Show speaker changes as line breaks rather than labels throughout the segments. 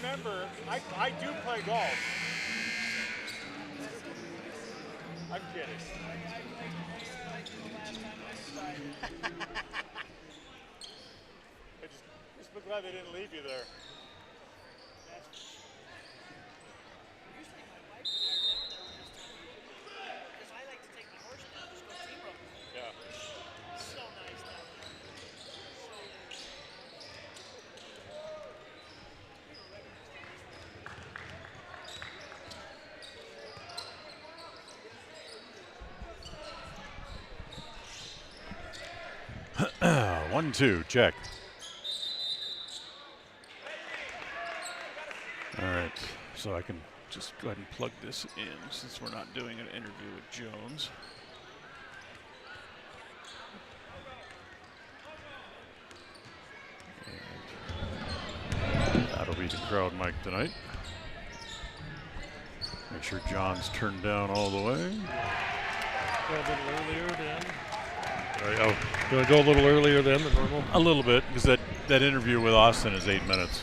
remember, I do play golf. I'm kidding. Just be glad they didn't leave you there. Yeah.
So nice down
there. 1-2, check. All right, so I can just go ahead and plug this in since we're not doing an interview with Jones. And that'll be the crowd mic tonight. Make sure John's turned down all the way.
Go a little earlier then. Oh, do I go a little earlier than the normal?
A little bit, because that interview with Austin is 8 minutes.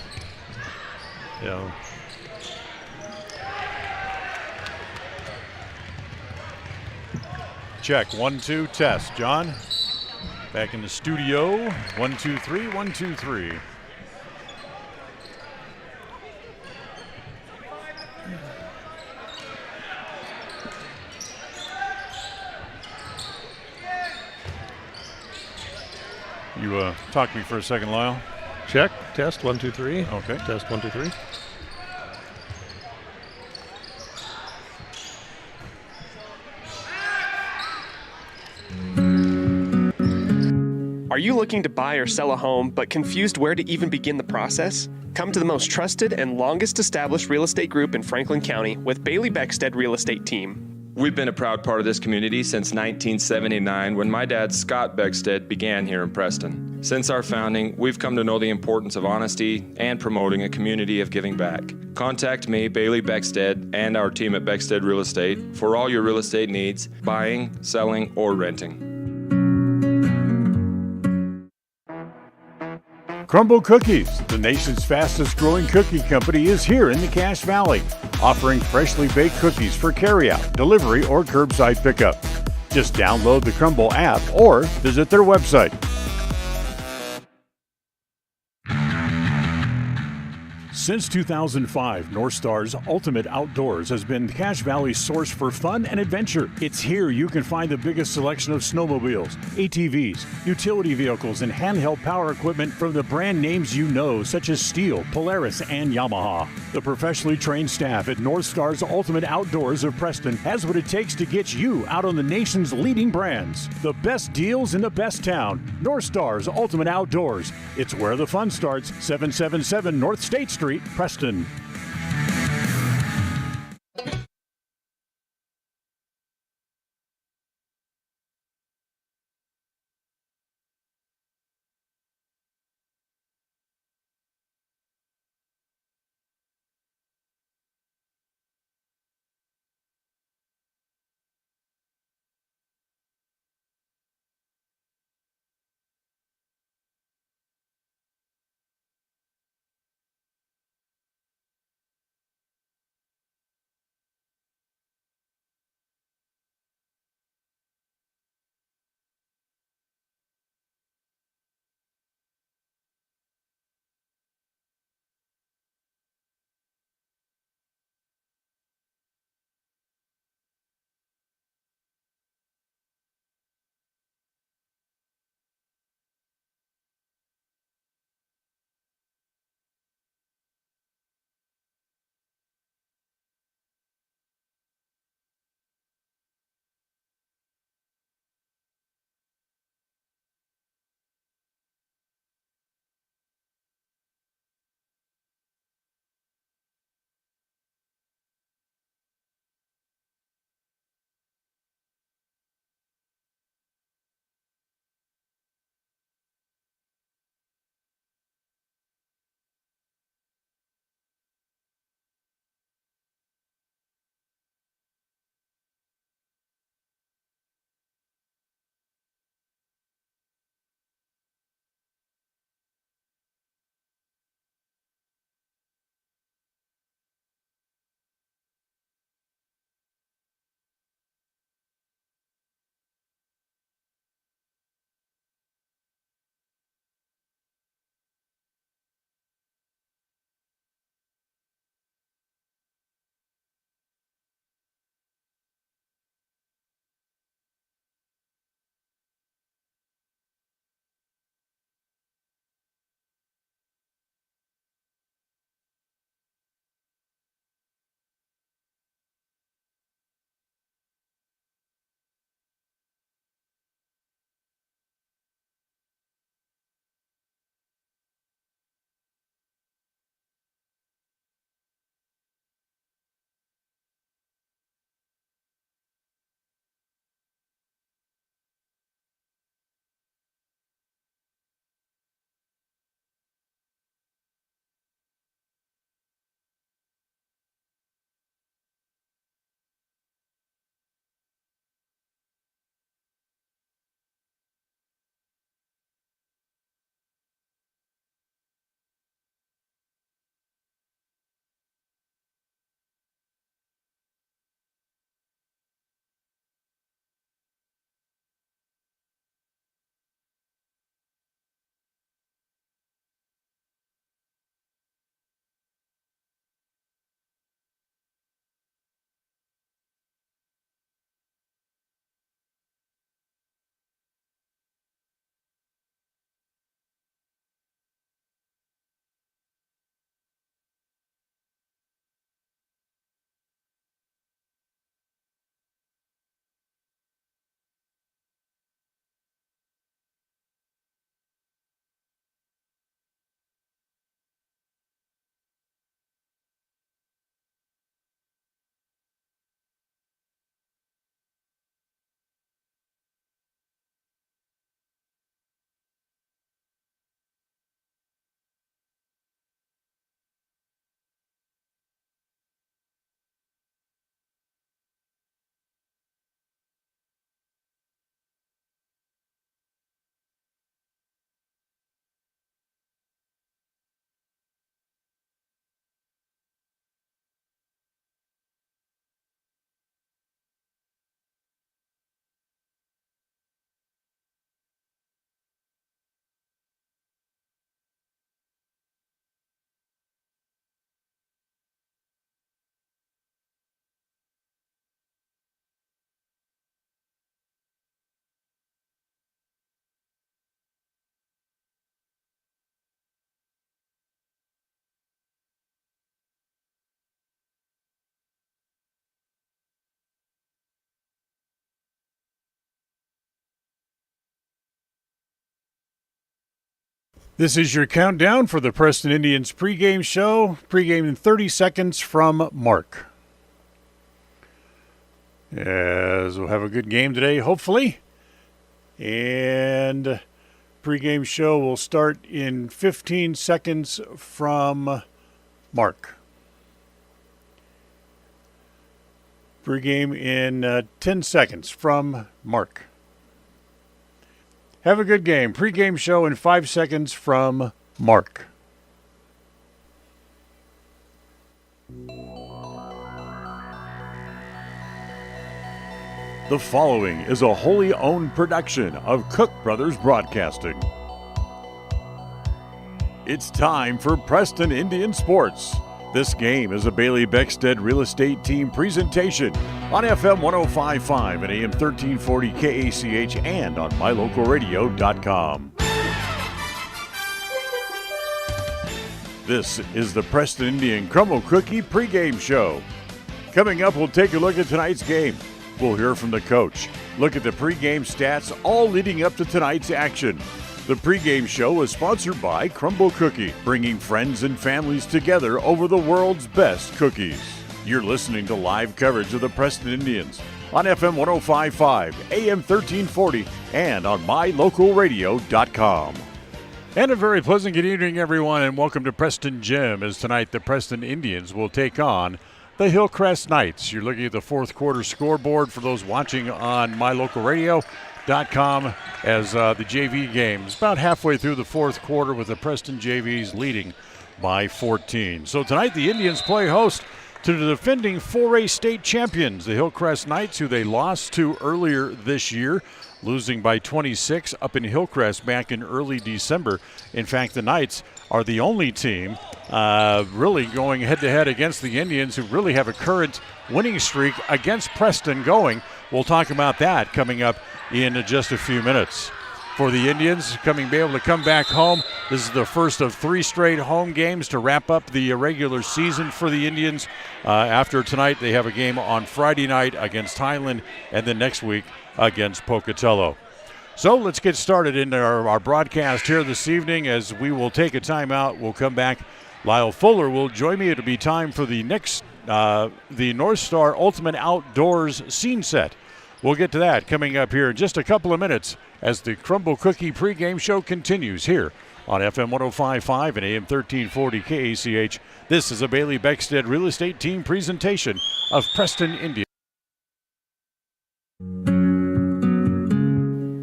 Yeah.
Check, 1-2, test. John, back in the studio. 1-2-3, 1-2-3. You talk to me for a second, Lyle.
Check, test, 1, 2, 3.
Okay.
Test, 1, 2, 3.
Are you looking to buy or sell a home but confused where to even begin the process? Come to the most trusted and longest established real estate group in Franklin County with Bailey Beckstead Real Estate Team.
We've been a proud part of this community since 1979 when my dad, Scott Beckstead, began here in Preston. Since our founding, we've come to know the importance of honesty and promoting a community of giving back. Contact me, Bailey Beckstead, and our team at Beckstead Real Estate for all your real estate needs, buying, selling, or renting.
Crumble Cookies, the nation's fastest growing cookie company, is here in the Cache Valley, offering freshly baked cookies for carryout, delivery, or curbside pickup. Just download the Crumble app or visit their website. Since 2005, North Star's Ultimate Outdoors has been Cache Valley's source for fun and adventure. It's here you can find the biggest selection of snowmobiles, ATVs, utility vehicles, and handheld power equipment from the brand names you know, such as Steel, Polaris, and Yamaha. The professionally trained staff at North Star's Ultimate Outdoors of Preston has what it takes to get you out on the nation's leading brands. The best deals in the best town. North Star's Ultimate Outdoors. It's where the fun starts. 777 North State Street, Preston. This is your countdown for the Preston Indians pregame show. Pregame in 30 seconds from Mark. As we'll have a good game today, hopefully. And pregame show will start in 15 seconds from Mark. Pregame in 10 seconds from Mark. Have a good game. Pregame show in 5 seconds from Mark. The following is a wholly owned production of Cook Brothers Broadcasting. It's time for Preston Indian Sports. This game is a Bailey Beckstead Real Estate Team presentation on FM 105.5 and AM 1340 KACH and on mylocalradio.com. This is the Preston Indian Crumble Cookie pregame show. Coming up, we'll take a look at tonight's game. We'll hear from the coach, look at the pregame stats, all leading up to tonight's action. The pregame show is sponsored by Crumble Cookie, bringing friends and families together over the world's best cookies. You're listening to live coverage of the Preston Indians on FM 105.5, AM 1340, and on mylocalradio.com. And a very pleasant good evening, everyone, and welcome to Preston Gym, as tonight the Preston Indians will take on the Hillcrest Knights. You're looking at the fourth quarter scoreboard for those watching on mylocalradio.com as the JV game is about halfway through the fourth quarter with the Preston JVs leading by 14. So tonight the Indians play host to the defending 4A state champions, the Hillcrest Knights, who they lost to earlier this year, losing by 26 up in Hillcrest back in early December. In fact, the Knights are the only team really going head-to-head against the Indians, who really have a current winning streak against Preston going. We'll talk about that coming up in just a few minutes. For the Indians, be able to come back home. This is the first of 3 straight home games to wrap up the regular season for the Indians. After tonight, they have a game on Friday night against Highland, and then next week against Pocatello. So let's get started in our broadcast here this evening, as we will take a timeout. We'll come back. Lyle Fuller will join me. It'll be time for the next, the North Star Ultimate Outdoors scene set. We'll get to that coming up here in just a couple of minutes as the Crumble Cookie pregame show continues here on FM 105.5 and AM 1340 KACH. This is a Bailey Beckstead Real Estate Team presentation of Preston Indians.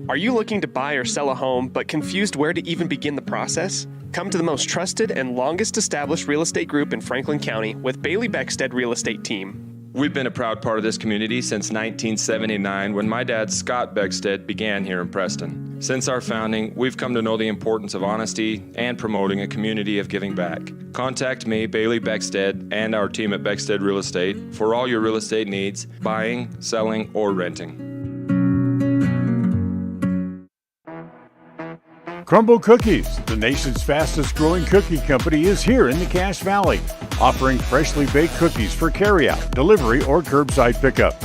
Are you looking to buy or sell a home but confused where to even begin the process? Come to the most trusted and longest established real estate group in Franklin County with Bailey Beckstead Real Estate Team.
We've been a proud part of this community since 1979, when my dad, Scott Beckstead, began here in Preston. Since our founding, we've come to know the importance of honesty and promoting a community of giving back. Contact me, Bailey Beckstead, and our team at Beckstead Real Estate for all your real estate needs, buying, selling, or renting.
Crumble Cookies, the nation's fastest growing cookie company, is here in the Cache Valley, offering freshly baked cookies for carryout, delivery, or curbside pickup.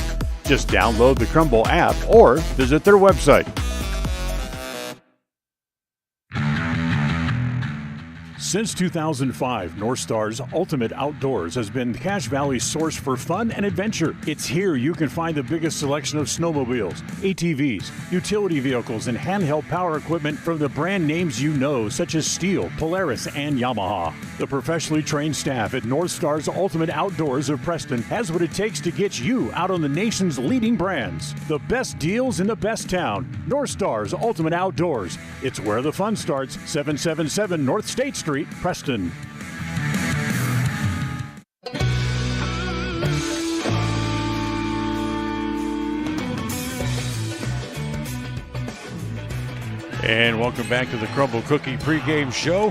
Just download the Crumble app or visit their website. Since 2005, North Star's Ultimate Outdoors has been Cache Valley's source for fun and adventure. It's here you can find the biggest selection of snowmobiles, ATVs, utility vehicles, and handheld power equipment from the brand names you know, such as Steel, Polaris, and Yamaha. The professionally trained staff at North Star's Ultimate Outdoors of Preston has what it takes to get you out on the nation's leading brands. The best deals in the best town. North Star's Ultimate Outdoors. It's where the fun starts. 777 North State Street, Preston. And welcome back to the Crumble Cookie pregame show,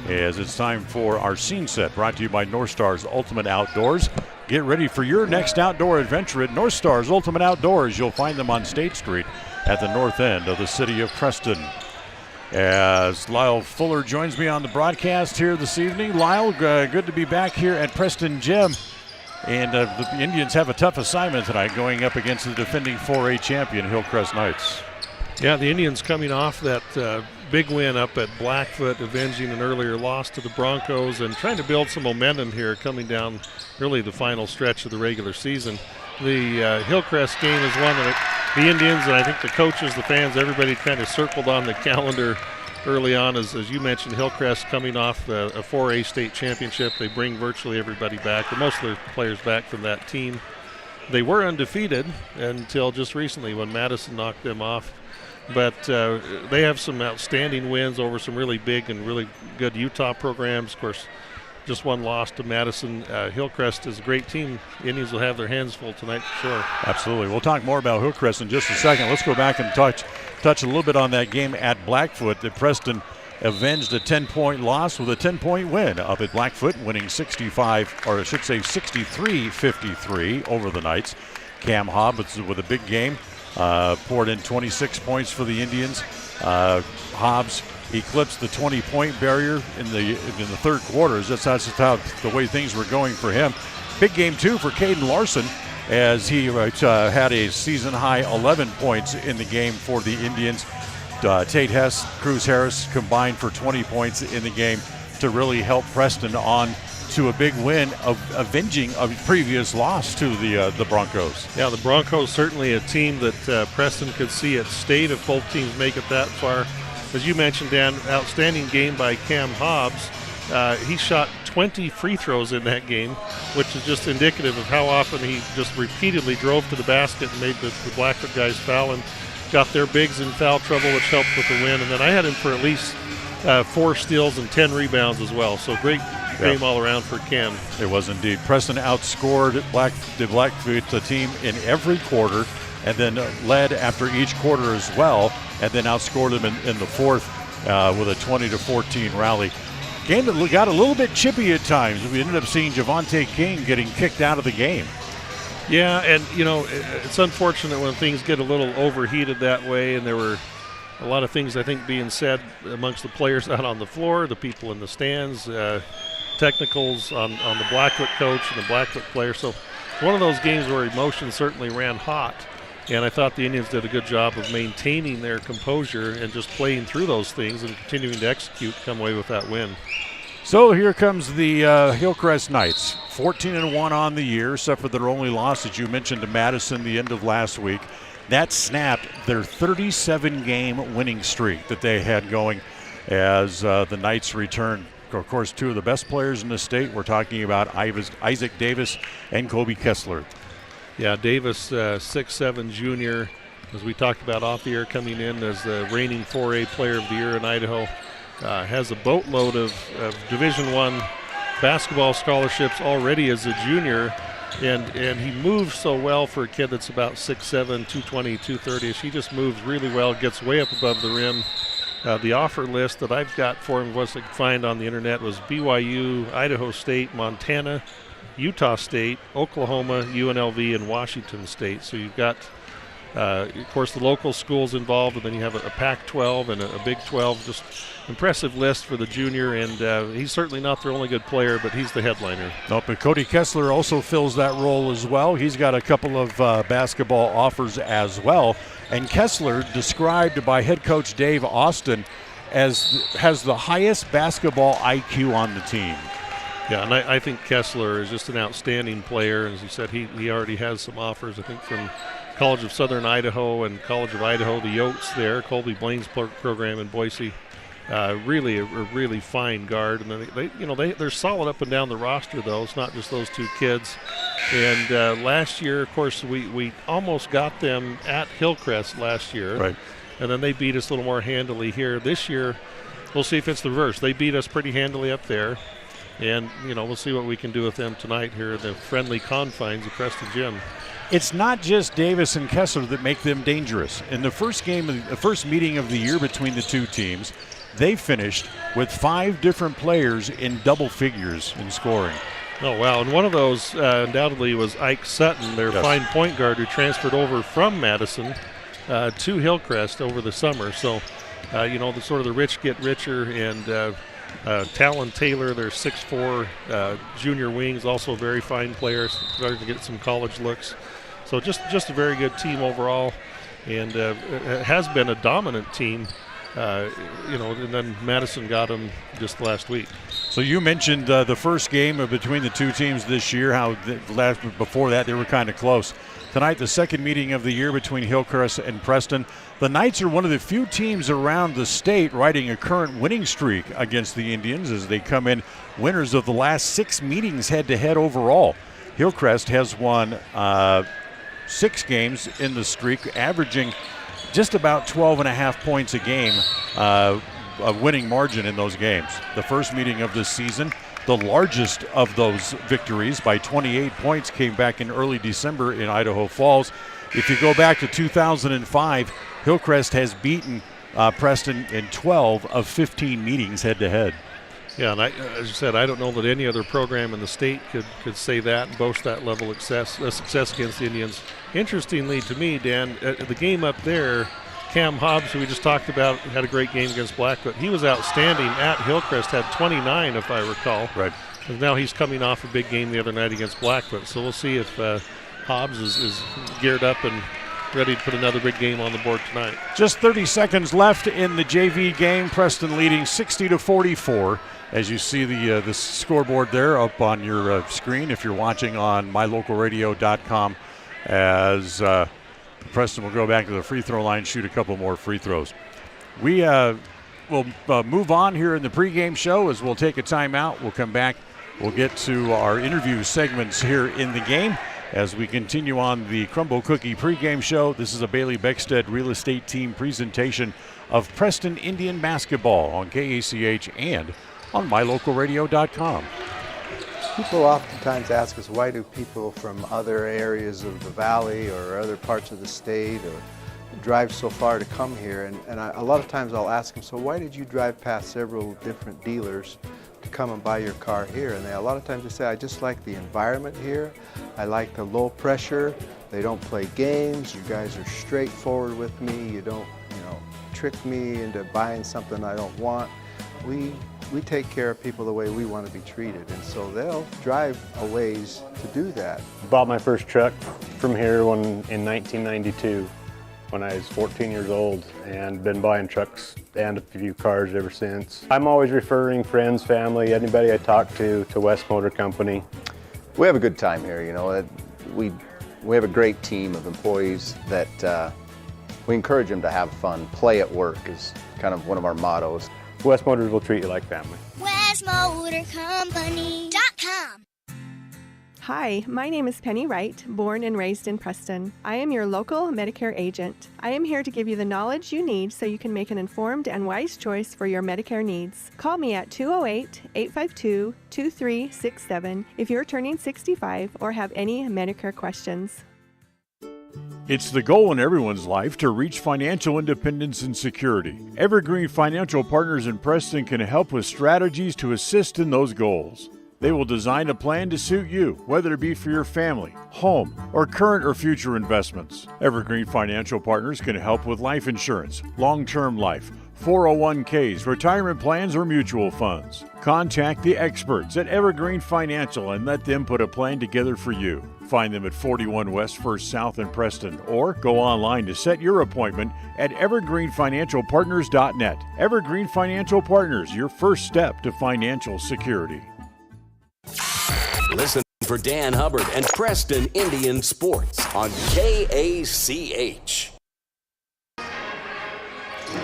as it's time for our scene set, brought to you by North Star's Ultimate Outdoors. Get ready for your next outdoor adventure at North Star's Ultimate Outdoors. You'll find them on State Street at the north end of the city of Preston. As Lyle Fuller joins me on the broadcast here this evening. Lyle, good to be back here at Preston Gym. And the Indians have a tough assignment tonight, going up against the defending 4A champion, Hillcrest Knights.
Yeah, the Indians coming off that big win up at Blackfoot, avenging an earlier loss to the Broncos and trying to build some momentum here coming down really the final stretch of the regular season. The Hillcrest game is one that the Indians and I think the coaches, the fans, everybody kind of circled on the calendar early on. As you mentioned, Hillcrest coming off a 4A state championship. They bring virtually everybody back, or most of the players back from that team. They were undefeated until just recently when Madison knocked them off. But they have some outstanding wins over some really big and really good Utah programs. Of course, just one loss to Madison. Hillcrest is a great team. Indians will have their hands full tonight for sure.
Absolutely. We'll talk more about Hillcrest in just a second. Let's go back and touch a little bit on that game at Blackfoot that Preston avenged a 10-point loss with a 10-point win up at Blackfoot, winning 63-53 over the Knights. Cam Hobbs with a big game, poured in 26 points for the Indians. Hobbs eclipsed the 20-point barrier in the third quarter. That's how the way things were going for him. Big game too for Caden Larson, as he had a season-high 11 points in the game for the Indians. Tate Hess, Cruz Harris combined for 20 points in the game to really help Preston on to a big win of avenging a previous loss to the Broncos.
Yeah, the Broncos certainly a team that Preston could see at state if both teams make it that far. As you mentioned, Dan, outstanding game by Cam Hobbs. He shot 20 free throws in that game, which is just indicative of how often he just repeatedly drove to the basket and made the Blackfoot guys foul and got their bigs in foul trouble, which helped with the win. And then I had him for at least 4 steals and 10 rebounds as well. So great game all around for Cam.
It was indeed. Preston outscored the Blackfoot team in every quarter and then led after each quarter as well, and then outscored them in the fourth with a 20-14 rally. Game that got a little bit chippy at times. We ended up seeing Javante King getting kicked out of the game.
Yeah, and it's unfortunate when things get a little overheated that way, and there were a lot of things I think being said amongst the players out on the floor, the people in the stands, technicals on the Blackfoot coach and the Blackfoot player. So one of those games where emotions certainly ran hot, and I thought the Indians did a good job of maintaining their composure and just playing through those things and continuing to execute, come away with that win.
So here comes the Hillcrest Knights, 14-1 on the year, except for their only loss that you mentioned to Madison the end of last week. That snapped their 37-game winning streak that they had going as the Knights return. Of course, 2 of the best players in the state. We're talking about Isaac Davis and Kobe Kessler.
Yeah, Davis, 6'7" junior, as we talked about off the air, coming in as the reigning 4A player of the year in Idaho. Has a boatload of Division I basketball scholarships already as a junior, and he moves so well for a kid that's about 6'7", 220, 230. He just moves really well, gets way up above the rim. The offer list that I've got for him, what I could find on the internet, was BYU, Idaho State, Montana, Utah State, Oklahoma, UNLV, and Washington State. So you've got, of course, the local schools involved, and then you have a Pac-12 and a Big 12. Just impressive list for the junior, and he's certainly not their only good player, but he's the headliner.
Nope, but Cody Kessler also fills that role as well. He's got a couple of basketball offers as well. And Kessler, described by head coach Dave Austin, as has the highest basketball IQ on the team.
Yeah, and I think Kessler is just an outstanding player. As you said, he already has some offers, I think, from College of Southern Idaho and College of Idaho, the Yotes there, Colby Blaine's program in Boise. Really a really fine guard. And then they're solid up and down the roster, though. It's not just those 2 kids. And last year, of course, we almost got them at Hillcrest last year.
Right.
And then they beat us a little more handily here. This year, we'll see if it's the reverse. They beat us pretty handily up there. And, we'll see what we can do with them tonight here in the friendly confines of Preston Gym.
It's not just Davis and Kessler that make them dangerous. In the first meeting of the year between the 2 teams, they finished with 5 different players in double figures in scoring.
Oh, wow. And one of those undoubtedly was Ike Sutton, their fine point guard who transferred over from Madison to Hillcrest over the summer. So, the sort of the rich get richer, and Talon Taylor, their 6'4" junior wings, also a very fine player, starting to get some college looks. So just a very good team overall, and it has been a dominant team And then Madison got them just last week.
So you mentioned the first game between the two teams this year, how before that they were kind of close. Tonight, the second meeting of the year between Hillcrest and Preston. The Knights are one of the few teams around the state riding a current winning streak against the Indians as they come in winners of the last 6 meetings head-to-head overall. Hillcrest has won 6 games in the streak, averaging just about 12.5 points a game, a winning margin in those games. The first meeting of this season, the largest of those victories by 28 points, came back in early December in Idaho Falls. If you go back to 2005, Hillcrest has beaten Preston in 12 of 15 meetings head-to-head.
Yeah, and as you said, I don't know that any other program in the state could say that and boast that level of success against the Indians. Interestingly to me, Dan, the game up there, Cam Hobbs, who we just talked about, had a great game against Blackfoot. He was outstanding at Hillcrest, had 29 if I recall.
Right.
And now he's coming off a big game the other night against Blackfoot. So we'll see if Hobbs is geared up and ready to put another big game on the board tonight.
Just 30 seconds left in the JV game. Preston leading 60-44. As you see the scoreboard there up on your screen if you're watching on mylocalradio.com, as Preston will go back to the free throw line, shoot a couple more free throws. We will move on here in the pregame show as we'll take a timeout. We'll come back. We'll get to our interview segments here in the game as we continue on the Crumble Cookie pregame show. This is a Bailey Beckstead Real Estate Team presentation of Preston Indian basketball on KACH and on mylocalradio.com.
People oftentimes ask us, why do people from other areas of the valley or other parts of the state or drive so far to come here? And a lot of times I'll ask them, so why did you drive past several different dealers to come and buy your car here? And a lot of times they say, I just like the environment here. I like the low pressure. They don't play games. You guys are straightforward with me. You don't, trick me into buying something I don't want. We take care of people the way we want to be treated, and so they'll drive a ways to do that.
Bought my first truck from here in 1992 when I was 14 years old, and been buying trucks and a few cars ever since. I'm always referring friends, family, anybody I talk to West Motor Company.
We have a good time here, We have a great team of employees that we encourage them to have fun. Play at work is kind of one of our mottos.
West Motors will treat you like family.
WestMotorCompany.com.
Hi, my name is Penny Wright, born and raised in Preston. I am your local Medicare agent. I am here to give you the knowledge you need so you can make an informed and wise choice for your Medicare needs. Call me at 208-852-2367 if you're turning 65 or have any Medicare questions.
It's the goal in everyone's life to reach financial independence and security. Evergreen Financial Partners in Preston can help with strategies to assist in those goals. They will design a plan to suit you, whether it be for your family, home, or current or future investments. Evergreen Financial Partners can help with life insurance, long-term life, 401ks, retirement plans, or mutual funds. Contact the experts at Evergreen Financial and let them put a plan together for you. Find them at 41 West 1st South in Preston, or go online to set your appointment at evergreenfinancialpartners.net. Evergreen Financial Partners, your first step to financial security.
Listen for Dan Hubbard and Preston Indian Sports on KACH.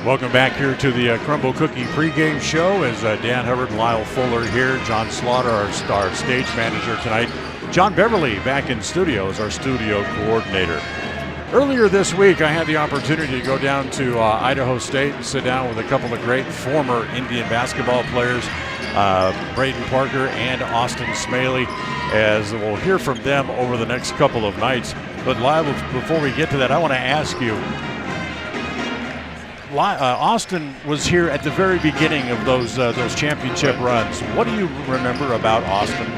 Welcome back here to the Crumble Cookie pregame show as Dan Hubbard, Lyle Fuller here, John Slaughter, our stage manager tonight. John Beverly back in studio as our studio coordinator. Earlier this week, I had the opportunity to go down to Idaho State and sit down with a couple of great former Indian basketball players, Braden Parker and Austin Smalley, as we'll hear from them over the next couple of nights. But Lyle, before we get to that, I want to ask you, Austin was here at the very beginning of those championship runs. What do you remember about Austin?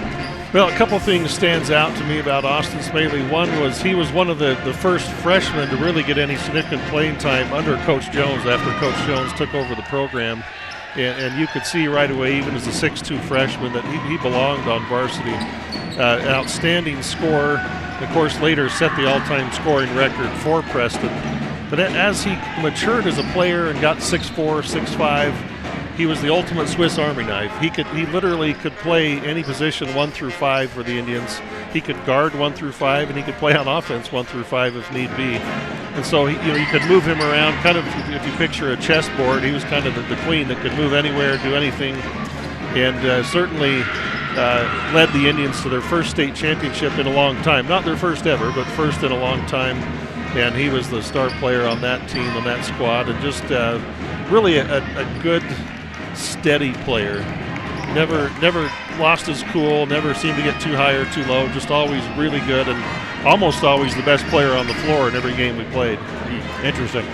Well, a couple things stands out to me about Austin Smalley. One was he was one of the first freshmen to really get any significant playing time under Coach Jones after Coach Jones took over the program. And you could see right away, even as a 6'2 freshman, that he belonged on varsity. An outstanding scorer. Of course, later set the all-time scoring record for Preston. But as he matured as a player and got 6'4", 6'5", he was the ultimate Swiss Army knife. He literally could play any position 1 through 5 for the Indians. He could guard 1 through 5, and he could play on offense 1 through 5 if need be. And so you could move him around, kind of if you picture a chessboard. He was kind of the queen that could move anywhere, do anything, and certainly led the Indians to their first state championship in a long time. Not their first ever, but first in a long time. And he was the star player on that team, on that squad, and just really a good, steady player. Never lost his cool, never seemed to get too high or too low, just always really good and almost always the best player on the floor in every game we played.
Interesting.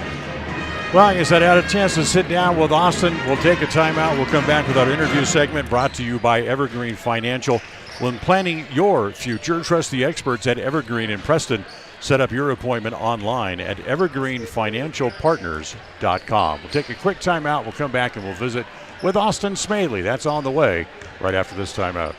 Well, like I said, I had a chance to sit down with Austin. We'll take a timeout. We'll come back with our interview segment brought to you by Evergreen Financial. When planning your future, trust the experts at Evergreen in Preston. Set up your appointment online at evergreenfinancialpartners.com. We'll take a quick timeout. We'll come back and we'll visit with Austin Smalley. That's on the way right after this timeout.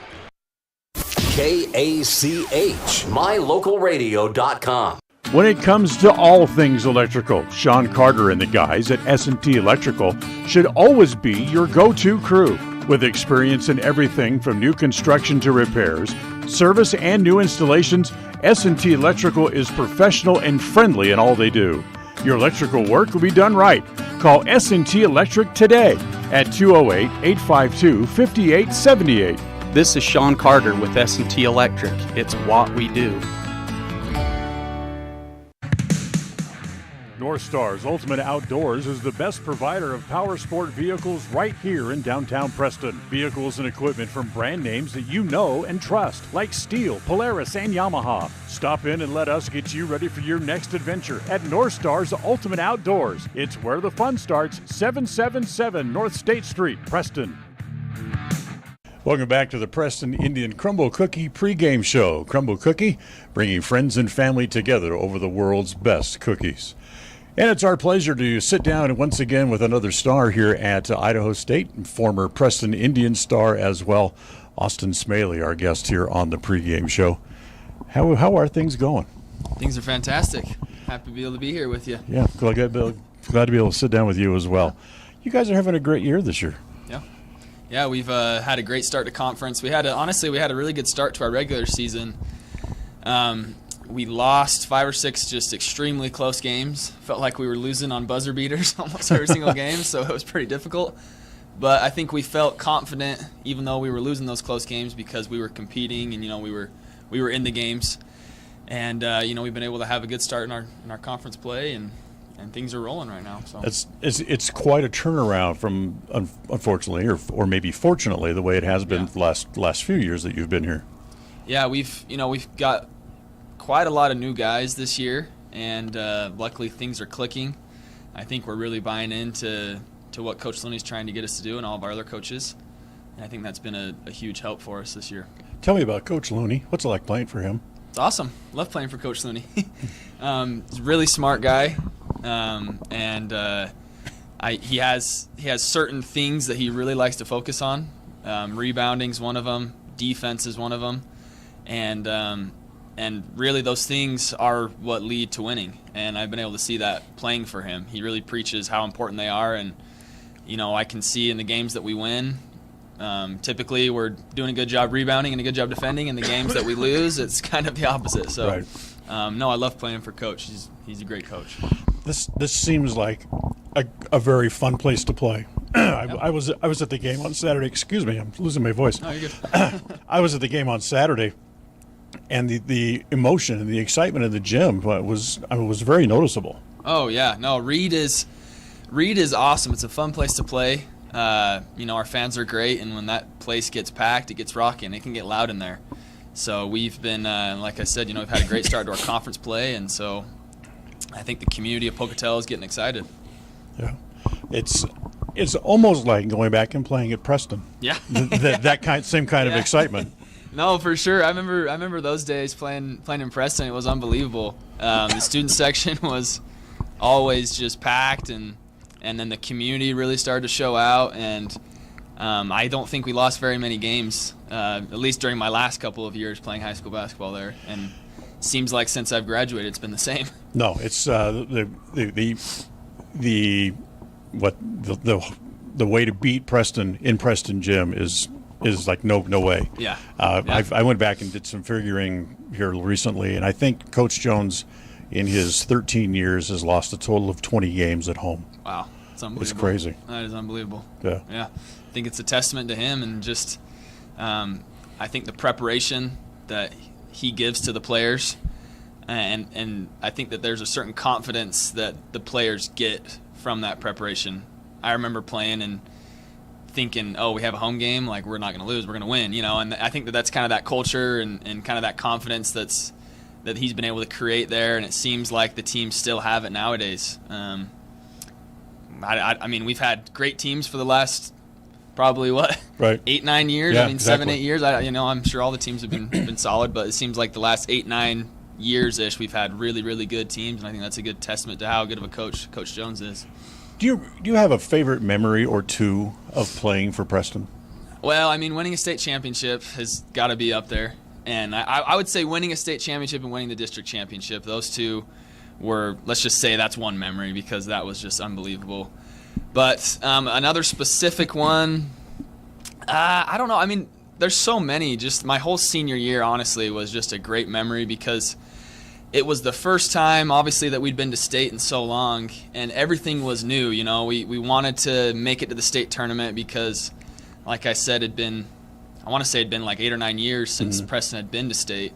KACH, mylocalradio.com.
When it comes to all things electrical, Sean Carter and the guys at S&T Electrical should always be your go-to crew. With experience in everything from new construction to repairs, service, and new installations, S&T Electrical is professional and friendly in all they do. Your electrical work will be done right. Call S&T Electric today at 208-852-5878.
This is Sean Carter with S&T Electric. It's what we do.
North Star's Ultimate Outdoors is the best provider of power sport vehicles right here in downtown Preston. Vehicles and equipment from brand names that you know and trust, like Steel, Polaris, and Yamaha. Stop in and let us get you ready for your next adventure at North Star's Ultimate Outdoors. It's where the fun starts, 777 North State Street, Preston. Welcome back to the Preston Indian Crumble Cookie pregame show. Crumble Cookie, bringing friends and family together over the world's best cookies. And it's our pleasure to sit down once again with another star here at Idaho State, former Preston Indian star as well, Austin Smalley, our guest here on the pregame show. How are things going?
Things are fantastic. Happy to be able to be here with you.
Yeah, glad to be able to sit down with you as well. You guys are having a great year this year.
Yeah, we've had a great start to conference. We had a really good start to our regular season. We lost 5 or 6 just extremely close games. Felt like we were losing on buzzer beaters almost every single game, so it was pretty difficult. But I think we felt confident, even though we were losing those close games, because we were competing and we were in the games. And we've been able to have a good start in our conference play, and things are rolling right now. So
it's quite a turnaround from, unfortunately, or maybe fortunately, the way it has been the last few years that you've been here.
Yeah, we've got quite a lot of new guys this year, and luckily things are clicking. I think we're really buying into what Coach Looney's trying to get us to do, and all of our other coaches. And I think that's been a huge help for us this year.
Tell me about Coach Looney. What's it like playing for him?
It's awesome. Love playing for Coach Looney. He's a really smart guy, he has certain things that he really likes to focus on. Rebounding's one of them. Defense is one of them, and really those things are what lead to winning. And I've been able to see that playing for him. He really preaches how important they are, and I can see in the games that we win. Typically, we're doing a good job rebounding and a good job defending. In the games that we lose, it's kind of the opposite. So,
right.
No, I love playing for Coach. He's a great coach.
This seems like a very fun place to play. I was at the game on Saturday. Excuse me, I'm losing my voice.
Oh, you're good.
I was at the game on Saturday, and the emotion and the excitement in the gym was very noticeable.
Oh yeah, no, Reed is awesome. It's a fun place to play. Our fans are great, and when that place gets packed, it gets rocking. It can get loud in there. So we've been, like I said, we've had a great start to our conference play, and so I think the community of Pocatello is getting excited.
Yeah, it's almost like going back and playing at Preston.
Yeah,
same kind of excitement.
No, for sure. I remember those days playing in Preston. It was unbelievable. The student section was always just packed, and then the community really started to show out, and I don't think we lost very many games, at least during my last couple of years playing high school basketball there. And seems like since I've graduated, it's been the same.
No, it's the way to beat Preston in Preston Gym is like no way.
Yeah.
I went back and did some figuring here recently, and I think Coach Jones, in his 13 years, has lost a total of 20 games at home.
Wow, it's unbelievable.
It's crazy.
That is unbelievable.
Yeah.
Yeah. I think it's a testament to him, and just I think the preparation that he gives to the players, and I think that there's a certain confidence that the players get from that preparation. I remember playing and thinking, oh, we have a home game, like we're not going to lose, we're going to win, and I think that that's kind of that culture and kind of that confidence that he's been able to create there, and it seems like the teams still have it nowadays. I mean, we've had great teams for the last probably 8-9 years.
Yeah,
I mean,
exactly.
7-8 years. I'm sure all the teams have been solid, but it seems like the last 8-9 years-ish we've had really, really good teams, and I think that's a good testament to how good of a coach Coach Jones is.
Do you have a favorite memory or two of playing for Preston?
Well, I mean, winning a state championship has got to be up there, and I would say winning a state championship and winning the district championship, those two were, let's just say that's one memory because that was just unbelievable. But another specific one, I don't know. I mean, there's so many. Just my whole senior year, honestly, was just a great memory because it was the first time, obviously, that we'd been to state in so long, and everything was new. We wanted to make it to the state tournament because, like I said, it'd been like 8 or 9 years since Preston had been to state.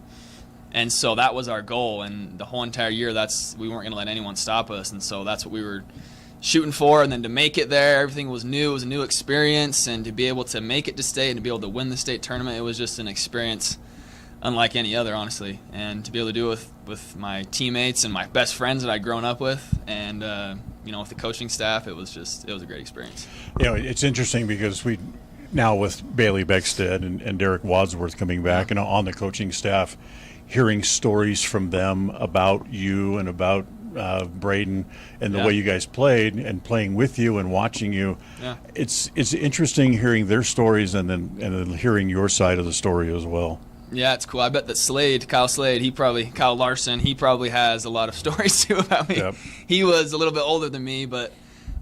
And so that was our goal, and the whole entire year, we weren't going to let anyone stop us, and so that's what we were shooting for. And then to make it there, everything was new. It was a new experience, and to be able to make it to state and to be able to win the state tournament, it was just an experience unlike any other, honestly. And to be able to do it with my teammates and my best friends that I'd grown up with, and with the coaching staff, it was a great experience.
It's interesting because we now with Bailey Beckstead and Derek Wadsworth coming back and on the coaching staff, hearing stories from them about you and about Braden and the way you guys played and playing with you and watching you.
Yeah.
It's interesting hearing their stories and then hearing your side of the story as well.
Yeah, it's cool. I bet that Kyle Larson, he probably has a lot of stories too about me.
Yep.
He was a little bit older than me, but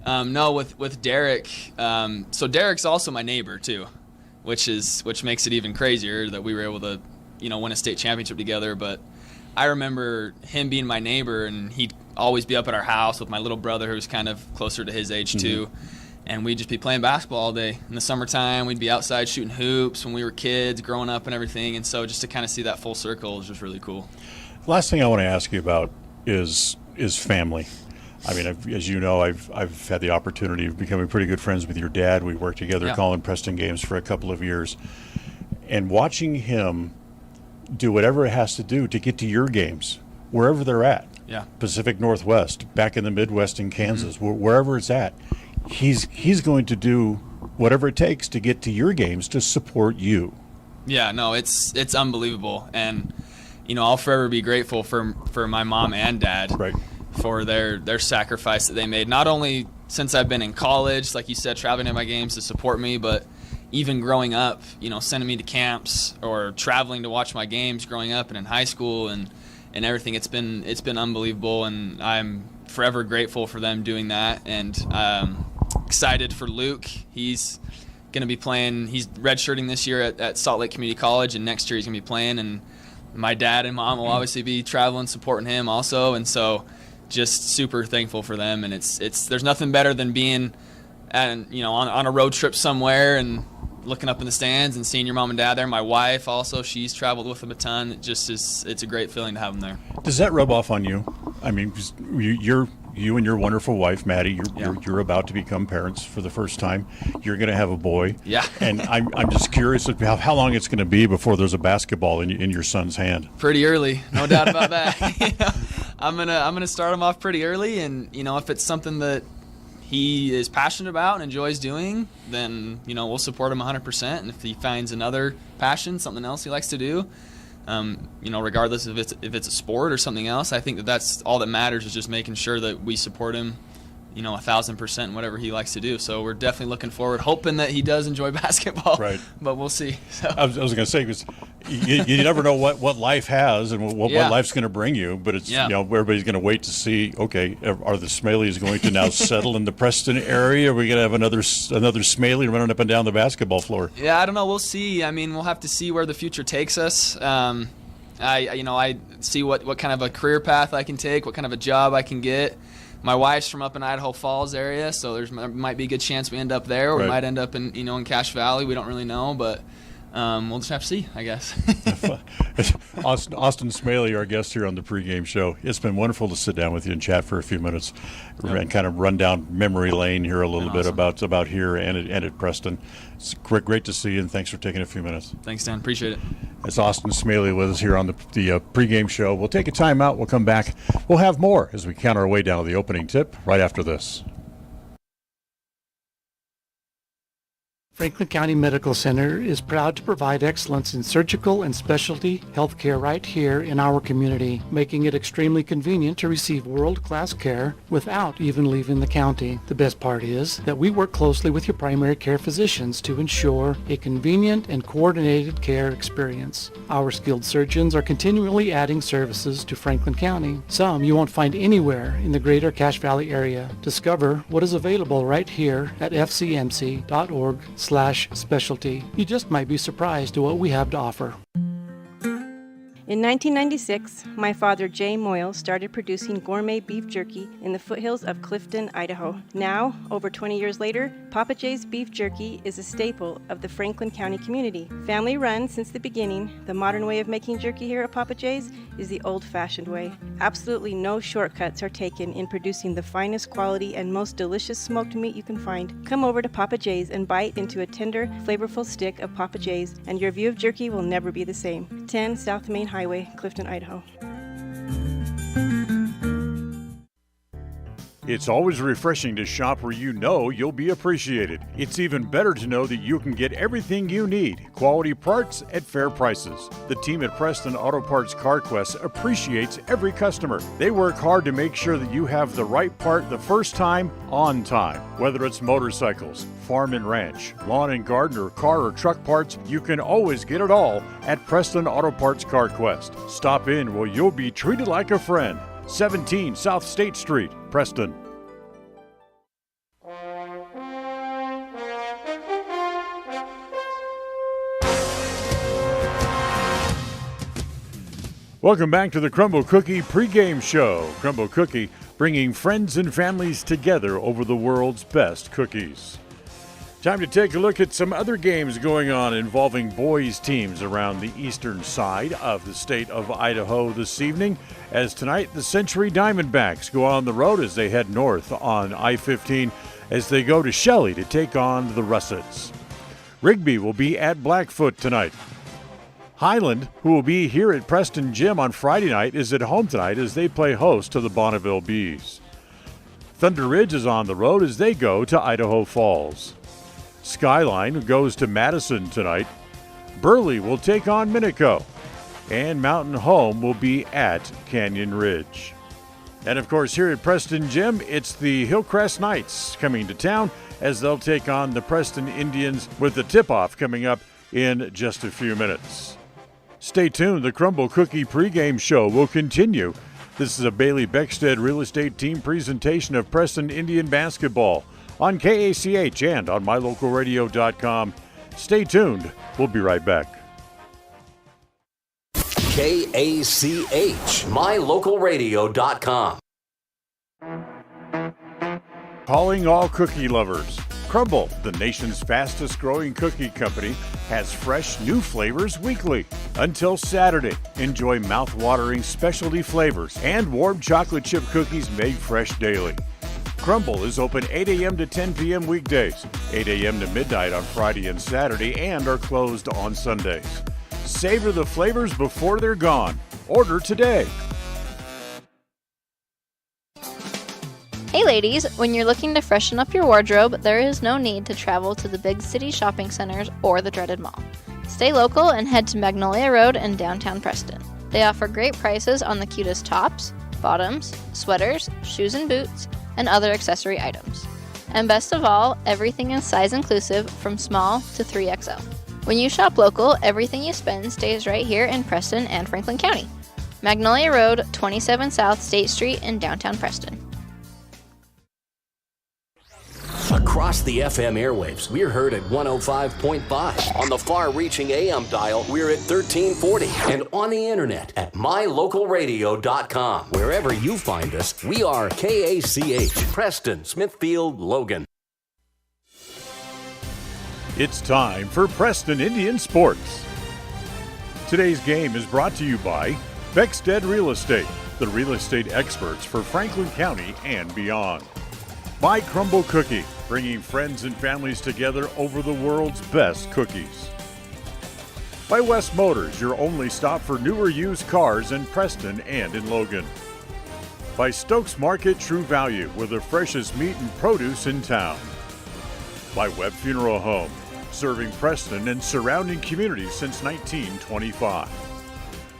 with Derek. So Derek's also my neighbor too, which makes it even crazier that we were able to, win a state championship together. But I remember him being my neighbor, and he'd always be up at our house with my little brother, who was kind of closer to his age too. And we'd just be playing basketball all day. In the summertime, we'd be outside shooting hoops when we were kids, growing up and everything. And so just to kind of see that full circle is just really cool.
Last thing I want to ask you about is family. I mean, as you know, I've had the opportunity of becoming pretty good friends with your dad. We worked together calling Preston games for a couple of years. And watching him do whatever it has to do to get to your games, wherever they're at.
Yeah.
Pacific Northwest, back in the Midwest in Kansas, wherever it's at. He's going to do whatever it takes to get to your games to support you.
Yeah, no, it's unbelievable. And, I'll forever be grateful for my mom and dad for their sacrifice that they made. Not only since I've been in college, like you said, traveling to my games to support me, but even growing up, sending me to camps or traveling to watch my games growing up and in high school and everything. It's been unbelievable, and I'm forever grateful for them doing that. And excited for Luke. He's going to be playing. He's redshirting this year at Salt Lake Community College, and next year he's going to be playing. And my dad and mom will obviously be traveling, supporting him also. And so just super thankful for them. And there's nothing better than being on a road trip somewhere and looking up in the stands and seeing your mom and dad there. My wife also, she's traveled with them a ton. It's a great feeling to have them there.
Does that rub off on you? I mean, you and your wonderful wife, Maddie, you're about to become parents for the first time. You're going to have a boy.
Yeah.
And I'm just curious about how long it's going to be before there's a basketball in your son's hand.
Pretty early, no doubt about that. I'm gonna start him off pretty early, and if it's something that he is passionate about and enjoys doing, then we'll support him 100%. And if he finds another passion, something else he likes to do, regardless if it's a sport or something else, I think that's all that matters, is just making sure that we support him, 1,000% in whatever he likes to do. So we're definitely looking forward, hoping that he does enjoy basketball.
Right.
But we'll see. So.
I was going to say, because you never know what life has and what
Yeah.
life's going to bring you. But it's
Yeah.
Everybody's going to wait to see. Okay, are the Smaleys going to now settle in the Preston area? Are we going to have another Smalley running up and down the basketball floor?
Yeah, I don't know. We'll see. I mean, we'll have to see where the future takes us. I see what kind of a career path I can take, what kind of a job I can get. My wife's from up in Idaho Falls area, so there might be a good chance we end up there, or we might end up in Cache Valley. We don't really know, but we'll just have to see, I guess.
Austin Smalley, our guest here on the pregame show. It's been wonderful to sit down with you and chat for a few minutes and kind of run down memory lane here a little bit about here and at Preston. It's great to see you, and thanks for taking a few minutes.
Thanks, Dan. Appreciate it.
It's Austin Smalley with us here on the pregame show. We'll take a time out. We'll come back. We'll have more as we count our way down to the opening tip right after this.
Franklin County Medical Center is proud to provide excellence in surgical and specialty healthcare right here in our community, making it extremely convenient to receive world-class care without even leaving the county. The best part is that we work closely with your primary care physicians to ensure a convenient and coordinated care experience. Our skilled surgeons are continually adding services to Franklin County, some you won't find anywhere in the greater Cache Valley area. Discover what is available right here at fcmc.org/specialty. You just might be surprised at what we have to offer.
In 1996, my father, Jay Moyle, started producing gourmet beef jerky in the foothills of Clifton, Idaho. Now, over 20 years later, Papa Jay's beef jerky is a staple of the Franklin County community. Family run since the beginning, the modern way of making jerky here at Papa Jay's is the old-fashioned way. Absolutely no shortcuts are taken in producing the finest quality and most delicious smoked meat you can find. Come over to Papa Jay's and bite into a tender, flavorful stick of Papa Jay's, and your view of jerky will never be the same. 10 South Main Highway, Clifton, Idaho.
It's always refreshing to shop where you know you'll be appreciated. It's even better to know that you can get everything you need, quality parts at fair prices. The team at Preston Auto Parts CarQuest appreciates every customer. They work hard to make sure that you have the right part the first time, on time. Whether it's motorcycles, farm and ranch, lawn and garden, or car or truck parts, you can always get it all at Preston Auto Parts CarQuest. Stop in where you'll be treated like a friend. 17 South State Street, Preston. Welcome back to the Crumble Cookie pregame show. Crumble Cookie, bringing friends and families together over the world's best cookies. Time to take a look at some other games going on involving boys teams around the eastern side of the state of Idaho this evening. As tonight, the Century Diamondbacks go on the road as they head north on I-15 as they go to Shelley to take on the Russets. Rigby will be at Blackfoot tonight. Highland, who will be here at Preston Gym on Friday night, is at home tonight as they play host to the Bonneville Bees. Thunder Ridge is on the road as they go to Idaho Falls. Skyline goes to Madison tonight. Burley will take on Minico. And Mountain Home will be at Canyon Ridge. And of course, here at Preston Gym, it's the Hillcrest Knights coming to town as they'll take on the Preston Indians with the tip-off coming up in just a few minutes. Stay tuned. The Crumble Cookie pregame show will continue. This is a Bailey Beckstead Real Estate Team presentation of Preston Indian basketball on KACH and on mylocalradio.com. Stay tuned. We'll be right back.
KACH, mylocalradio.com.
Calling all cookie lovers. Crumble, the nation's fastest growing cookie company, has fresh new flavors weekly. Until Saturday, enjoy mouth-watering specialty flavors and warm chocolate chip cookies made fresh daily. Crumble is open 8 a.m. to 10 p.m. weekdays, 8 a.m. to midnight on Friday and Saturday, and are closed on Sundays. Savor the flavors before they're gone. Order today.
Hey ladies, when you're looking to freshen up your wardrobe, there is no need to travel to the big city shopping centers or the dreaded mall. Stay local and head to Magnolia Road in downtown Preston. They offer great prices on the cutest tops, bottoms, sweaters, shoes and boots, and other accessory items. And best of all, everything is size inclusive from small to 3XL. When you shop local, everything you spend stays right here in Preston and Franklin County. Magnolia Road, 27 South State Street in downtown Preston.
Across the FM airwaves, we're heard at 105.5. On the far-reaching AM dial, we're at 1340. And on the internet at mylocalradio.com. Wherever you find us, we are KACH, Preston, Smithfield, Logan.
It's time for Preston Indian Sports. Today's game is brought to you by Beckstead Real Estate, the real estate experts for Franklin County and beyond. By Crumble Cookie, bringing friends and families together over the world's best cookies. By West Motors, your only stop for newer used cars in Preston and in Logan. By Stokes Market True Value, with the freshest meat and produce in town. By Webb Funeral Home, serving Preston and surrounding communities since 1925.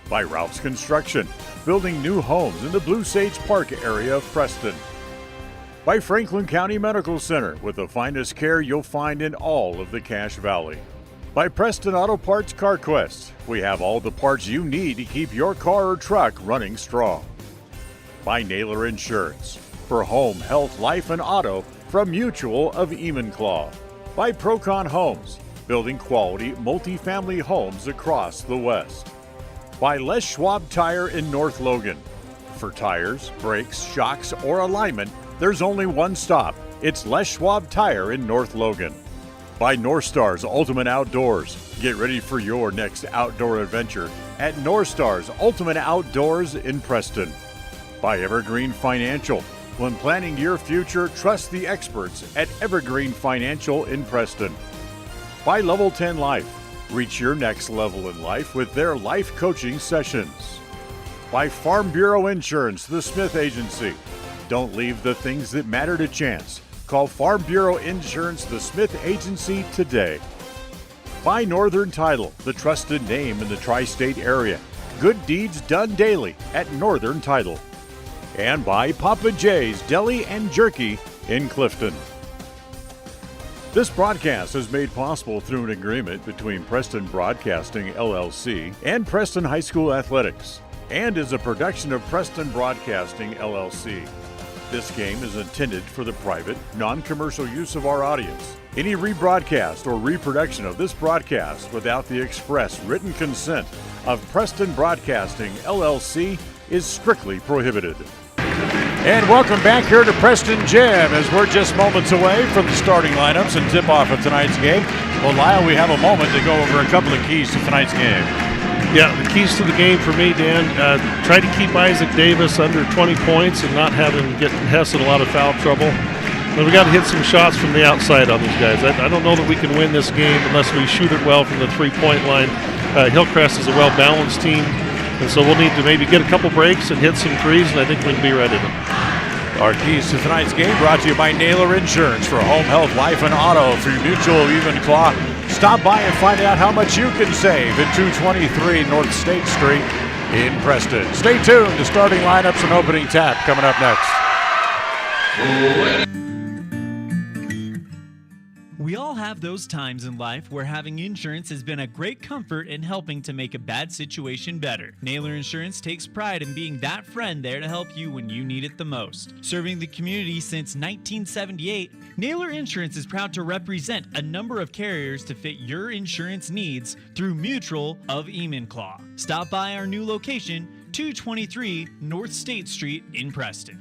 By Ralph's Construction, building new homes in the Blue Sage Park area of Preston. By Franklin County Medical Center, with the finest care you'll find in all of the Cache Valley. By Preston Auto Parts CarQuest, we have all the parts you need to keep your car or truck running strong. By Naylor Insurance, for home, health, life, and auto from Mutual of Enumclaw. By Procon Homes, building quality multifamily homes across the West. By Les Schwab Tire in North Logan. For tires, brakes, shocks, or alignment, there's only one stop. It's Les Schwab Tire in North Logan. By North Stars Ultimate Outdoors. Get ready for your next outdoor adventure at North Stars Ultimate Outdoors in Preston. By Evergreen Financial. When planning your future, trust the experts at Evergreen Financial in Preston. By Level 10 Life. Reach your next level in life with their life coaching sessions. By Farm Bureau Insurance, the Smith Agency. Don't leave the things that matter to chance. Call Farm Bureau Insurance, the Smith Agency today. By Northern Title, the trusted name in the tri-state area. Good deeds done daily at Northern Title. And by Papa J's Deli and Jerky in Clifton. This broadcast is made possible through an agreement between Preston Broadcasting, LLC, and Preston High School Athletics, and is a production of Preston Broadcasting, LLC. This game is intended for the private, non-commercial use of our audience. Any rebroadcast or reproduction of this broadcast without the express written consent of Preston Broadcasting, LLC is strictly prohibited. And welcome back here to Preston Gym as we're just moments away from the starting lineups and tip-off of tonight's game. Well, Lyle, we have a moment to go over a couple of keys to tonight's game.
Yeah, the keys to the game for me, Dan, try to keep Isaac Davis under 20 points and not have him get Hess in a lot of foul trouble. But we got to hit some shots from the outside on these guys. I don't know that we can win this game unless we shoot it well from the three-point line. Hillcrest is a well-balanced team. And so we'll need to maybe get a couple breaks and hit some threes, and I think we can be ready to.
Our keys to tonight's game brought to you by Naylor Insurance for home, health, life, and auto through Mutual of Enumclaw. Stop by and find out how much you can save at 223 North State Street in Preston. Stay tuned to starting lineups and opening tap coming up next.
We all have those times in life where having insurance has been a great comfort in helping to make a bad situation better. Naylor Insurance takes pride in being that friend there to help you when you need it the most. Serving the community since 1978, Naylor Insurance is proud to represent a number of carriers to fit your insurance needs through Mutual of Enumclaw. Stop by our new location, 223 North State Street in Preston.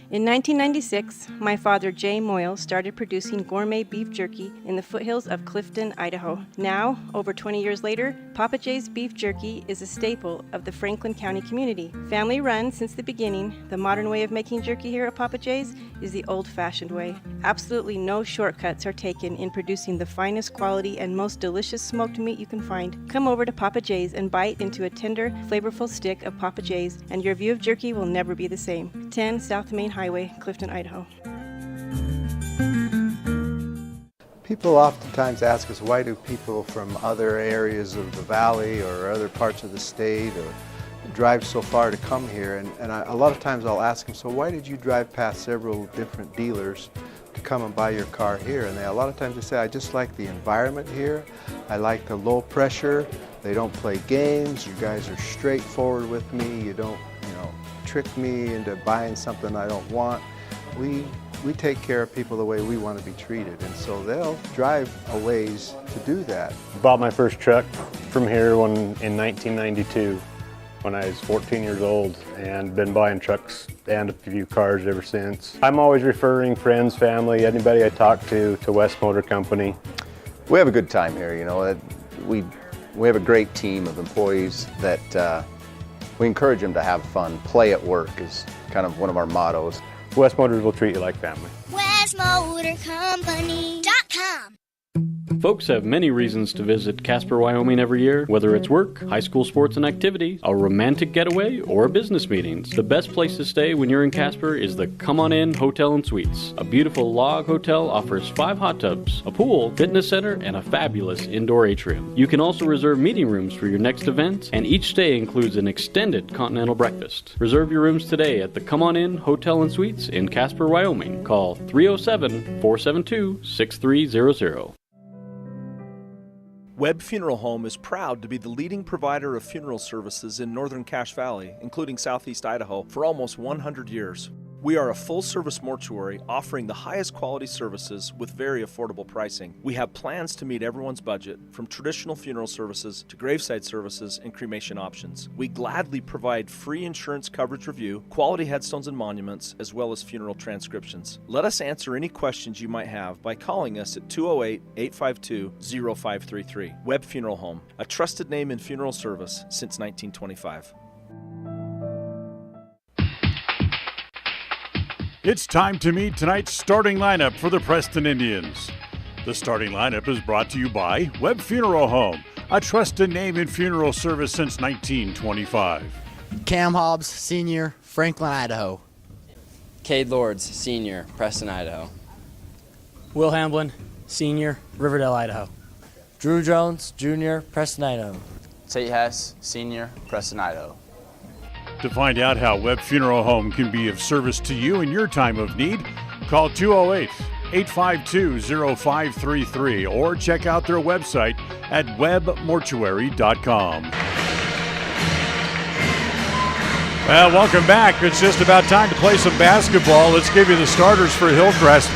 In 1996, my father, Jay Moyle, started producing gourmet beef jerky in the foothills of Clifton, Idaho. Now, over 20 years later, Papa J's beef jerky is a staple of the Franklin County community. Family run since the beginning, the modern way of making jerky here at Papa J's is the old-fashioned way. Absolutely no shortcuts are taken in producing the finest quality and most delicious smoked meat you can find. Come over to Papa J's and bite into a tender, flavorful stick of Papa J's, and your view of jerky will never be the same. 10 South Main Highway, Clifton, Idaho.
People oftentimes ask us, why do people from other areas of the valley or other parts of the state or drive so far to come here? And a lot of times I'll ask them, so why did you drive past several different dealers to come and buy your car here, and a lot of times they say, I just like the environment here. I like the low pressure. They don't play games. You guys are straightforward with me. You don't, trick me into buying something I don't want. We take care of people the way we want to be treated, and so they'll drive a ways to do that.
Bought my first truck from here in 1992 when I was 14 years old, and been buying trucks and a few cars ever since. I'm always referring friends, family, anybody I talk to West Motor Company.
We have a good time here, We have a great team of employees that we encourage them to have fun. Play at work is kind of one of our mottos.
West Motors will treat you like family.
WestMotorCompany.com.
Folks have many reasons to visit Casper, Wyoming every year, whether it's work, high school sports and activities, a romantic getaway, or business meetings. The best place to stay when you're in Casper is the Come On In Hotel and Suites. A beautiful log hotel offers 5 hot tubs, a pool, fitness center, and a fabulous indoor atrium. You can also reserve meeting rooms for your next event, and each stay includes an extended continental breakfast. Reserve your rooms today at the Come On In Hotel and Suites in Casper, Wyoming. Call 307-472-6300.
Webb Funeral Home is proud to be the leading provider of funeral services in northern Cache Valley, including southeast Idaho, for almost 100 years. We are a full-service mortuary offering the highest quality services with very affordable pricing. We have plans to meet everyone's budget, from traditional funeral services to graveside services and cremation options. We gladly provide free insurance coverage review, quality headstones and monuments, as well as funeral transcriptions. Let us answer any questions you might have by calling us at 208-852-0533. Webb Funeral Home, a trusted name in funeral service since 1925.
It's time to meet tonight's starting lineup for the Preston Indians. The starting lineup is brought to you by Webb Funeral Home, a trusted name in funeral service since 1925.
Cam Hobbs, Sr., Franklin, Idaho.
Cade Lords, Sr., Preston, Idaho.
Will Hamblin, Sr., Riverdale, Idaho.
Drew Jones, Jr., Preston, Idaho.
Tate Hess, Sr., Preston, Idaho.
To find out how Webb Funeral Home can be of service to you in your time of need, call 208-852-0533 or check out their website at webbmortuary.com. Well, welcome back. It's just about time to play some basketball. Let's give you the starters for Hillcrest.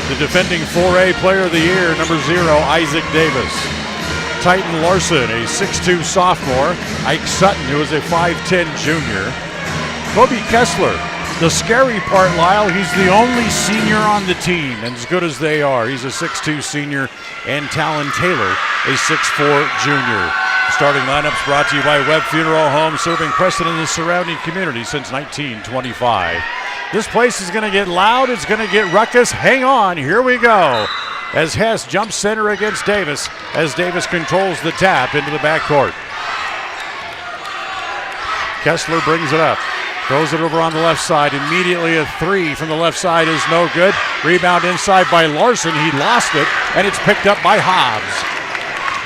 The defending 4A Player of the Year, number 0, Isaac Davis. Titan Larson, a 6'2 sophomore. Ike Sutton, who is a 5'10 junior. Kobe Kessler. The scary part, Lyle, he's the only senior on the team, and as good as they are. He's a 6'2 senior. And Talon Taylor, a 6'4 junior. Starting lineups brought to you by Webb Funeral Home, serving Preston and the surrounding community since 1925. This place is going to get loud. It's going to get ruckus. Hang on. Here we go. As Hess jumps center against Davis, as Davis controls the tap into the backcourt. Kessler brings it up, throws it over on the left side. Immediately a 3 from the left side is no good. Rebound inside by Larson. He lost it, and it's picked up by Hobbs.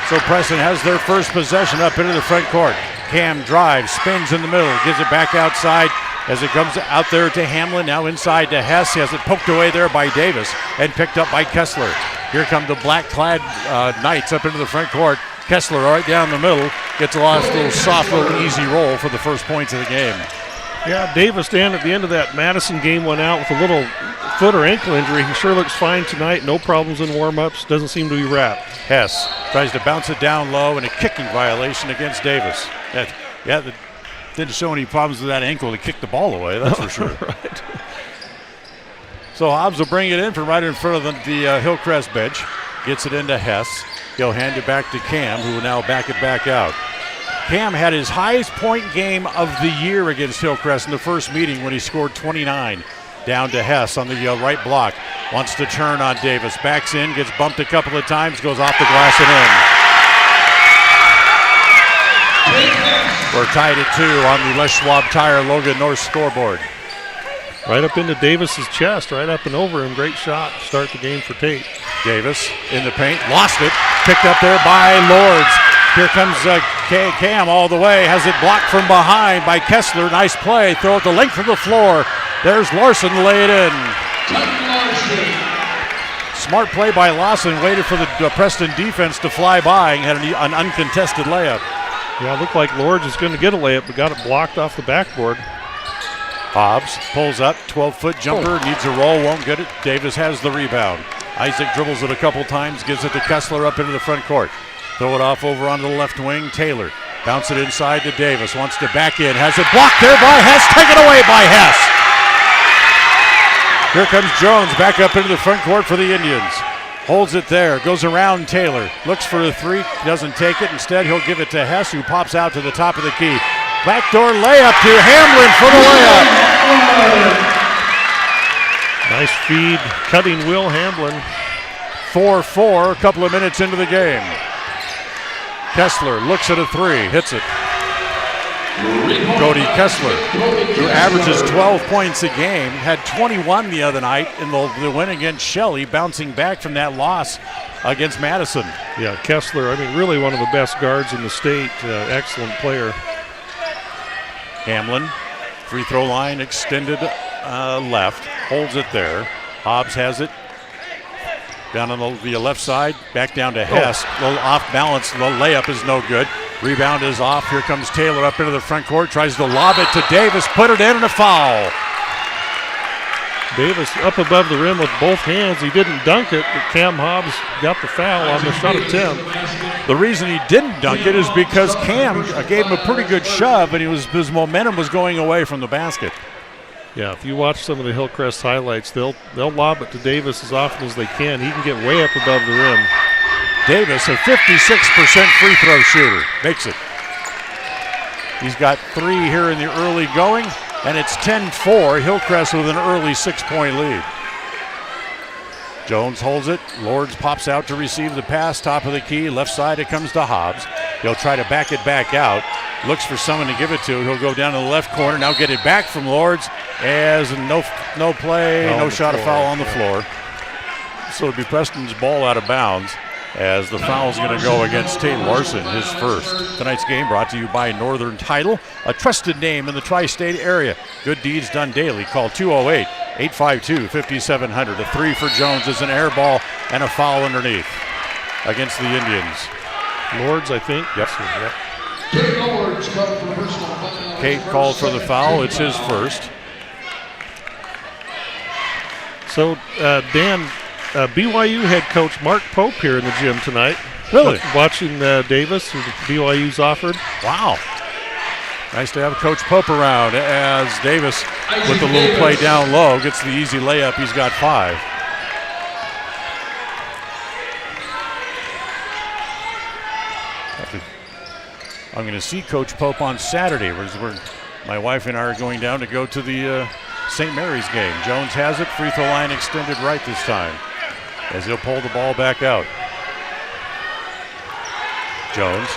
So Preston has their first possession up into the front court. Cam drives, spins in the middle, gives it back outside. As it comes out there to Hamlin, now inside to Hess. He has it poked away there by Davis and picked up by Kessler. Here come the black-clad Knights up into the front court. Kessler right down the middle gets a little soft, little easy roll for the first points of the game.
Yeah, Davis, Dan, at the end of that Madison game went out with a little foot or ankle injury. He sure looks fine tonight. No problems in warm-ups. Doesn't seem to be wrapped.
Hess tries to bounce it down low and a kicking violation against Davis. Didn't show any problems with that ankle to kick the ball away, that's for sure.
Right.
So Hobbs will bring it in from right in front of the Hillcrest bench. Gets it into Hess. He'll hand it back to Cam, who will now back it back out. Cam had his highest point game of the year against Hillcrest in the first meeting when he scored 29. Down to Hess on the right block. Wants to turn on Davis. Backs in, gets bumped a couple of times, goes off the glass and in. We're tied at 2 on the Les Schwab Tire Logan North scoreboard.
Right up into Davis's chest, right up and over him. Great shot. Start the game for Tate.
Davis in the paint, lost it. Picked up there by Lords. Here comes Cam all the way. Has it blocked from behind by Kessler. Nice play. Throw it the length of the floor. There's Larson to lay it in. Smart play by Lawson, waited for the Preston defense to fly by and had an uncontested layup.
Yeah, it looked like Lords was going to get a layup, but got it blocked off the backboard.
Hobbs pulls up, 12-foot jumper, needs a roll, won't get it. Davis has the rebound. Isaac dribbles it a couple times, gives it to Kessler up into the front court. Throw it off over onto the left wing, Taylor. Bounce it inside to Davis, wants to back in, has it blocked there by Hess, taken away by Hess. Here comes Jones back up into the front court for the Indians. Holds it there, goes around Taylor, looks for a three, doesn't take it. Instead, he'll give it to Hess, who pops out to the top of the key. Backdoor layup to Hamlin for the layup.
Nice feed, cutting Will Hamlin.
4-4, a couple of minutes into the game. Kessler looks at a three, hits it. Cody Kessler, who averages 12 points a game, had 21 the other night in the win against Shelley, bouncing back from that loss against Madison.
Yeah, Kessler, I mean, really one of the best guards in the state. Excellent player.
Hamlin, free throw line extended left, holds it there. Hobbs has it. Down on the left side, back down to Hess. A little off balance, the layup is no good. Rebound is off. Here comes Taylor up into the front court, tries to lob it to Davis, put it in, and a foul.
Davis up above the rim with both hands. He didn't dunk it, but Cam Hobbs got the foul on the shot attempt.
The reason he didn't dunk it is because Cam gave him a pretty good shove, and his momentum was going away from the basket.
Yeah, if you watch some of the Hillcrest highlights, they'll lob it to Davis as often as they can. He can get way up above the rim.
Davis, a 56% free throw shooter, makes it. He's got three here in the early going, and it's 10-4. Hillcrest with an early 6-point lead. Jones holds it. Lords pops out to receive the pass, top of the key. Left side, it comes to Hobbs. He'll try to back it back out. Looks for someone to give it to. He'll go down to the left corner. Now get it back from Lords as no play, no shot, a foul on the floor. So it'll be Preston's ball out of bounds as the foul's going to go against Tate Larson, his first. Tonight's game brought to you by Northern Title, a trusted name in the tri-state area. Good deeds done daily. Call 208-852-5700. A three for Jones is an air ball and a foul underneath against the Indians.
Lords, I think.
Yep. Kate called for the foul. It's his first.
So, Dan, BYU head coach Mark Pope here in the gym tonight.
Really?
Watching Davis, who BYU's offered.
Wow. Nice to have Coach Pope around as Davis, with the little play down low, gets the easy layup. He's got 5. I'm going to see Coach Pope on Saturday. My wife and I are going down to go to the St. Mary's game. Jones has it. Free throw line extended right this time as he'll pull the ball back out. Jones,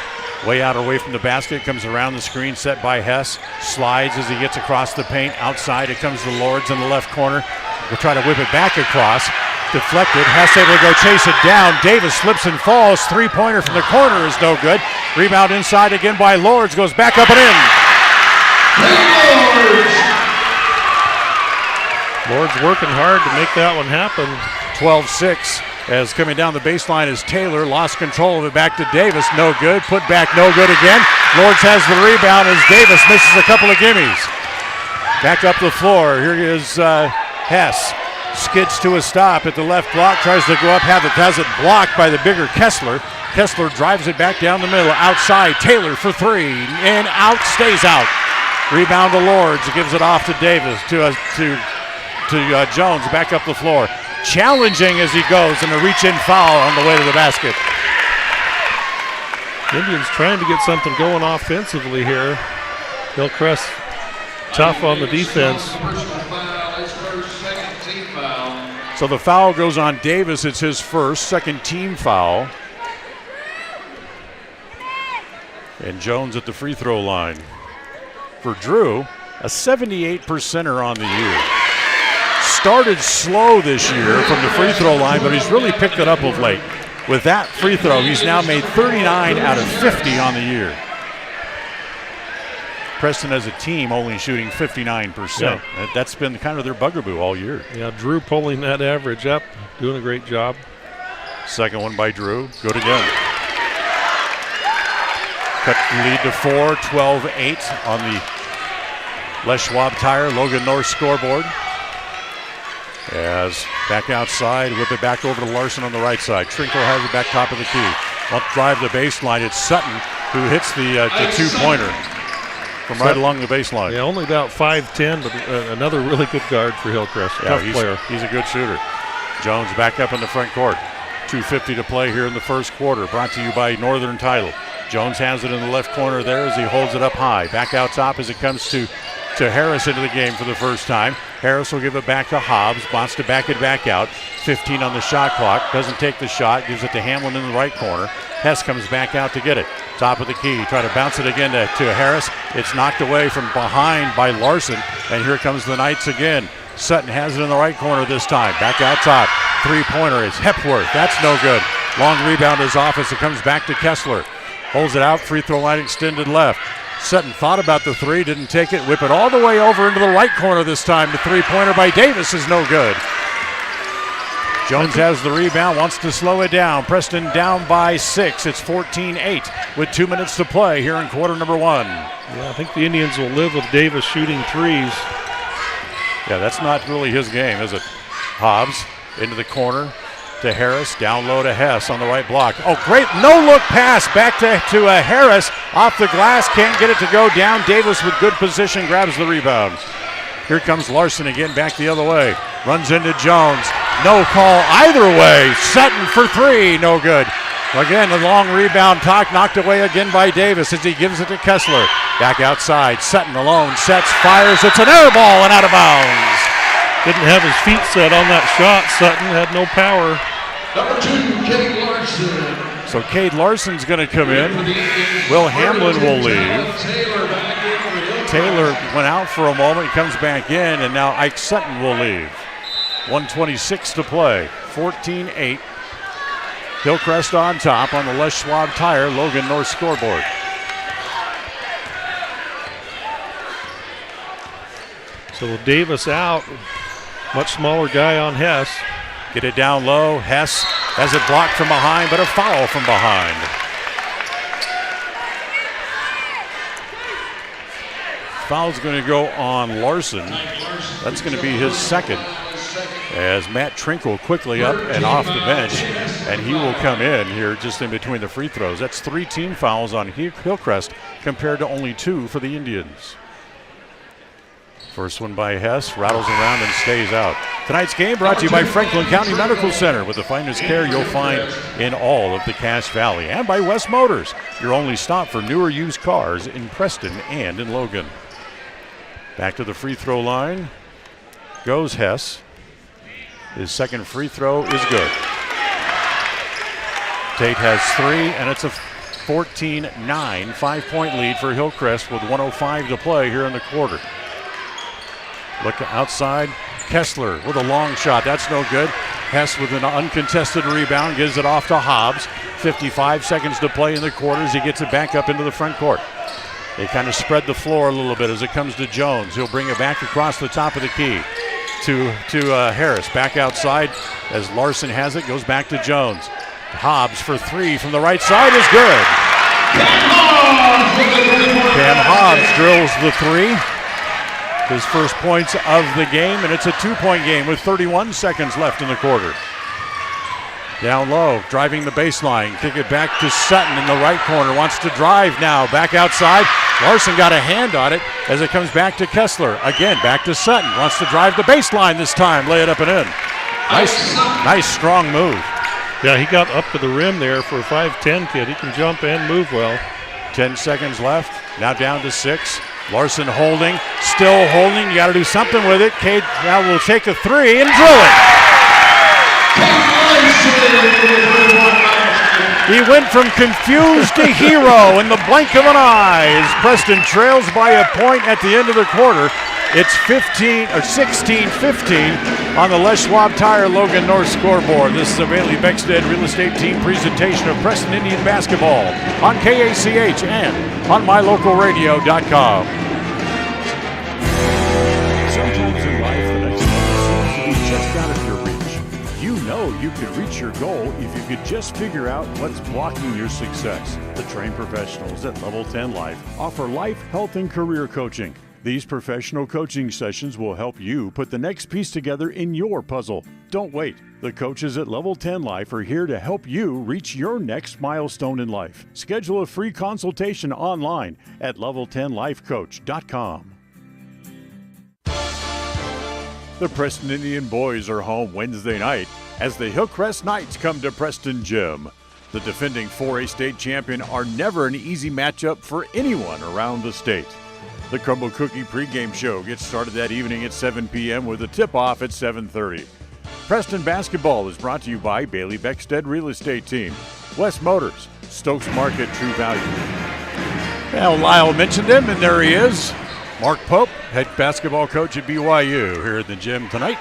way out away from the basket, comes around the screen set by Hess. Slides as he gets across the paint. Outside it comes to Lords in the left corner. We'll try to whip it back across. Deflected. Hess able to go chase it down. Davis slips and falls. Three-pointer from the corner is no good. Rebound inside again by Lords. Goes back up and in.
Lords working hard to make that one happen.
12-6 as coming down the baseline is Taylor. Lost control of it back to Davis. No good. Put back no good again. Lords has the rebound as Davis misses a couple of gimmies. Back up the floor. Here is Hess. Skids to a stop at the left block. Tries to go up. Has it blocked by the bigger Kessler. Kessler drives it back down the middle. Outside. Taylor for three. And out. Stays out. Rebound to Lords. Gives it off to Davis. To Jones. Back up the floor. Challenging as he goes. And a reach-in foul on the way to the basket.
Indians trying to get something going offensively here. Hillcrest tough on the defense.
So the foul goes on Davis. It's his first, second team foul. And Jones at the free throw line. For Drew, a 78%er on the year. Started slow this year from the free throw line, but he's really picked it up of late. With that free throw, he's now made 39 out of 50 on the year. Preston as a team only shooting 59%.
Yeah.
That's been kind of their bugaboo all year.
Yeah, Drew pulling that average up, doing a great job.
Second one by Drew. Good again. Cut the lead to 4, 12-8 on the Les Schwab Tire Logan North scoreboard. As back outside, whip it back over to Larson on the right side. Trinkle has it back top of the key. Won't drive the baseline. It's Sutton who hits the two-pointer from right along the baseline.
Yeah, only about 5'10", but another really good guard for Hillcrest. Tough player.
He's a good shooter. Jones back up in the front court. 2:50 to play here in the first quarter. Brought to you by Northern Title. Jones has it in the left corner there as he holds it up high. Back out top as it comes to Harris into the game for the first time. Harris will give it back to Hobbs. Wants to back it back out. 15 on the shot clock. Doesn't take the shot. Gives it to Hamlin in the right corner. Hess comes back out to get it. Top of the key. Try to bounce it again to Harris. It's knocked away from behind by Larson. And here comes the Knights again. Sutton has it in the right corner this time. Back out top. Three-pointer is Hepworth. That's no good. Long rebound is off as it comes back to Kessler. Holds it out. Free throw line extended left. Sutton thought about the three, didn't take it. Whip it all the way over into the right corner this time. The three-pointer by Davis is no good. Jones has the rebound, wants to slow it down. Preston down by 6. It's 14-8 with 2 minutes to play here in quarter number 1.
Yeah, I think the Indians will live with Davis shooting threes.
Yeah, that's not really his game, is it? Hobbs into the corner to Harris, down low to Hess on the right block. Oh, great no-look pass back to Harris. Off the glass, can't get it to go down. Davis with good position, grabs the rebound. Here comes Larson again, back the other way. Runs into Jones. No call either way. Sutton for three, no good. Again, a long rebound knocked away again by Davis as he gives it to Kessler. Back outside, Sutton alone, sets, fires. It's an air ball and out of bounds.
Didn't have his feet set on that shot. Sutton had no power.
Number 2, Cade Larson.
So Cade Larson's going to come in. Will Hamlin will leave. Taylor went out for a moment, comes back in, and now Ike Sutton will leave. 1:26 to play. 14-8. Hillcrest on top on the Les Schwab Tire Logan North scoreboard.
So with Davis out, much smaller guy on Hess.
Get it down low. Hess has it blocked from behind, but a foul from behind. Foul's going to go on Larson. That's going to be his second. As Matt Trinkle quickly up and off the bench, and he will come in here just in between the free throws. That's 3 team fouls on Hillcrest compared to only 2 for the Indians. First one by Hess, rattles around and stays out. Tonight's game brought to you by Franklin County Medical Center, with the finest care you'll find in all of the Cache Valley, and by West Motors, your only stop for newer used cars in Preston and in Logan. Back to the free throw line goes Hess. His second free throw is good. Tate has 3, and it's a 14-9 5-point lead for Hillcrest with 1:05 to play here in the quarter. Look outside. Kessler with a long shot. That's no good. Hess with an uncontested rebound gives it off to Hobbs. 55 seconds to play in the quarters. He gets it back up into the front court. They kind of spread the floor a little bit as it comes to Jones. He'll bring it back across the top of the key to Harris. Back outside as Larson has it. Goes back to Jones. Hobbs for 3 from the right side is good. Cam Hobbs drills the 3. His first points of the game, and it's a 2-point game with 31 seconds left in the quarter. Down low, driving the baseline. Kick it back to Sutton in the right corner. Wants to drive now. Back outside. Larson got a hand on it as it comes back to Kessler. Again, back to Sutton. Wants to drive the baseline this time. Lay it up and in. Nice strong move.
Yeah, he got up to the rim there for a 5'10" kid. He can jump and move well.
10 seconds left. Now down to 6. Larson holding, still holding. You got to do something with it. Cade now will take a 3 and drill it. He went from confused to hero in the blink of an eye as Preston trails by a point at the end of the quarter. It's 16-15 on the Les Schwab Tire Logan North scoreboard. This is a Bailey Beckstead Real Estate Team presentation of Preston Indian basketball on KACH and on mylocalradio.com. you could reach your goal if you could just figure out what's blocking your success. The trained professionals at Level 10 Life offer life, health, and career coaching. These professional coaching sessions will help you put the next piece together in your puzzle. Don't wait. The coaches at Level 10 Life are here to help you reach your next milestone in life. Schedule a free consultation online at level10lifecoach.com. The Preston Indian boys are home Wednesday night as the Hillcrest Knights come to Preston Gym. The defending 4A state champion are never an easy matchup for anyone around the state. The Crumble Cookie pregame show gets started that evening at 7 p.m. with a tip-off at 7:30. Preston basketball is brought to you by Bailey Beckstead Real Estate Team, West Motors, Stokes Market True Value. Well, Lyle mentioned him, and there he is. Mark Pope, head basketball coach at BYU, here at the gym tonight.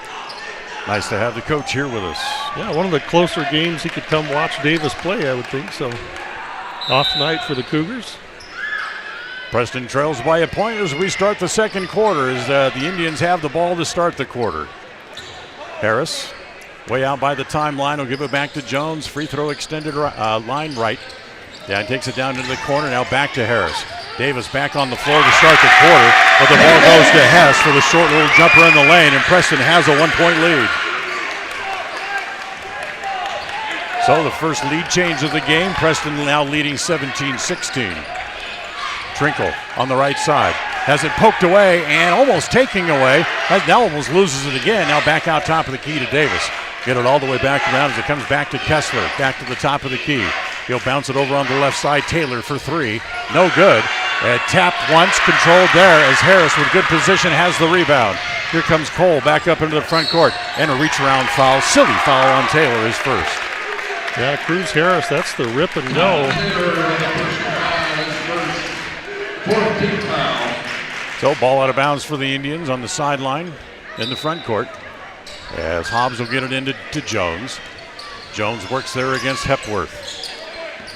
Nice to have the coach here with us.
Yeah, one of the closer games he could come watch Davis play, I would think. So, off night for the Cougars.
Preston trails by a point as we start the second quarter as the Indians have the ball to start the quarter. Harris, way out by the timeline, will give it back to Jones. Free throw extended line right. Yeah, takes it down into the corner. Now back to Harris. Davis back on the floor to start the quarter, but the ball goes to Hess for the short little jumper in the lane, and Preston has a 1-point lead. So the first lead change of the game, Preston now leading 17-16. Trinkle on the right side, has it poked away and almost taking away, now almost loses it again, now back out top of the key to Davis. Get it all the way back around as it comes back to Kessler, back to the top of the key. He'll bounce it over on the left side, Taylor for three, no good. Tapped once, controlled there as Harris with good position has the rebound. Here comes Cole back up into the front court and a reach around foul, silly foul on Taylor is first.
Yeah, Cruz Harris, that's the rip and go.
So ball out of bounds for the Indians on the sideline in the front court as Hobbs will get it into Jones. Jones works there against Hepworth.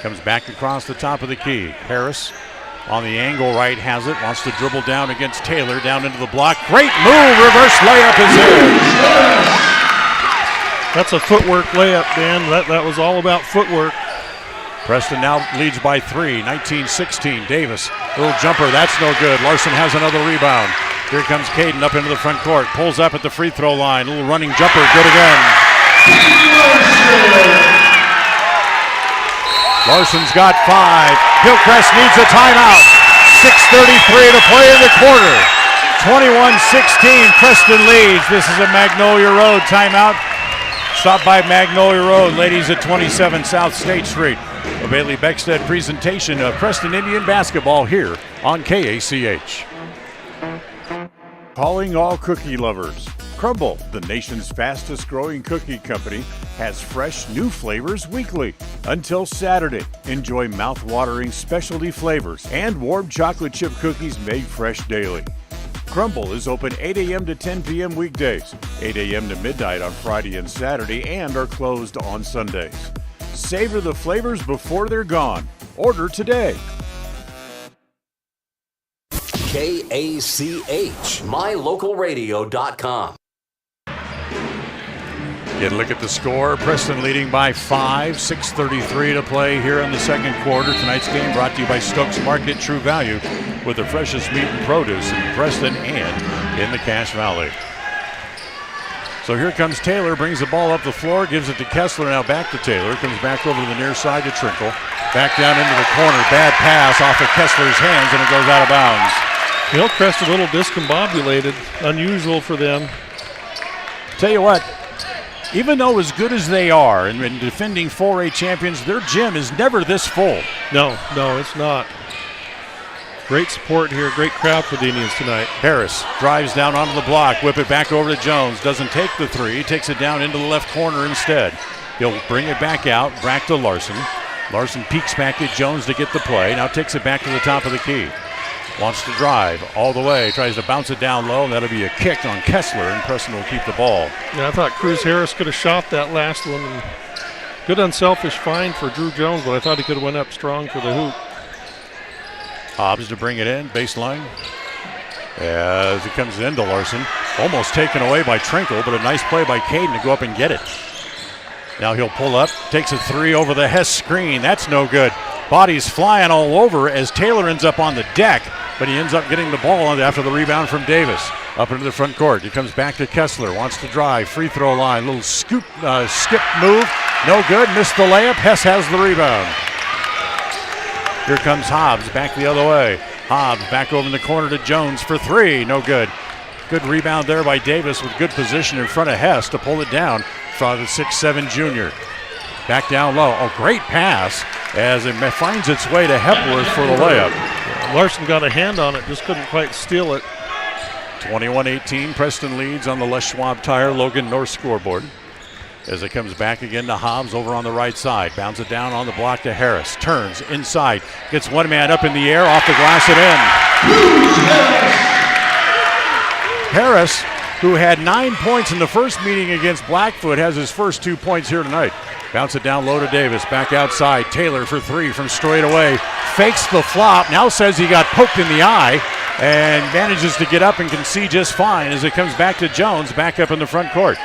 Comes back across the top of the key. Harris on the angle right has it. Wants to dribble down against Taylor. Down into the block. Great move. Reverse layup is in.
That's a footwork layup, Dan. That was all about footwork.
Preston now leads by 3. 19-16. Davis. Little jumper. That's no good. Larson has another rebound. Here comes Caden up into the front court. Pulls up at the free throw line. Little running jumper. Good again. Larson's got 5. Hillcrest needs a timeout. 6:33 to play in the quarter. 21-16, Preston leads. This is a Magnolia Road timeout. Stop by Magnolia Road, ladies, at 27 South State Street. A Bailey Beckstead presentation of Preston Indian basketball here on KACH. Calling all cookie lovers. Crumble, the nation's fastest growing cookie company, has fresh new flavors weekly. Until Saturday, enjoy mouth-watering specialty flavors and warm chocolate chip cookies made fresh daily. Crumble is open 8 a.m. to 10 p.m. weekdays, 8 a.m. to midnight on Friday and Saturday, and are closed on Sundays. Savor the flavors before they're gone. Order today.
KACH, mylocalradio.com.
Get a look at the score. Preston leading by 5, 6:33 to play here in the second quarter. Tonight's game brought to you by Stokes Market True Value with the freshest meat and produce in Preston and in the Cache Valley. So here comes Taylor, brings the ball up the floor, gives it to Kessler, now back to Taylor. Comes back over to the near side to Trinkle. Back down into the corner, bad pass off of Kessler's hands, and it goes out of bounds.
Hillcrest a little discombobulated, unusual for them.
Tell you what, even though as good as they are and defending 4A champions, their gym is never this full.
No, it's not. Great support here, great crowd for the Indians tonight.
Harris drives down onto the block, whip it back over to Jones. Doesn't take the three, takes it down into the left corner instead. He'll bring it back out, back to Larson. Larson peeks back at Jones to get the play, now takes it back to the top of the key. Wants to drive all the way, tries to bounce it down low, and that'll be a kick on Kessler, and Preston will keep the ball.
Yeah, I thought Cruz Harris could have shot that last one. And good unselfish find for Drew Jones, but I thought he could have went up strong for the hoop.
Hobbs to bring it in, baseline. As it comes into Larson. Almost taken away by Trinkle, but a nice play by Caden to go up and get it. Now he'll pull up, takes a three over the Hess screen. That's no good. Bodies flying all over as Taylor ends up on the deck, but he ends up getting the ball after the rebound from Davis. Up into the front court. He comes back to Kessler. Wants to drive. Free throw line. Little skip move. No good. Missed the layup. Hess has the rebound. Here comes Hobbs back the other way. Hobbs back over in the corner to Jones for three. No good. Good rebound there by Davis with good position in front of Hess to pull it down from the 6'7" junior. Back down low. Oh, great pass as it finds its way to Hepworth for the layup.
Larson got a hand on it, just couldn't quite steal it.
21-18, Preston leads on the Les Schwab Tire Logan North scoreboard. As it comes back again to Hobbs over on the right side. Bounds it down on the block to Harris. Turns inside. Gets one man up in the air, off the glass and in. Harris, who had 9 points in the first meeting against Blackfoot, has his first 2 points here tonight. Bounce it down low to Davis. Back outside. Taylor for three from straight away. Fakes the flop. Now says he got poked in the eye and manages to get up and can see just fine as it comes back to Jones, back up in the front court.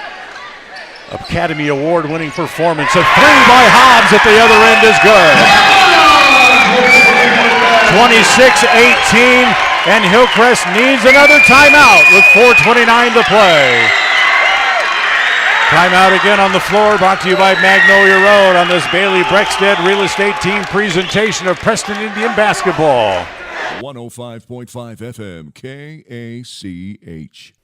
Academy Award winning performance. A three by Hobbs at the other end is good. 26-18, and Hillcrest needs another timeout with 4:29 to play. Timeout again on the floor, brought to you by Magnolia Road on this Bailey Breckstead Real Estate Team presentation of Preston Indian basketball.
105.5 FM KACH.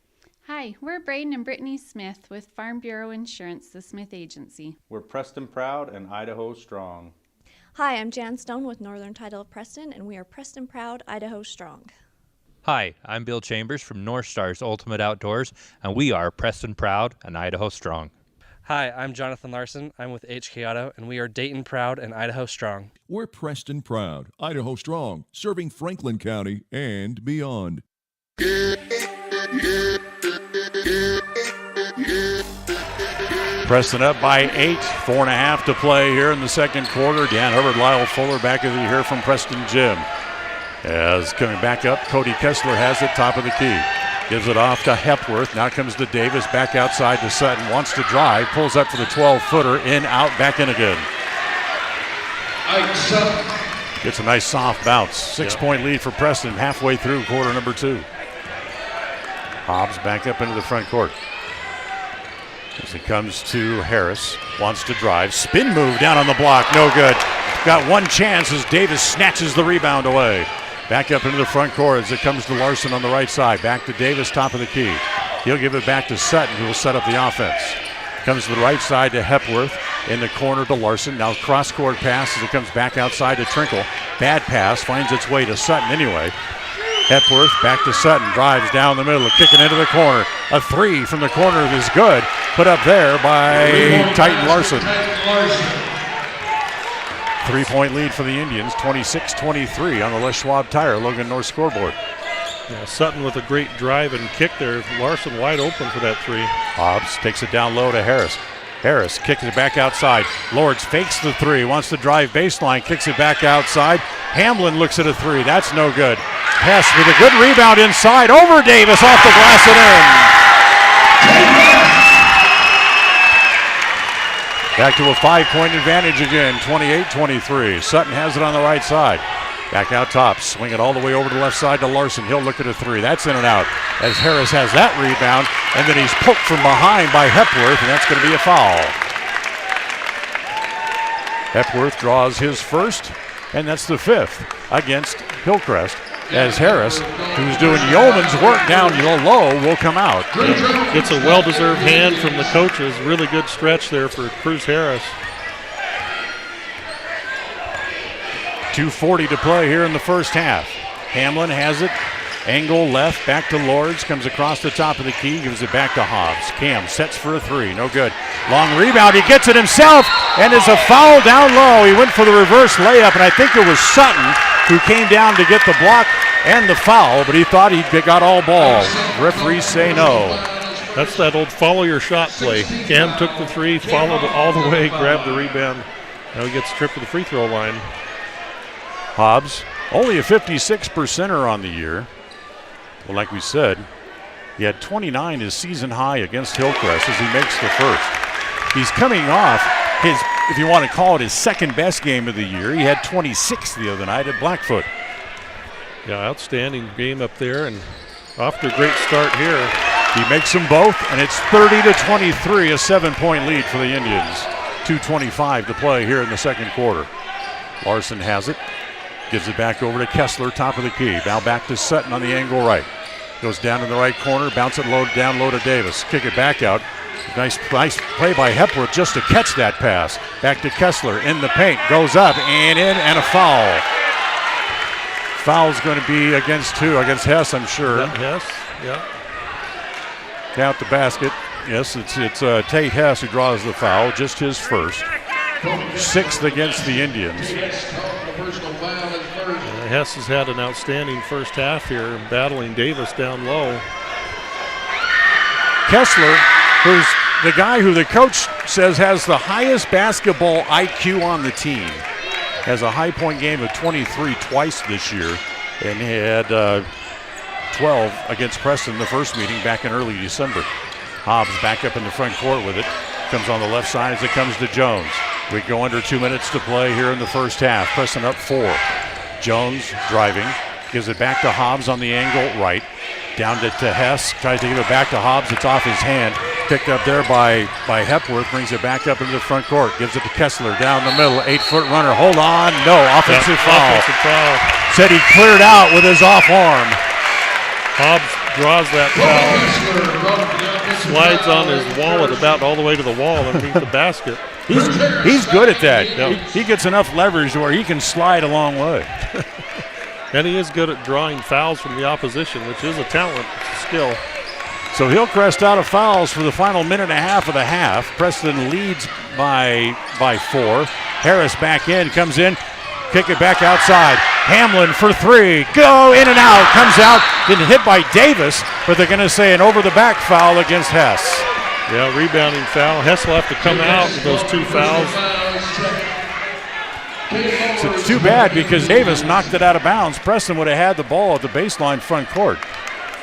Hi, we're Braden and Brittany Smith with Farm Bureau Insurance, the Smith Agency.
We're Preston Proud and Idaho Strong.
Hi, I'm Jan Stone with Northern Title of Preston, and we are Preston Proud, Idaho Strong.
Hi, I'm Bill Chambers from North Stars Ultimate Outdoors, and we are Preston Proud and Idaho Strong.
Hi, I'm Jonathan Larson. I'm with HK Auto, and we are Dayton Proud and Idaho Strong.
We're Preston Proud, Idaho Strong, serving Franklin County and beyond.
Preston up by 8, 4.5 to play here in the second quarter. Dan Hubbard, Lyle Fuller back as you hear from Preston Gym. As coming back up, Cody Kessler has it, top of the key. Gives it off to Hepworth. Now comes to Davis, back outside to Sutton. Wants to drive, pulls up for the 12-footer, in, out, back in again. Gets a nice soft bounce. 6-point lead for Preston halfway through quarter number 2. Hobbs back up into the front court. As it comes to Harris, wants to drive. Spin move down on the block, no good. Got one chance as Davis snatches the rebound away. Back up into the front court as it comes to Larson on the right side. Back to Davis, top of the key. He'll give it back to Sutton, who will set up the offense. Comes to the right side to Hepworth. In the corner to Larson. Now cross-court pass as it comes back outside to Trinkle. Bad pass, finds its way to Sutton anyway. Hepworth back to Sutton, drives down the middle, kicking into the corner. A three from the corner is good. Put up there by Titan Larson. 3-point lead for the Indians, 26-23 on the Les Schwab Tire Logan North scoreboard.
Yeah, Sutton with a great drive and kick there. Larson wide open for that three.
Hobbs takes it down low to Harris. Harris kicks it back outside. Lords fakes the three, wants to drive baseline, kicks it back outside. Hamlin looks at a three, that's no good. Hess with a good rebound inside, over Davis, off the glass and in. Back to a 5-point advantage again, 28-23. Sutton has it on the right side. Back out top, swing it all the way over to the left side to Larson. He'll look at a three. That's in and out as Harris has that rebound, and then he's poked from behind by Hepworth, and that's going to be a foul. Hepworth draws his first, and that's the 5th against Hillcrest, as Harris, who's doing yeoman's work down low, will come out.
Gets a well-deserved hand from the coaches. Really good stretch there for Cruz Harris.
2:40 to play here in the first half. Hamlin has it. Angle left, back to Lords. Comes across the top of the key, gives it back to Hobbs. Cam sets for a three, no good. Long rebound, he gets it himself, and it's a foul down low. He went for the reverse layup, and I think it was Sutton who came down to get the block and the foul, but he thought he got all ball. Referees say no.
That's that old follow your shot play. Cam took the three, followed it all the way, grabbed the rebound. Now he gets tripped to the free throw line.
Hobbs, only a 56%er on the year. Well, like we said, he had 29 his season high against Hillcrest as he makes the first. He's coming off if you want to call it his second best game of the year. He had 26 the other night at Blackfoot.
Yeah, outstanding game up there, and off to a great start here.
He makes them both, and it's 30-23, a 7-point lead for the Indians. 2:25 to play here in the second quarter. Larson has it, gives it back over to Kessler, top of the key. Now back to Sutton on the angle right. Goes down in the right corner, bounce it down low to Davis. Kick it back out. Nice play by Hepworth just to catch that pass. Back to Kessler in the paint, goes up and in, and a foul. Foul's going to be against Hess, I'm sure.
Hess, yeah.
Count the basket. Yes, it's Tate Hess who draws the foul, just his first. 6th against the Indians.
Hess has had an outstanding first half here, battling Davis down low.
Kessler, who's the guy who the coach says has the highest basketball IQ on the team, has a high point game of 23 twice this year, and he had 12 against Preston the first meeting back in early December. Hobbs back up in the front court with it. Comes on the left side as it comes to Jones. We go under 2 minutes to play here in the first half. Preston up 4. Jones driving. Gives it back to Hobbs on the angle right. Down to Hess. Tries to give it back to Hobbs. It's off his hand. Picked up there by Hepworth. Brings it back up into the front court. Gives it to Kessler down the middle. 8-foot runner. Hold on. No. Offensive foul.
Offensive foul.
Said he cleared out with his off arm.
Hobbs draws that foul. Slides on his wallet about all the way to the wall underneath the basket.
He's good at that.
Yep.
He gets enough leverage where he can slide a long way.
And he is good at drawing fouls from the opposition, which is a talent, skill.
So Hillcrest out of fouls for the final minute and a half of the half. Preston leads by 4. Harris back in, comes in, kick it back outside. Hamlin for 3. Go in and out. Comes out. Getting hit by Davis, but they're going to say an over-the-back foul against Hess.
Yeah, rebounding foul. Hess will have to come out with those 2 fouls.
So it's too bad because Davis knocked it out of bounds. Preston would have had the ball at the baseline front court.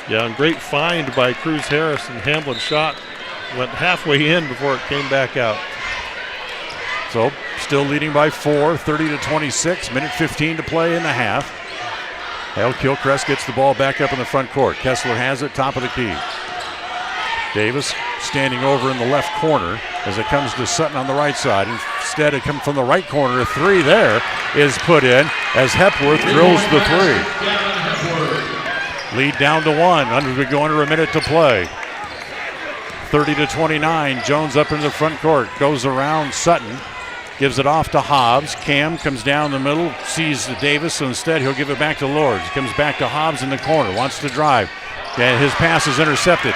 Yeah, and great find by Cruz Harris, and Hamlin's shot went halfway in before it came back out.
So still leading by 4, 30-26, minute 15 to play in the half. Hillcrest gets the ball back up in the front court. Kessler has it, top of the key. Davis standing over in the left corner as it comes to Sutton on the right side. Instead, it comes from the right corner. A 3 there is put in as Hepworth drills the 3. Lead down to 1. We go under a minute to play. 30-29. Jones up in the front court. Goes around Sutton. Gives it off to Hobbs. Cam comes down the middle. Sees Davis. So instead, he'll give it back to Lords. Comes back to Hobbs in the corner. Wants to drive. And his pass is intercepted.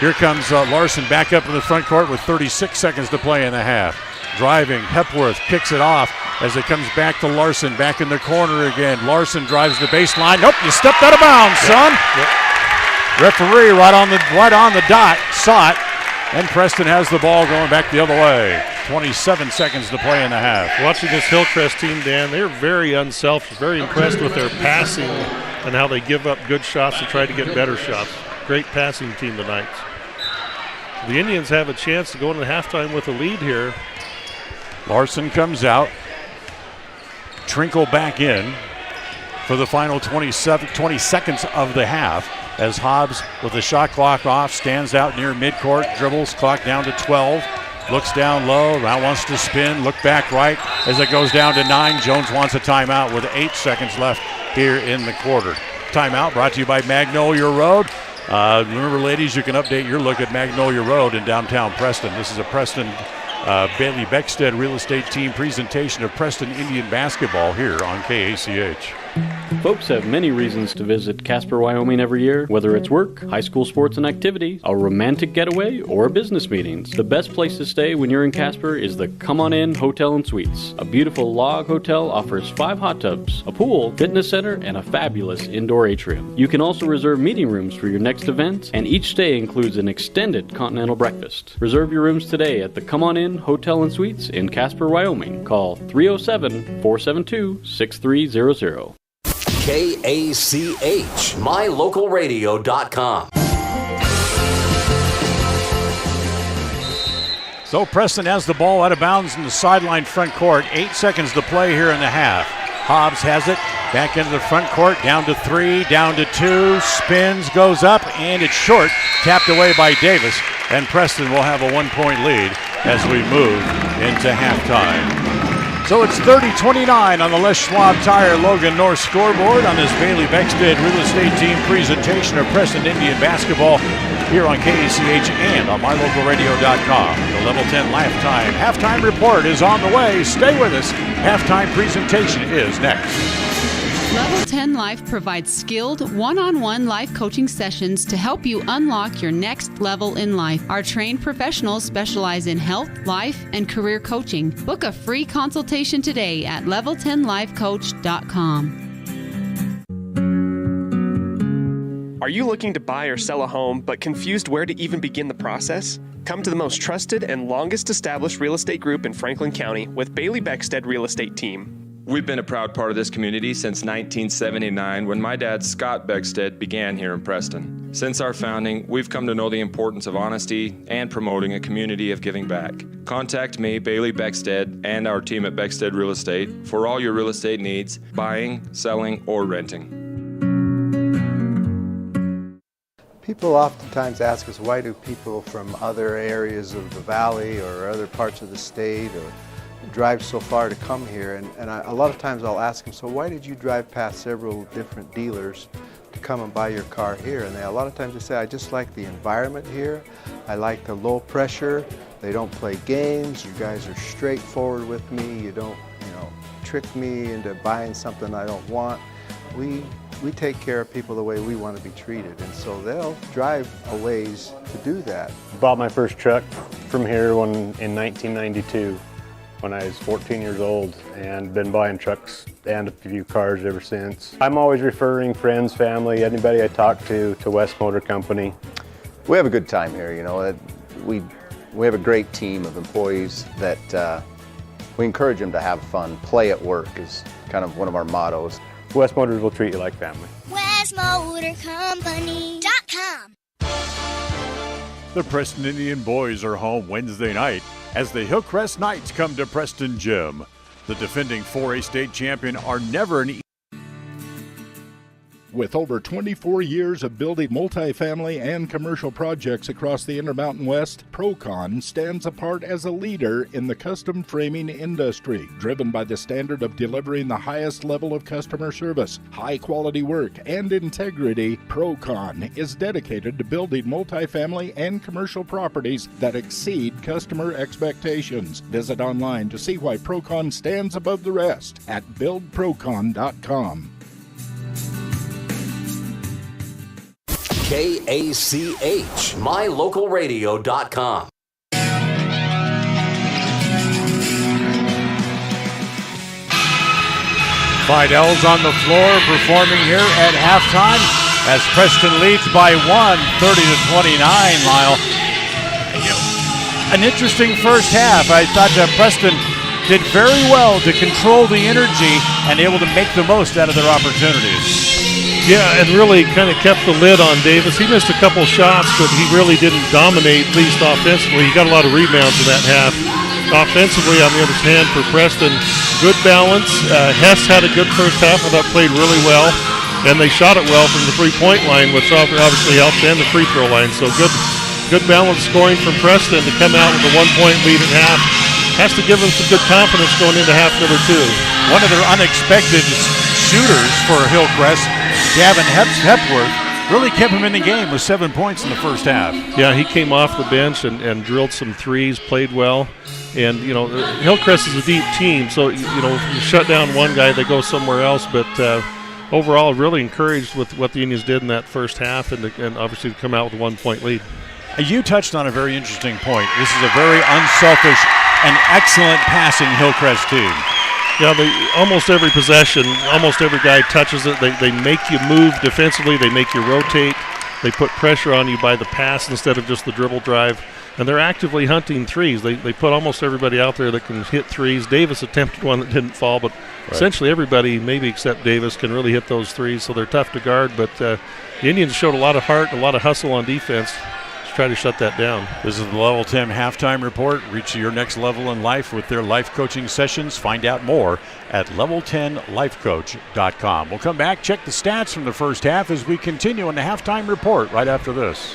Here comes Larson back up in the front court with 36 seconds to play in the half. Driving. Hepworth kicks it off as it comes back to Larson. Back in the corner again. Larson drives the baseline. Nope, you stepped out of bounds, son. Yep. Referee right on the dot. Saw it. And Preston has the ball going back the other way. 27 seconds to play in the half.
Watching this Hillcrest team, Dan, they're very unselfish, very impressed with their passing and how they give up good shots and try to get better shots. Great passing team tonight. The Indians have a chance to go into halftime with a lead here.
Larson comes out. Trinkle back in for the final 20 seconds of the half as Hobbs, with the shot clock off, stands out near midcourt, dribbles, clock down to 12. Looks down low, now wants to spin, look back right as it goes down to 9. Jones wants a timeout with 8 seconds left here in the quarter. Timeout brought to you by Magnolia Road. Remember, ladies, you can update your look at Magnolia Road in downtown Preston. This is a Preston Bailey Beckstead Real Estate Team presentation of Preston Indian basketball here on KACH.
Folks have many reasons to visit Casper, Wyoming every year, whether it's work, high school sports and activities, a romantic getaway, or business meetings. The best place to stay when you're in Casper is the Come On In Hotel and Suites. A beautiful log hotel offers 5 hot tubs, a pool, fitness center, and a fabulous indoor atrium. You can also reserve meeting rooms for your next event, and each stay includes an extended continental breakfast. Reserve your rooms today at the Come On In Hotel and Suites in Casper, Wyoming. Call 307-472-6300.
KACH, mylocalradio.com.
So Preston has the ball out of bounds in the sideline front court. 8 seconds to play here in the half. Hobbs has it. Back into the front court. Down to 3, down to 2. Spins, goes up, and it's short. Tapped away by Davis. And Preston will have a 1-point lead as we move into halftime. So it's 30-29 on the Les Schwab Tire Logan North scoreboard on this Bailey Beckstead Real Estate Team presentation of Preston Indian basketball here on KACH and on mylocalradio.com. The Level 10 halftime report is on the way. Stay with us. Halftime presentation is next.
Level 10 Life provides skilled, one-on-one life coaching sessions to help you unlock your next level in life. Our trained professionals specialize in health, life, and career coaching. Book a free consultation today at level10lifecoach.com.
Are you looking to buy or sell a home but confused where to even begin the process? Come to the most trusted and longest established real estate group in Franklin County with Bailey Beckstead Real Estate Team.
We've been a proud part of this community since 1979 when my dad, Scott Beckstead, began here in Preston. Since our founding, we've come to know the importance of honesty and promoting a community of giving back. Contact me, Bailey Beckstead, and our team at Beckstead Real Estate for all your real estate needs, buying, selling, or renting.
People oftentimes ask us, why do people from other areas of the valley or other parts of the state or drive so far to come here? And a lot of times I'll ask them, so why did you drive past several different dealers to come and buy your car here? And a lot of times they say, I just like the environment here. I like the low pressure. They don't play games. You guys are straightforward with me. You don't, trick me into buying something I don't want. We take care of people the way we want to be treated, and so they'll drive a ways to do that.
Bought my first truck from here in 1992 when I was 14 years old, and been buying trucks and a few cars ever since. I'm always referring friends, family, anybody I talk to West Motor Company.
We have a good time here, We have a great team of employees that we encourage them to have fun. Play at work is kind of one of our mottos.
West Motors will treat you like family.
WestMotorCompany.com.
The Preston Indian boys are home Wednesday night as the Hillcrest Knights come to Preston Gym. The defending 4A state champion are never an
With over 24 years of building multifamily and commercial projects across the Intermountain West, Procon stands apart as a leader in the custom framing industry, driven by the standard of delivering the highest level of customer service, high-quality work, and integrity. Procon is dedicated to building multifamily and commercial properties that exceed customer expectations. Visit online to see why Procon stands above the rest at buildprocon.com.
KACH, mylocalradio.com.
Fidell's on the floor performing here at halftime as Preston leads by 1, 30-29, Lyle. An interesting first half. I thought that Preston did very well to control the energy and able to make the most out of their opportunities.
Yeah, and really kind of kept the lid on Davis. He missed a couple shots, but he really didn't dominate, at least offensively. He got a lot of rebounds in that half. Offensively, on the other hand, for Preston, good balance. Hess had a good first half. I thought played really well, and they shot it well from the three-point line, which obviously helped, and the free throw line. So good balance scoring from Preston to come out with a 1-point lead at half. Has to give them some good confidence going into half number 2.
One of their unexpected shooters for Hillcrest, Gavin Hepworth, really kept him in the game with 7 points in the first half.
Yeah, he came off the bench and drilled some threes, played well. And, Hillcrest is a deep team, so, if you shut down one guy, they go somewhere else. But overall, really encouraged with what the Indians did in that first half and obviously to come out with a 1-point lead.
You touched on a very interesting point. This is a very unselfish and excellent passing Hillcrest team.
Yeah, almost every possession, almost every guy touches it. They make you move defensively. They make you rotate. They put pressure on you by the pass instead of just the dribble drive. And they're actively hunting threes. They put almost everybody out there that can hit threes. Davis attempted one that didn't fall, but essentially everybody, maybe except Davis, can really hit those threes, so they're tough to guard. But the Indians showed a lot of heart, a lot of hustle on defense. try to shut that down.
This is the Level 10 halftime report. Reach your next level in life with their life coaching sessions. Find out more at level10lifecoach.com. We'll come back, check the stats from the first half as we continue on the halftime report right after this.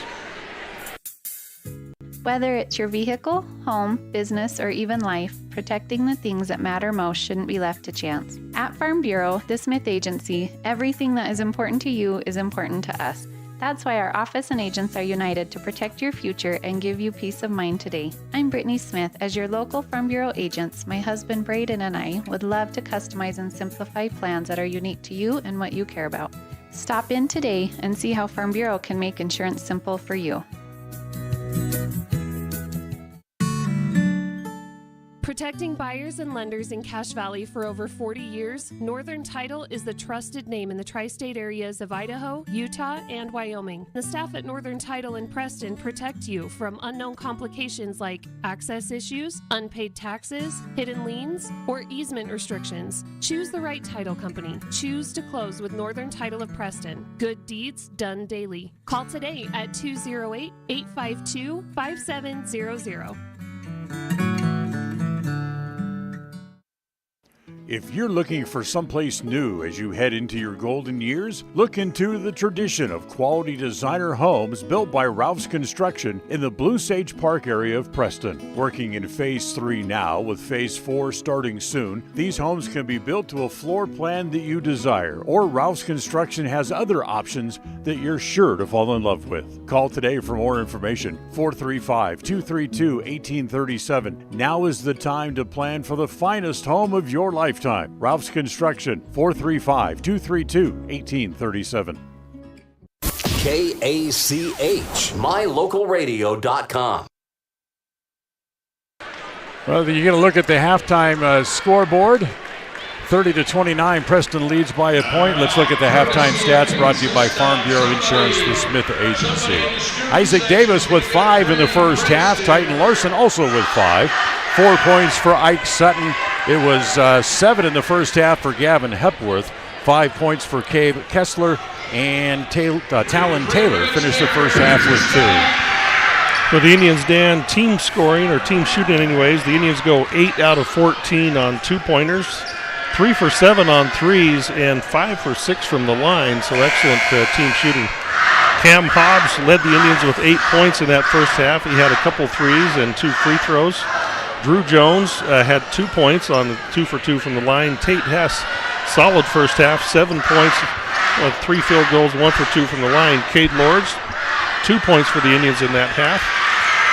Whether it's your vehicle, home, business, or even life, protecting the things that matter most shouldn't be left to chance. At Farm Bureau, the Smith Agency, everything that is important to you is important to us. That's why our office and agents are united to protect your future and give you peace of mind today. I'm Brittany Smith. As your local Farm Bureau agents, my husband Braden and I would love to customize and simplify plans that are unique to you and what you care about. Stop in today and see how Farm Bureau can make insurance simple for you.
Protecting buyers and lenders in Cache Valley for over 40 years, Northern Title is the trusted name in the tri-state areas of Idaho, Utah, and Wyoming. The staff at Northern Title in Preston protect you from unknown complications like access issues, unpaid taxes, hidden liens, or easement restrictions. Choose the right title company. Choose to close with Northern Title of Preston. Good deeds done daily. Call today at 208-852-5700.
If you're looking for someplace new as you head into your golden years, look into the tradition of quality designer homes built by Ralph's Construction in the Blue Sage Park area of Preston. Working in Phase 3 now, with Phase 4 starting soon, these homes can be built to a floor plan that you desire, or Ralph's Construction has other options that you're sure to fall in love with. Call today for more information, 435-232-1837. Now is the time to plan for the finest home of your life. Ralph's Construction, 435-232-1837.
KACH, mylocalradio.com.
Well, you get a look at the halftime scoreboard. 30-29, Preston leads by a point. Let's look at the halftime stats brought to you by Farm Bureau Insurance, the Smith Agency. Isaac Davis with 5 in the first half. Titan Larson also with 5. 4 points for Ike Sutton. It was 7 in the first half for Gavin Hepworth. 5 points for Cave Kessler, and Talon Taylor finished the first half with 2.
For the Indians, Dan, team scoring, or team shooting anyways, the Indians go 8 out of 14 on 2-pointers, 3 for 7 on threes, and 5 for 6 from the line, so excellent team shooting. Cam Hobbs led the Indians with 8 points in that first half. He had a couple threes and 2 free throws. Drew Jones had 2 points on 2 for 2 from the line. Tate Hess, solid first half, 7 points, 3 field goals, 1 for 2 from the line. Cade Lords, 2 points for the Indians in that half.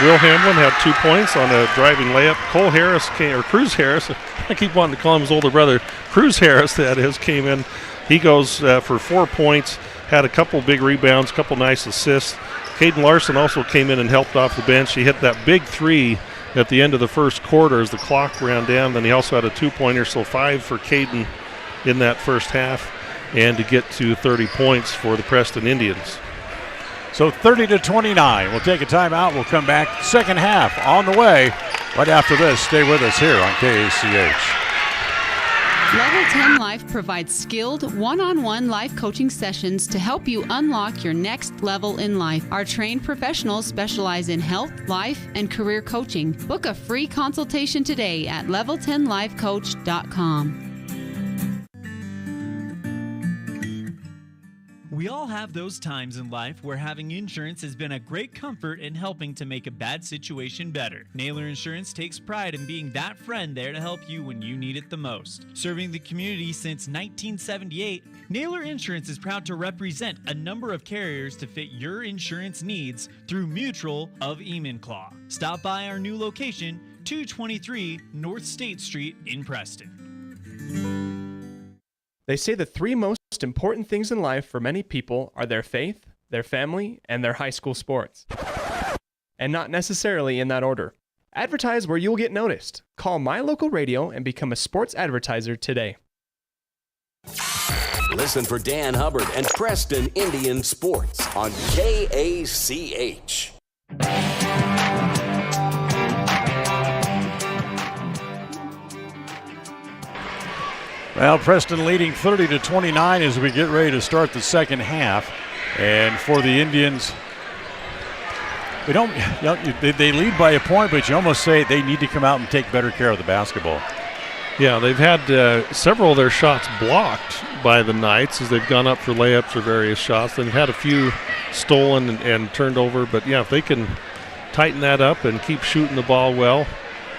Will Hamlin had 2 points on a driving layup. Cole Harris Cruz Harris, I keep wanting to call him his older brother. Cruz Harris, that is, came in. He goes for 4 points, had a couple big rebounds, couple nice assists. Caden Larson also came in and helped off the bench. He hit that big 3 at the end of the first quarter as the clock ran down. Then he also had a 2-pointer, so 5 for Caden in that first half, and to get to 30 points for the Preston Indians.
So 30-29. We'll take a timeout. We'll come back. Second half on the way. Right after this, stay with us here on KACH.
Level 10 Life provides skilled one-on-one life coaching sessions to help you unlock your next level in life. Our trained professionals specialize in health, life, and career coaching. Book a free consultation today at level10lifecoach.com.
We all have those times in life where having insurance has been a great comfort in helping to make a bad situation better. Naylor Insurance takes pride in being that friend there to help you when you need it the most. Serving the community since 1978, Naylor Insurance is proud to represent a number of carriers to fit your insurance needs through Mutual of Enumclaw. Stop by our new location, 223 North State Street in Preston.
They say the 3 most important things in life for many people are their faith, their family, and their high school sports. And not necessarily in that order. Advertise where you'll get noticed. Call My Local Radio and become a sports advertiser today.
Listen for Dan Hubbard and Preston Indian Sports on KACH.
Well, Preston leading 30-29 as we get ready to start the second half. And for the Indians, They lead by a point, but you almost say they need to come out and take better care of the basketball.
Yeah, they've had several of their shots blocked by the Knights as they've gone up for layups or various shots. They've had a few stolen and turned over, but yeah, if they can tighten that up and keep shooting the ball well,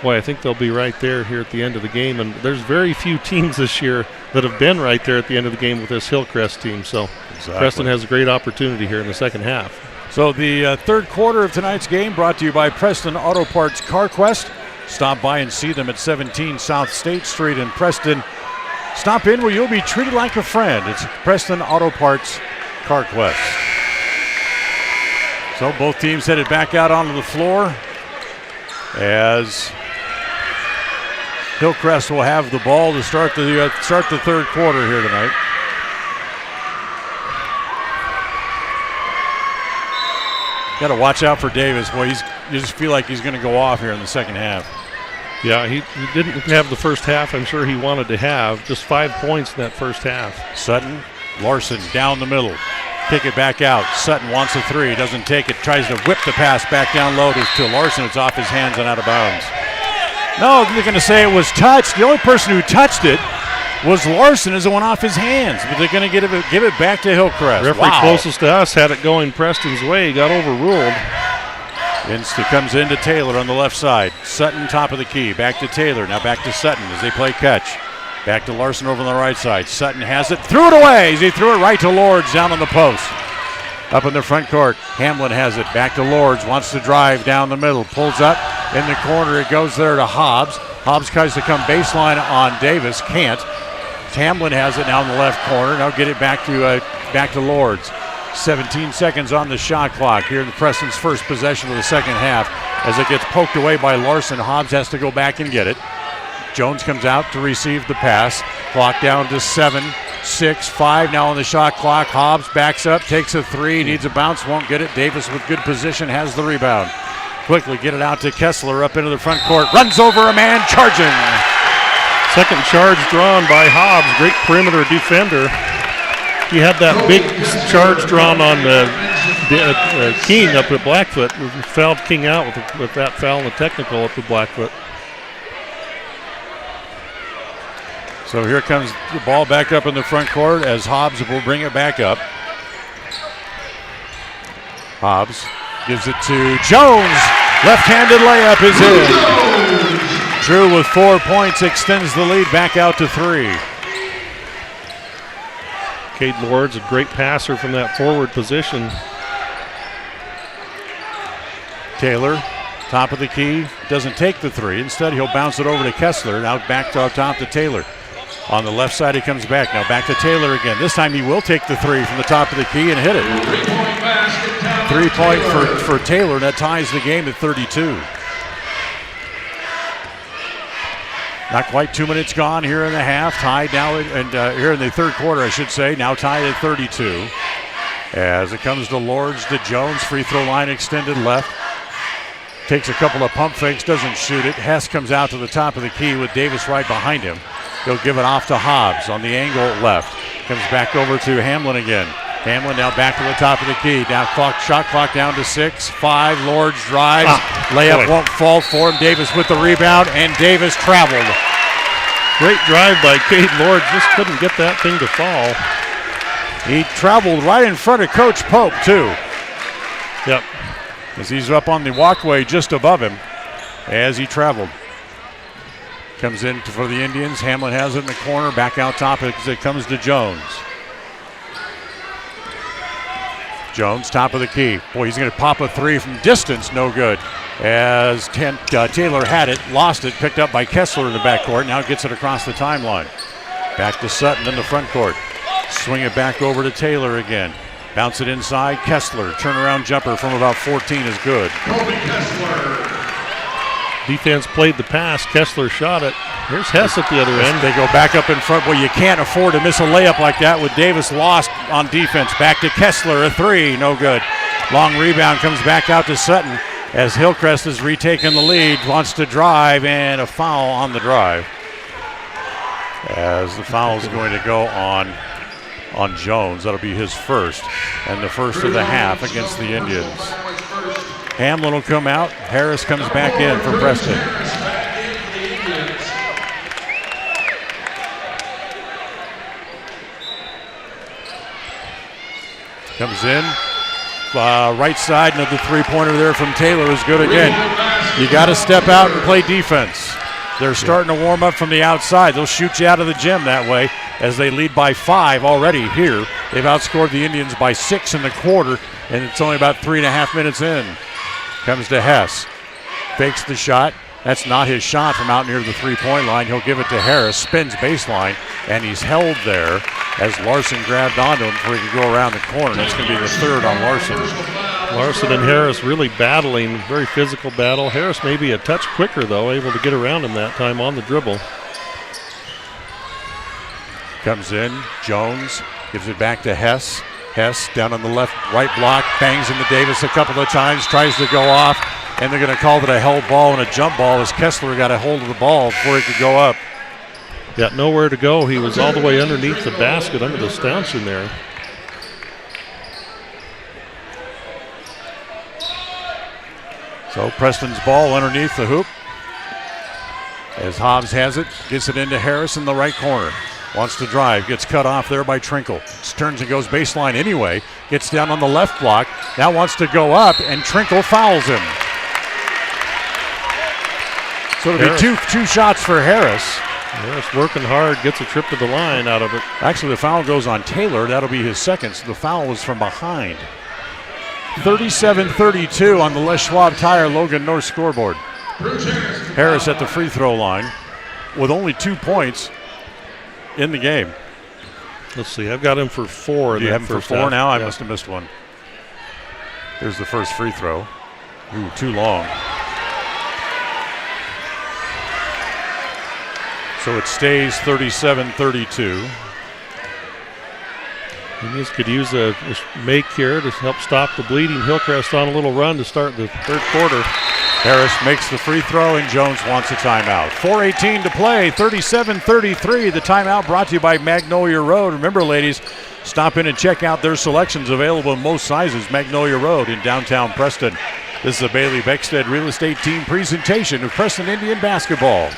boy, I think they'll be right there here at the end of the game. And there's very few teams this year that have been right there at the end of the game with this Hillcrest team. So Preston has a great opportunity here in the second half.
So the third quarter of tonight's game brought to you by Preston Auto Parts CarQuest. Stop by and see them at 17 South State Street in Preston. Stop in where you'll be treated like a friend. It's Preston Auto Parts CarQuest. So both teams headed back out onto the floor as Hillcrest will have the ball to start the third quarter here tonight. Got to watch out for Davis. Boy, you just feel like he's going to go off here in the second half.
Yeah, he didn't have the first half I'm sure he wanted to have. Just 5 points in that first half.
Sutton, Larson down the middle. Kick it back out. Sutton wants a three. Doesn't take it. Tries to whip the pass back down low to Larson. It's off his hands and out of bounds. No, they're going to say it was touched. The only person who touched it was Larson as it went off his hands, but they're going to give it back to Hillcrest.
Referee closest to us had it going Preston's way. He got overruled.
It comes into Taylor on the left side. Sutton top of the key. Back to Taylor. Now back to Sutton as they play catch. Back to Larson over on the right side. Sutton has it. Threw it away. He threw it right to Lords down on the post. Up in the front court. Hamlin has it. Back to Lords. Wants to drive down the middle. Pulls up in the corner. It goes there to Hobbs. Hobbs tries to come baseline on Davis. Can't. Hamlin has it now in the left corner. Now get it back to Lords. 17 seconds on the shot clock here in Preston's first possession of the second half. As it gets poked away by Larson, Hobbs has to go back and get it. Jones comes out to receive the pass. Clock down to 7, 6, 5 now on the shot clock. Hobbs backs up, takes a three, needs a bounce, won't get it. Davis with good position has the rebound. Quickly get it out to Kessler up into the front court. Runs over a man, charging.
Second charge drawn by Hobbs. Great perimeter defender. He had that big charge drawn on King up at Blackfoot. Fouled King out with that foul and the technical up at Blackfoot.
So here comes the ball back up in the front court as Hobbs will bring it back up. Hobbs gives it to Jones. Left-handed layup is in. Drew with 4 points extends the lead back out to 3.
Cade Lords, a great passer from that forward position.
Taylor, top of the key, doesn't take the three. Instead, he'll bounce it over to Kessler. Now back to top to Taylor. On the left side, he comes back. Now back to Taylor again. This time he will take the three from the top of the key and hit it. 3 point for Taylor, and that ties the game at 32. Not quite 2 minutes gone here in the half. Tied now, and here in the third quarter, I should say. Now tied at 32. As it comes to Lords to Jones. Free throw line extended left. Takes a couple of pump fakes, doesn't shoot it. Hess comes out to the top of the key with Davis right behind him. He'll give it off to Hobbs on the angle left. Comes back over to Hamlin again. Hamlin now back to the top of the key. Now shot clock down to 6, 5. Lords drives. Layup won't fall for him. Davis with the rebound, and Davis traveled.
Great drive by Cade Lords. Just couldn't get that thing to fall.
He traveled right in front of Coach Pope, too.
Yep.
As he's up on the walkway just above him as he traveled. Comes in for the Indians. Hamlin has it in the corner. Back out top as it comes to Jones. Jones, top of the key. Boy, he's going to pop a three from distance. No good. As Taylor had it, lost it, picked up by Kessler in the backcourt. Now gets it across the timeline. Back to Sutton in the front court. Swing it back over to Taylor again. Bounce it inside. Kessler, turnaround jumper from about 14 is good.
Defense played the pass. Kessler shot it. Here's Hess at the other end.
They go back up in front. Well, you can't afford to miss a layup like that with Davis lost on defense. Back to Kessler, a three, no good. Long rebound comes back out to Sutton as Hillcrest has retaken the lead, wants to drive, and a foul on the drive. As the foul is going to go on Jones. That'll be his first, and the first of the half against the Indians. Hamlin will come out. Harris comes back in for Preston. Comes in. Right side, another three-pointer there from Taylor is good again. You got to step out and play defense. They're starting to warm up from the outside. They'll shoot you out of the gym that way as they lead by 5 already here. They've outscored the Indians by 6 in the quarter, and it's only about 3.5 minutes in. Comes to Hess. Fakes the shot. That's not his shot from out near the three-point line. He'll give it to Harris. Spins baseline, and he's held there as Larson grabbed onto him before he could go around the corner. That's going to be the third on Larson.
Larson and Harris really battling, very physical battle. Harris maybe a touch quicker, though, able to get around him that time on the dribble.
Comes in, Jones gives it back to Hess. Hess down on the right block, bangs into Davis a couple of times, tries to go off, and they're going to call it a held ball and a jump ball as Kessler got a hold of the ball before he could go up.
Got nowhere to go. He was all the way underneath the basket, under the stanchion there.
So Preston's ball underneath the hoop. As Hobbs has it, gets it into Harris in the right corner. Wants to drive, gets cut off there by Trinkle. Turns and goes baseline anyway. Gets down on the left block. Now wants to go up, and Trinkle fouls him. So it'll be two shots for Harris.
Harris working hard, gets a trip to the line out of it.
Actually, the foul goes on Taylor. That'll be his second. So the foul was from behind. 37-32 on the Les Schwab Tire Logan North scoreboard. Harris at the free throw line with only 2 points in the game.
Let's see, I've got him for 4.
Do you have him for 4
half.
now? I
Yeah.
must have missed one. There's the first free throw. Ooh, too long. So it stays 37-32.
Indians could use a make here to help stop the bleeding. Hillcrest on a little run to start the third quarter.
Harris makes the free throw, and Jones wants a timeout. 4:18 to play, 37-33. The timeout brought to you by Magnolia Road. Remember, ladies, stop in and check out their selections available in most sizes. Magnolia Road in downtown Preston. This is a Bailey Beckstead Real Estate Team presentation of Preston Indian basketball.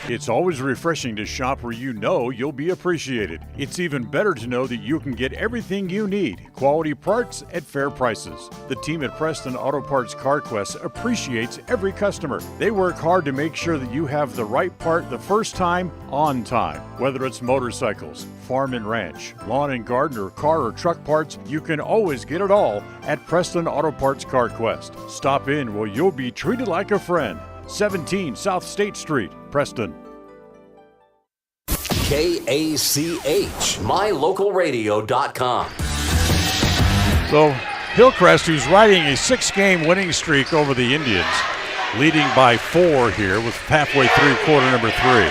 It's always refreshing to shop where you know you'll be appreciated. It's even better to know that you can get everything you need. Quality parts at fair prices. The team at Preston Auto Parts CarQuest appreciates every customer. They work hard to make sure that you have the right part the first time, on time. Whether it's motorcycles, farm and ranch, lawn and garden, or car or truck parts, you can always get it all at Preston Auto Parts CarQuest. Stop in where you'll be treated like a friend. 17 South State Street, Preston.
KACH, mylocalradio.com.
So Hillcrest, who's riding a 6-game winning streak over the Indians, leading by 4 here with halfway through quarter number 3.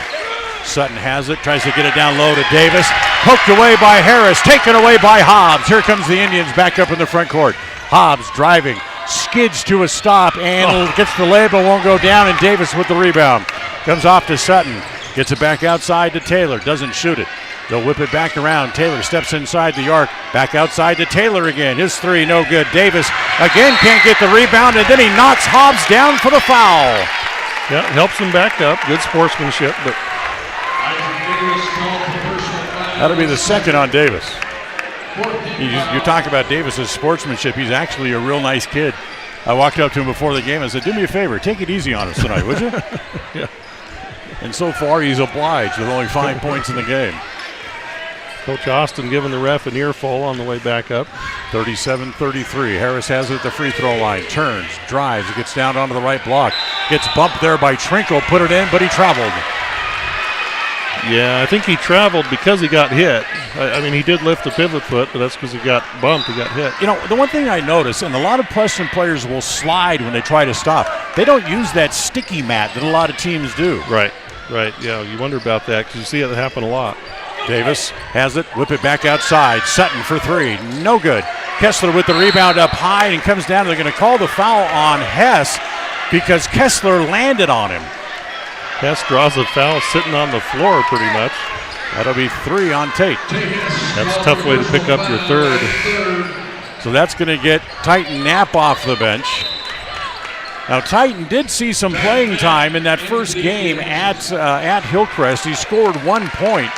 Sutton has it, tries to get it down low to Davis. Poked away by Harris, taken away by Hobbs. Here comes the Indians back up in the front court. Hobbs driving, skids to a stop, and gets the layup, but won't go down, and Davis with the rebound. Comes off to Sutton, gets it back outside to Taylor, doesn't shoot it. They'll whip it back around. Taylor steps inside the arc, back outside to Taylor again. His 3, no good. Davis again can't get the rebound, and then he knocks Hobbs down for the foul.
Yeah, helps him back up. Good sportsmanship, but
that'll be the second on Davis. You talk about Davis's sportsmanship. He's actually a real nice kid. I walked up to him before the game and said, do me a favor, take it easy on us tonight, would you?
Yeah.
And so far, he's obliged with only 5 points in the game.
Coach Austin giving the ref an earful on the way back up.
37-33. Harris has it at the free throw line. Turns, drives, gets down onto the right block. Gets bumped there by Trinkle, put it in, but he traveled.
Yeah, I think he traveled because he got hit. I mean, he did lift the pivot foot, but that's because he got bumped, he got hit.
You know, the one thing I notice, and a lot of Preston players will slide when they try to stop, they don't use that sticky mat that a lot of teams do.
Right. Yeah, you wonder about that because you see it happen a lot.
Davis has it, whip it back outside. Sutton for 3, no good. Kessler with the rebound up high and comes down. They're going to call the foul on Hess because Kessler landed on him.
Hess draws a foul sitting on the floor pretty much.
That'll be 3 on Tate.
That's a tough way to pick up your third.
So that's going to get Titan Knapp off the bench. Now, Titan did see some playing time in that first game at Hillcrest. He scored 1 point.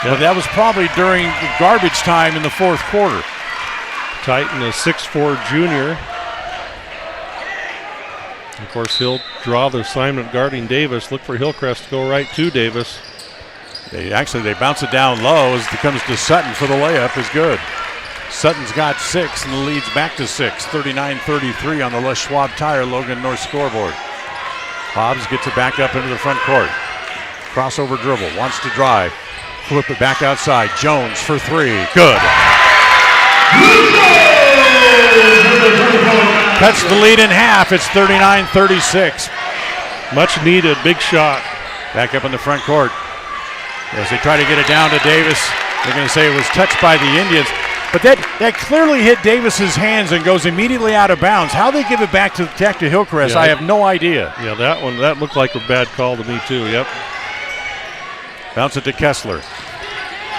But that was probably during the garbage time in the fourth quarter.
Titan, a 6'4" junior. Of course, he'll draw the assignment guarding Davis. Look for Hillcrest to go right to Davis.
They bounce it down low as it comes to Sutton for the layup is good. Sutton's got 6 and the lead's back to 6. 39-33 on the Les Schwab Tire Logan North scoreboard. Hobbs gets it back up into the front court. Crossover dribble, wants to drive. Flip it back outside. Jones for 3. Good. Cuts the lead in half. It's 39-36.
Much needed. Big shot.
Back up in the front court. As they try to get it down to Davis, they're going to say it was touched by the Indians. But that clearly hit Davis's hands and goes immediately out of bounds. How they give it back to Hillcrest, I have no idea.
Yeah, that looked like a bad call to me too. Yep.
Bounce it to Kessler.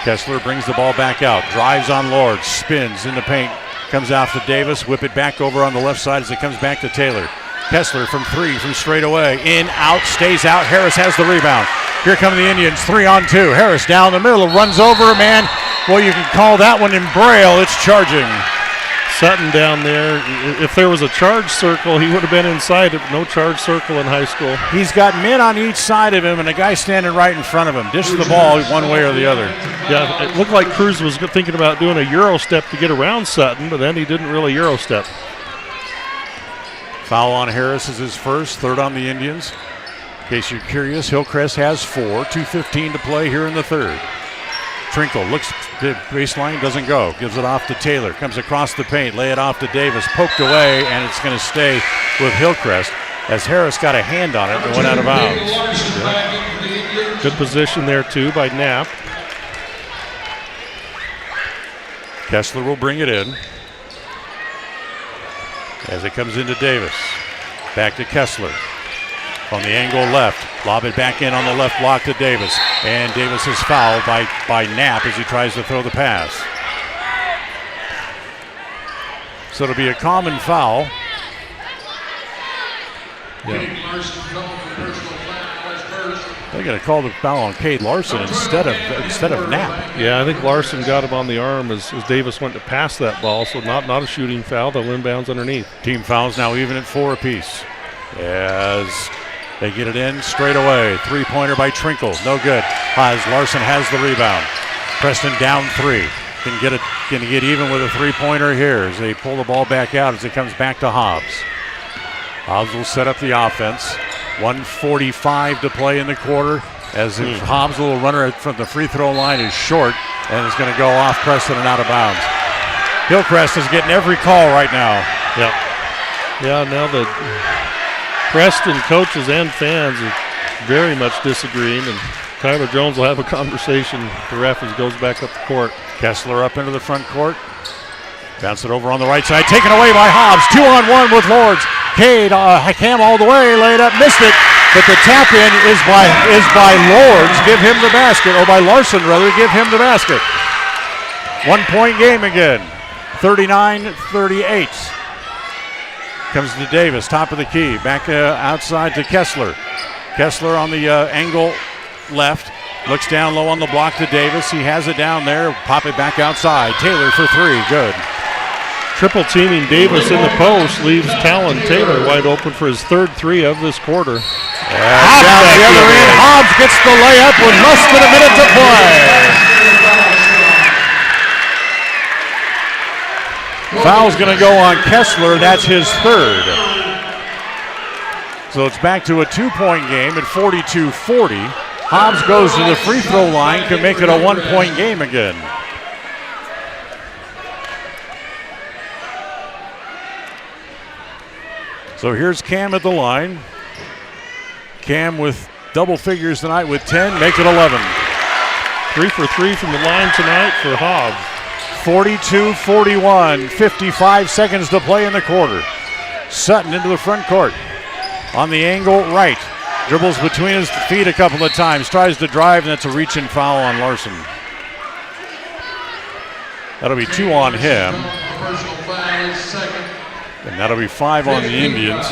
Kessler brings the ball back out, drives on Lord, spins in the paint, comes out to Davis, whip it back over on the left side as it comes back to Taylor. Kessler from 3 from straight away, in, out, stays out. Harris has the rebound. Here come the Indians, 3 on 2. Harris down the middle, runs over a man. Well, you can call that one in Braille. It's charging.
Sutton down there. If there was a charge circle, he would have been inside it. No charge circle in high school.
He's got men on each side of him and a guy standing right in front of him. Dishes the ball one way or the other.
Yeah, it looked like Cruz was thinking about doing a Euro step to get around Sutton, but then he didn't really Euro step.
Foul on Harris is his first, third on the Indians. In case you're curious, Hillcrest has 4, 2:15 to play here in the third. Trinkle looks good, baseline, doesn't go. Gives it off to Taylor, comes across the paint, lay it off to Davis, poked away, and it's going to stay with Hillcrest as Harris got a hand on it and went out of bounds.
Yeah. Good position there too by Knapp.
Kessler will bring it in as it comes into Davis. Back to Kessler. On the angle left, lob it back in on the left block to Davis. And Davis is fouled by Knapp as he tries to throw the pass. So it'll be a common foul.
Yeah.
They're going to call the foul on Cade Larson instead of Knapp.
Yeah, I think Larson got him on the arm as Davis went to pass that ball, so not a shooting foul. They'll inbounds underneath.
Team fouls now even at 4 apiece. As they get it in straight away. 3-pointer by Trinkle. No good. As Larson has the rebound. Preston down 3. Can get even with a 3-pointer here as they pull the ball back out as it comes back to Hobbs. Hobbs will set up the offense. 1:45 to play in the quarter as Hobbs' little runner from the free throw line is short and is going to go off Preston and out of bounds. Hillcrest is getting every call right now.
Yep. Yeah, now the Preston coaches and fans are very much disagreeing, and Tyler Jones will have a conversation with the ref as he goes back up the court.
Kessler up into the front court. Bounce it over on the right side, taken away by Hobbs. 2-on-1 with Lords. Cade, Cam all the way, laid up, missed it, but the tap in is by Lords. Give him the basket, or by Larson rather. Give him the basket. 1-point game again. 39-38. Comes to Davis, top of the key, back outside to Kessler. Kessler on the angle left, looks down low on the block to Davis. He has it down there, pop it back outside. Taylor for 3, good.
Triple teaming Davis in the post leaves Talon Taylor wide open for his third 3 of this quarter.
Hobbs down the other end. Hobbs gets the layup with less than a minute to play. Foul's going to go on Kessler. That's his third. So it's back to a 2-point game at 42-40. Hobbs goes to the free throw line, can make it a 1-point game again. So here's Cam at the line. Cam with double figures tonight with 10, make it 11.
3 for 3 from the line tonight for Hobbs.
42-41, 55 seconds to play in the quarter. Sutton into the front court. On the angle right. Dribbles between his feet a couple of times. Tries to drive, and that's a reach-in foul on Larson. That'll be 2 on him. And that'll be 5 on the Indians.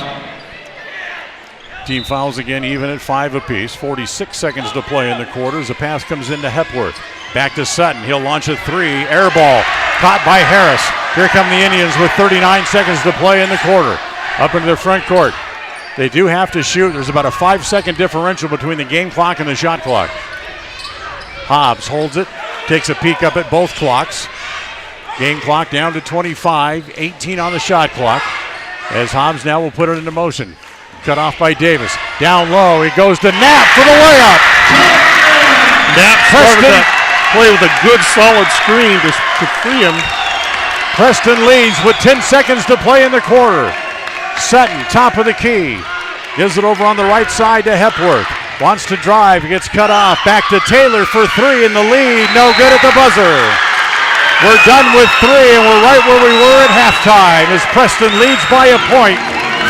Team fouls again, even at 5 apiece. 46 seconds to play in the quarter as the pass comes into Hepworth. Back to Sutton. He'll launch a 3. Air ball. Caught by Harris. Here come the Indians with 39 seconds to play in the quarter. Up into their front court. They do have to shoot. There's about a 5-second differential between the game clock and the shot clock. Hobbs holds it. Takes a peek up at both clocks. Game clock down to 25. 18 on the shot clock. As Hobbs now will put it into motion. Cut off by Davis. Down low. He goes to Knapp for the layup.
Knapp started that play with a good solid screen to free him.
Preston leads with 10 seconds to play in the quarter. Sutton, top of the key. Gives it over on the right side to Hepworth. Wants to drive. He gets cut off. Back to Taylor for 3 in the lead. No good at the buzzer. We're done with 3, and we're right where we were at halftime as Preston leads by a point.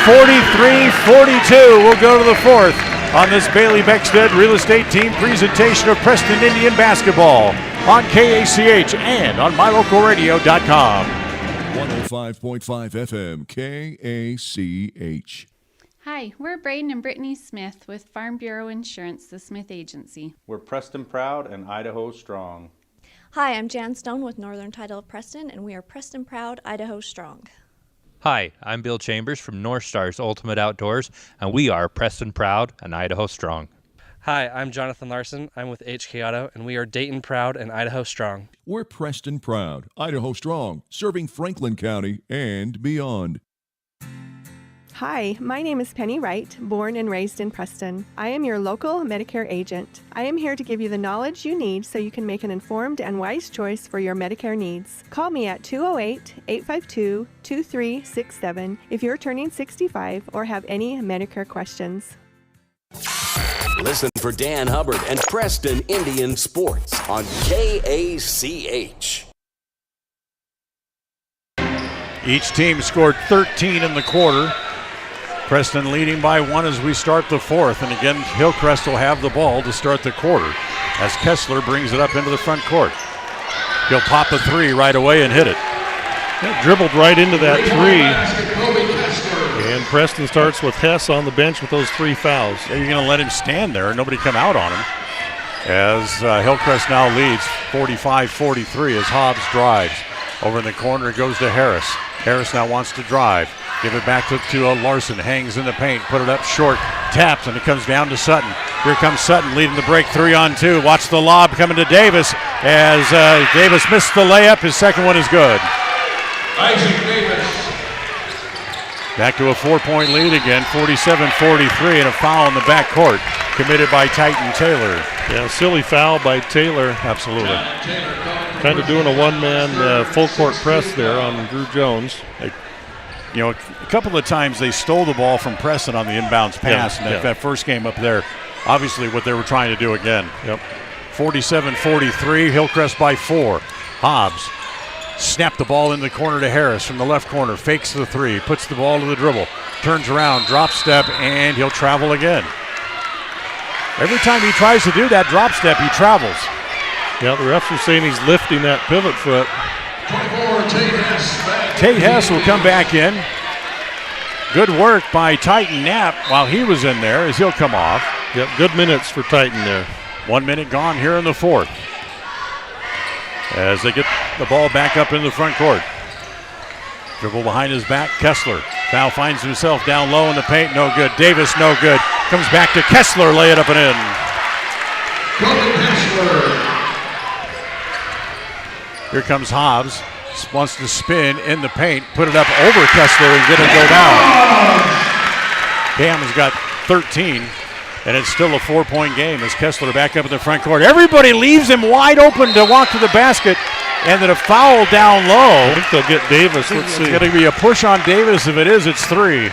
43-42. We'll go to the 4th on this Bailey Beckstead Real Estate Team presentation of Preston Indian basketball on KACH and on mylocalradio.com.
105.5 FM KACH.
Hi, we're Braden and Brittany Smith with Farm Bureau Insurance, the Smith Agency.
We're Preston proud and Idaho strong.
Hi, I'm Jan Stone with Northern Title of Preston, and we are Preston proud, Idaho strong.
Hi, I'm Bill Chambers from North Stars Ultimate Outdoors, and we are Preston proud and Idaho strong.
Hi, I'm Jonathan Larson. I'm with HK Auto, and we are Dayton proud and Idaho strong.
We're Preston proud, Idaho strong, serving Franklin County and beyond.
Hi, my name is Penny Wright, born and raised in Preston. I am your local Medicare agent. I am here to give you the knowledge you need so you can make an informed and wise choice for your Medicare needs. Call me at 208-852-2367 if you're turning 65 or have any Medicare questions.
Listen for Dan Hubbard and Preston Indian Sports on KACH.
Each team scored 13 in the quarter. Preston leading by 1 as we start the 4th. And again, Hillcrest will have the ball to start the quarter as Kessler brings it up into the front court. He'll pop a 3 right away and hit it.
Yeah, dribbled right into that 3. And Preston starts with Hess on the bench with those 3 fouls.
Yeah, you're going to let him stand there and nobody come out on him. As Hillcrest now leads 45-43 as Hobbs drives. Over in the corner, it goes to Harris. Harris now wants to drive. Give it back to Larson. Hangs in the paint. Put it up short. Taps, and it comes down to Sutton. Here comes Sutton leading the break 3-on-2. Watch the lob coming to Davis as Davis missed the layup. His second one is good.
Isaac Davis.
Back to a 4-point lead again, 47-43, and a foul in the backcourt committed by Titan Taylor.
Yeah, silly foul by Taylor.
Absolutely.
Kind of doing a one-man full-court press there on Drew Jones.
You know, a couple of times they stole the ball from Preston on the inbounds pass, and that first game up there, obviously what they were trying to do again.
Yep.
47-43, Hillcrest by 4. Hobbs snapped the ball in the corner to Harris from the left corner, fakes the 3, puts the ball to the dribble, turns around, drop step, and he'll travel again. Every time he tries to do that drop step, he travels.
Yeah, the refs are saying he's lifting that pivot foot.
24, Tate Hess.
Tate Hess will come back in. Good work by Titan Knapp while he was in there as he'll come off.
Yep, good minutes for Titan there.
1 minute gone here in the 4th. As they get the ball back up in the front court. Dribble behind his back, Kessler. Foul finds himself down low in the paint, no good. Davis, no good. Comes back to Kessler, lay it up and in. Here comes Hobbs. Wants to spin in the paint, put it up over Kessler and get it go down. Cam has got 13, and it's still a 4-point game as Kessler back up in the front court. Everybody leaves him wide open to walk to the basket, and then a foul down low.
I think they'll get Davis. Let's see.
It's going to be a push on Davis. If it is, it's 3.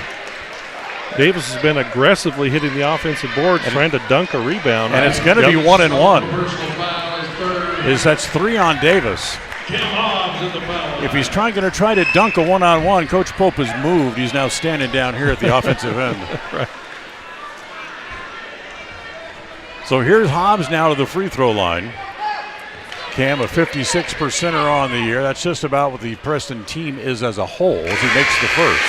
Davis has been aggressively hitting the offensive board, trying to dunk a rebound.
And it's going to be 1-and-1. That's 3 on Davis. If he's going to try to dunk a 1-on-1, Coach Pope has moved. He's now standing down here at the offensive end.
Right.
So here's Hobbs now to the free throw line. Cam, a 56%er on the year. That's just about what the Preston team is as a whole as he makes the first.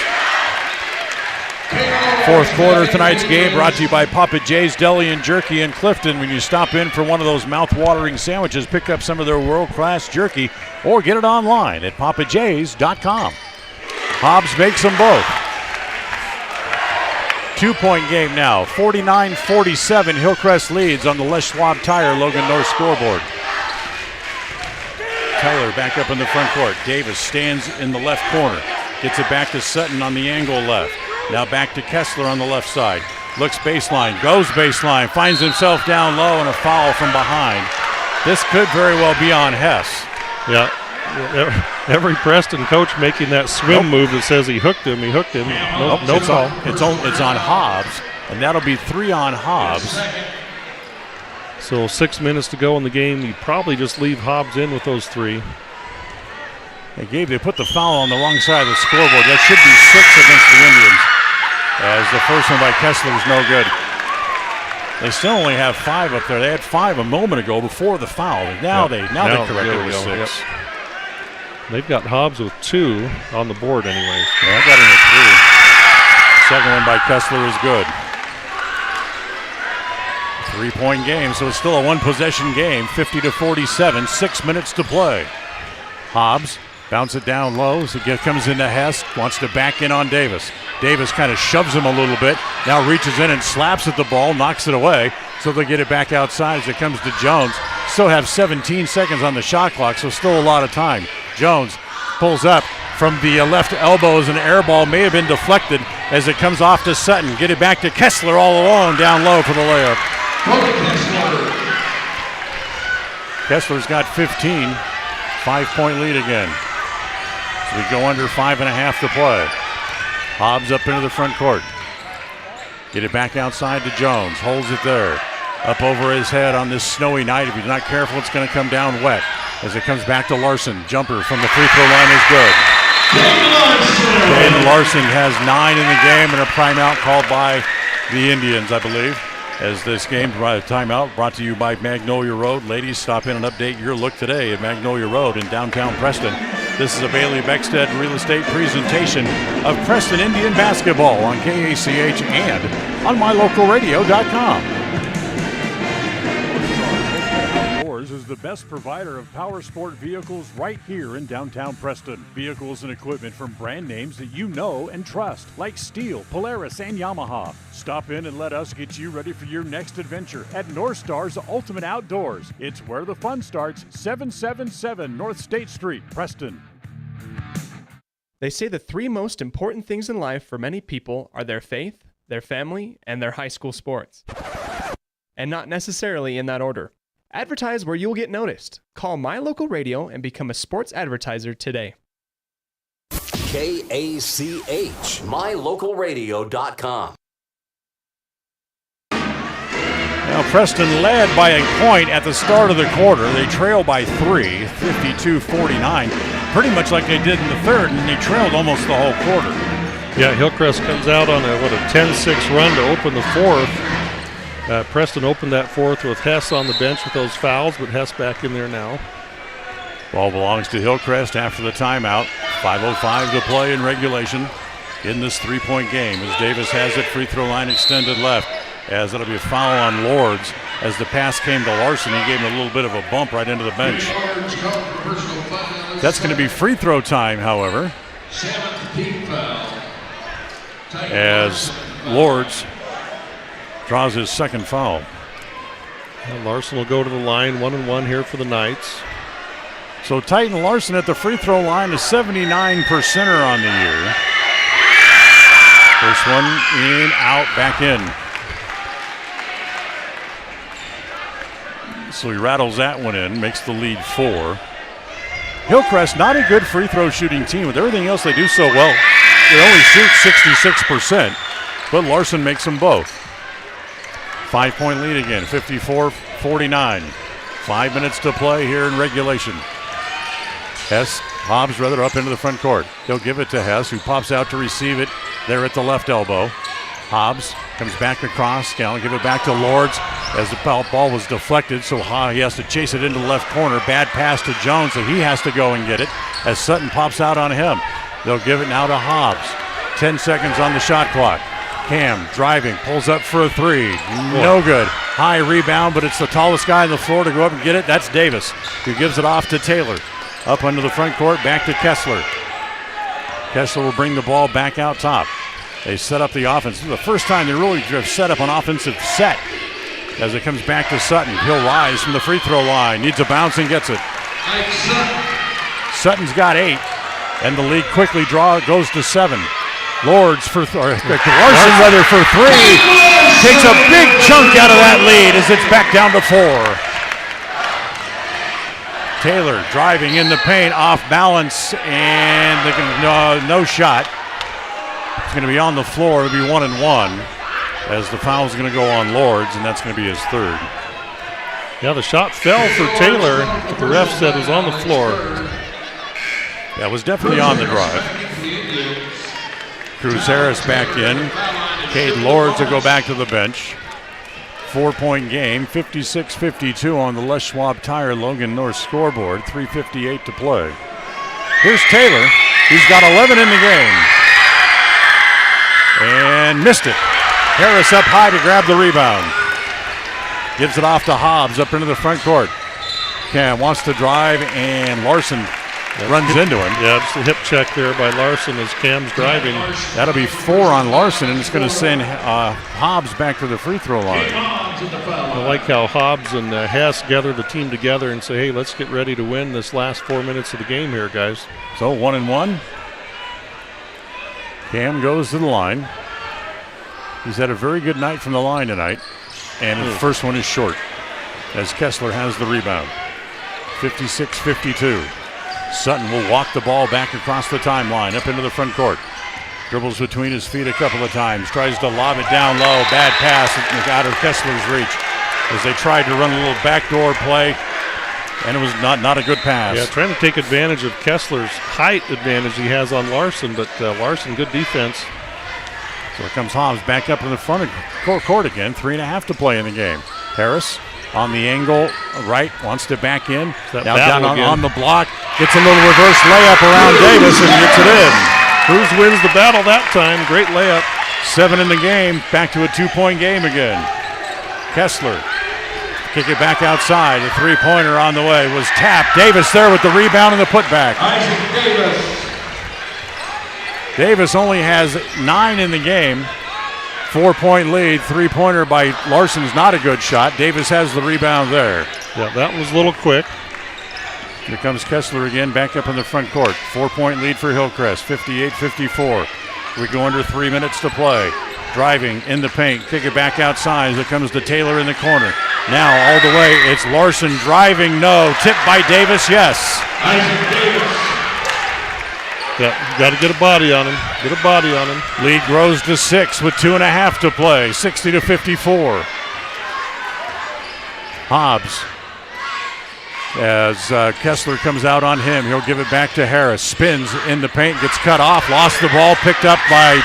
Fourth quarter, tonight's game brought to you by Papa J's Deli and Jerky in Clifton. When you stop in for one of those mouth-watering sandwiches, pick up some of their world-class jerky or get it online at papajs.com. Hobbs makes them both. 2-point game now, 49-47. Hillcrest leads on the Les Schwab Tire Logan North scoreboard. Tyler back up in the front court. Davis stands in the left corner. Gets it back to Sutton on the angle left. Now back to Kessler on the left side. Looks baseline, goes baseline, finds himself down low and a foul from behind. This could very well be on Hess.
Yeah. Every Preston coach making that swim move that says he hooked him. No foul.
It's on Hobbs, and that'll be 3 on Hobbs.
So 6 minutes to go in the game. You probably just leave Hobbs in with those 3.
They put the foul on the wrong side of the scoreboard. That should be 6 against the Indians, as the first one by Kessler is no good. They still only have 5 up there. They had 5 a moment ago before the foul. Now they correct it with 6.
Yep. They've got Hobbs with 2 on the board anyways.
Yeah, I got him with 3. Second one by Kessler is good. 3-point game, so it's still a 1-possession game, 50-47, 6 minutes to play. Hobbs bounce it down low as it comes into Hess, wants to back in on Davis. Davis kind of shoves him a little bit, now reaches in and slaps at the ball, knocks it away, so they get it back outside as it comes to Jones. Still have 17 seconds on the shot clock, so still a lot of time. Jones pulls up from the left elbow as an air ball may have been deflected as it comes off to Sutton. Get it back to Kessler all alone down low for the layup. Kessler's got 15, 5-point lead again. So we go under 5.5 to play. Hobbs up into the front court. Get it back outside to Jones, holds it there. Up over his head on this snowy night. If he's not careful, it's going to come down wet. As it comes back to Larson, jumper from the free throw line is good. Caden Larson has 9 in the game and a timeout called by the Indians, I believe. As this game, timeout brought to you by Magnolia Road. Ladies, stop in and update your look today at Magnolia Road in downtown Preston. This is a Bailey Beckstead real estate presentation of Preston Indian basketball on KACH and on mylocalradio.com. Is the best provider of power sport vehicles right here in downtown Preston. Vehicles and equipment from brand names that you know and trust, like Steel, Polaris, and Yamaha. Stop in and let us get you ready for your next adventure at North Star's Ultimate Outdoors. It's where the fun starts, 777 North State Street, Preston.
They say the 3 most important things in life for many people are their faith, their family, and their high school sports. And not necessarily in that order. Advertise where you'll get noticed. Call My Local Radio and become a sports advertiser today.
KACH, mylocalradio.com.
Now Preston led by a point at the start of the quarter. They trail by 3, 52-49, pretty much like they did in the third, and they trailed almost the whole quarter.
Yeah, Hillcrest comes out on a 10-6 run to open the fourth. Preston opened that fourth with Hess on the bench with those fouls, but Hess back in there now.
Ball belongs to Hillcrest after the timeout. 5:05 to play in regulation in this 3-point game as Davis has it, free throw line extended left, as it'll be a foul on Lords as the pass came to Larson. He gave him a little bit of a bump right into the bench. That's going to be free throw time, however, as Lords draws his second foul.
And Larson will go to the line, 1-1 here for the Knights.
So Titan Larson at the free throw line is 79%er on the year. First one in, out, back in. So he rattles that one in, makes the lead 4. Hillcrest, not a good free throw shooting team. With everything else they do so well, they only shoot 66%, but Larson makes them both. 5-point lead again, 54-49. 5 minutes to play here in regulation. Hobbs up into the front court. He'll give it to Hess, who pops out to receive it there at the left elbow. Hobbs comes back across. I'll give it back to Lords as the ball was deflected, so he has to chase it into the left corner. Bad pass to Jones, so he has to go and get it as Sutton pops out on him. They'll give it now to Hobbs. 10 seconds on the shot clock. Cam driving, pulls up for a three. No good. High rebound, but it's the tallest guy on the floor to go up and get it. That's Davis, who gives it off to Taylor. Up under the front court, back to Kessler. Kessler will bring the ball back out top. They set up the offense. This is the first time they really have set up an offensive set as it comes back to Sutton. He'll rise from the free throw line. Needs a bounce and gets it. Sutton's got 8, and the lead quickly goes to 7. Lords for Larson rather for 3. Takes a big chunk out of that lead as it's back down to 4. Taylor driving in the paint, off balance, and no shot. It's going to be on the floor. It'll be 1 and 1 as the foul is going to go on Lords, and that's going to be his 3rd.
Yeah, the shot fell for Taylor, but the ref said it was on the floor.
Yeah, it was definitely on the drive. Cruz Harris back in. Cade Lords will go back to the bench. 4-point game, 56-52 on the Les Schwab Tire Logan North scoreboard, 3:58 to play. Here's Taylor. He's got 11 in the game. And missed it. Harris up high to grab the rebound. Gives it off to Hobbs up into the front court. Cam wants to drive, and Larson runs into him.
Yeah, just a hip check there by Larson as Cam's driving.
That'll be 4 on Larson, and it's going to send Hobbs back to the free throw line.
I like how Hobbs and Hess gather the team together and say, hey, let's get ready to win this last 4 minutes of the game here, guys.
So 1 and 1. Cam goes to the line. He's had a very good night from the line tonight, and the first one is short as Kessler has the rebound. 56-52. Sutton will walk the ball back across the timeline, up into the front court. Dribbles between his feet a couple of times, tries to lob it down low. Bad pass out of Kessler's reach as they tried to run a little backdoor play, and it was not a good pass.
Yeah, trying to take advantage of Kessler's height advantage he has on Larson, but Larson, good defense.
So here comes Hobbs back up in the front of court again. 3.5 to play in the game. Harris on the angle, right, wants to back in. Now down on the block, gets a little reverse layup around Davis and gets it in.
Cruz wins the battle that time. Great layup.
7 in the game, back to a 2-point game again. Kessler, kick it back outside. A 3-pointer on the way was tapped. Davis there with the rebound and the putback. Davis only has 9 in the game. 4-point lead. 3-pointer by Larson's not a good shot. Davis has the rebound there.
Yeah, that was a little quick.
Here comes Kessler again, back up in the front court. 4-point lead for Hillcrest, 58-54. We go under 3 minutes to play. Driving in the paint, kick it back outside as it comes to Taylor in the corner. Now all the way, it's Larson driving, no. Tipped by Davis, yes.
Yeah, got to get a body on him. Get a body on him.
Lead grows to 6 with 2.5 to play, 60-54. Hobbs, as Kessler comes out on him, he'll give it back to Harris. Spins in the paint, gets cut off, lost the ball, picked up by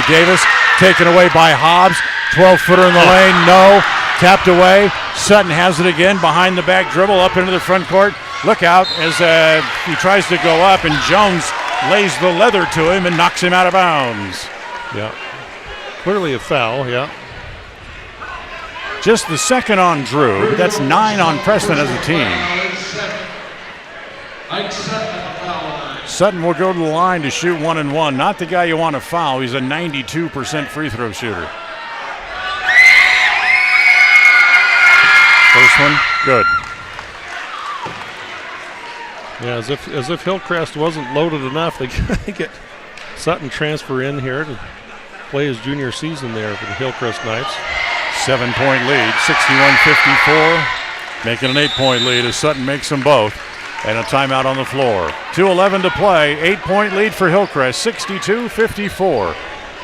Davis, taken away by Hobbs. 12-footer in the lane, no. Tapped away. Sutton has it again, behind the back dribble, up into the front court. Look out as he tries to go up, and Jones lays the leather to him and knocks him out of bounds.
Yeah, clearly a foul, yeah.
Just the second on Drew, but that's 9 on Preston as a team. Sutton will go to the line to shoot 1 and 1. Not the guy you want to foul. He's a 92% free throw shooter. First one, good.
Yeah, as if Hillcrest wasn't loaded enough, they get Sutton transfer in here to play his junior season there for the Hillcrest Knights.
7-point lead, 61-54. Making an 8-point lead as Sutton makes them both. And a timeout on the floor. 2:11 to play, 8-point lead for Hillcrest, 62-54.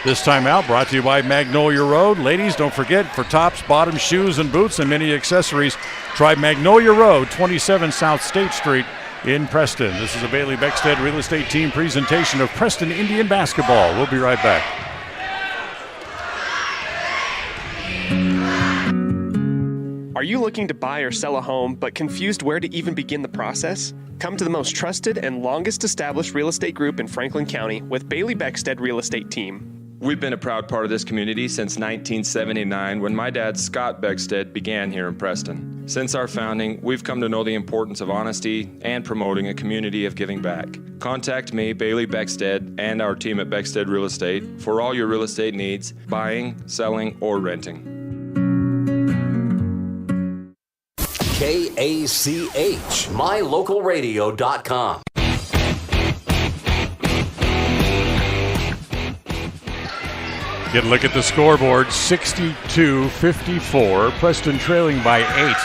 This timeout brought to you by Magnolia Road. Ladies, don't forget, for tops, bottoms, shoes, and boots, and many accessories, try Magnolia Road, 27 South State Street in Preston. This is a Bailey Beckstead Real Estate Team presentation of Preston Indian Basketball. We'll be right back.
you looking to buy or sell a home but confused where to even begin the process? Come to the most trusted and longest established real estate group in Franklin County with Bailey Beckstead Real Estate Team.
We've been a proud part of this community since 1979 when my dad, Scott Beckstead, began here in Preston. Since our founding, we've come to know the importance of honesty and promoting a community of giving back. Contact me, Bailey Beckstead, and our team at Beckstead Real Estate for all your real estate needs, buying, selling, or renting.
KACH, mylocalradio.com.
Get a look at the scoreboard, 62-54. Preston trailing by 8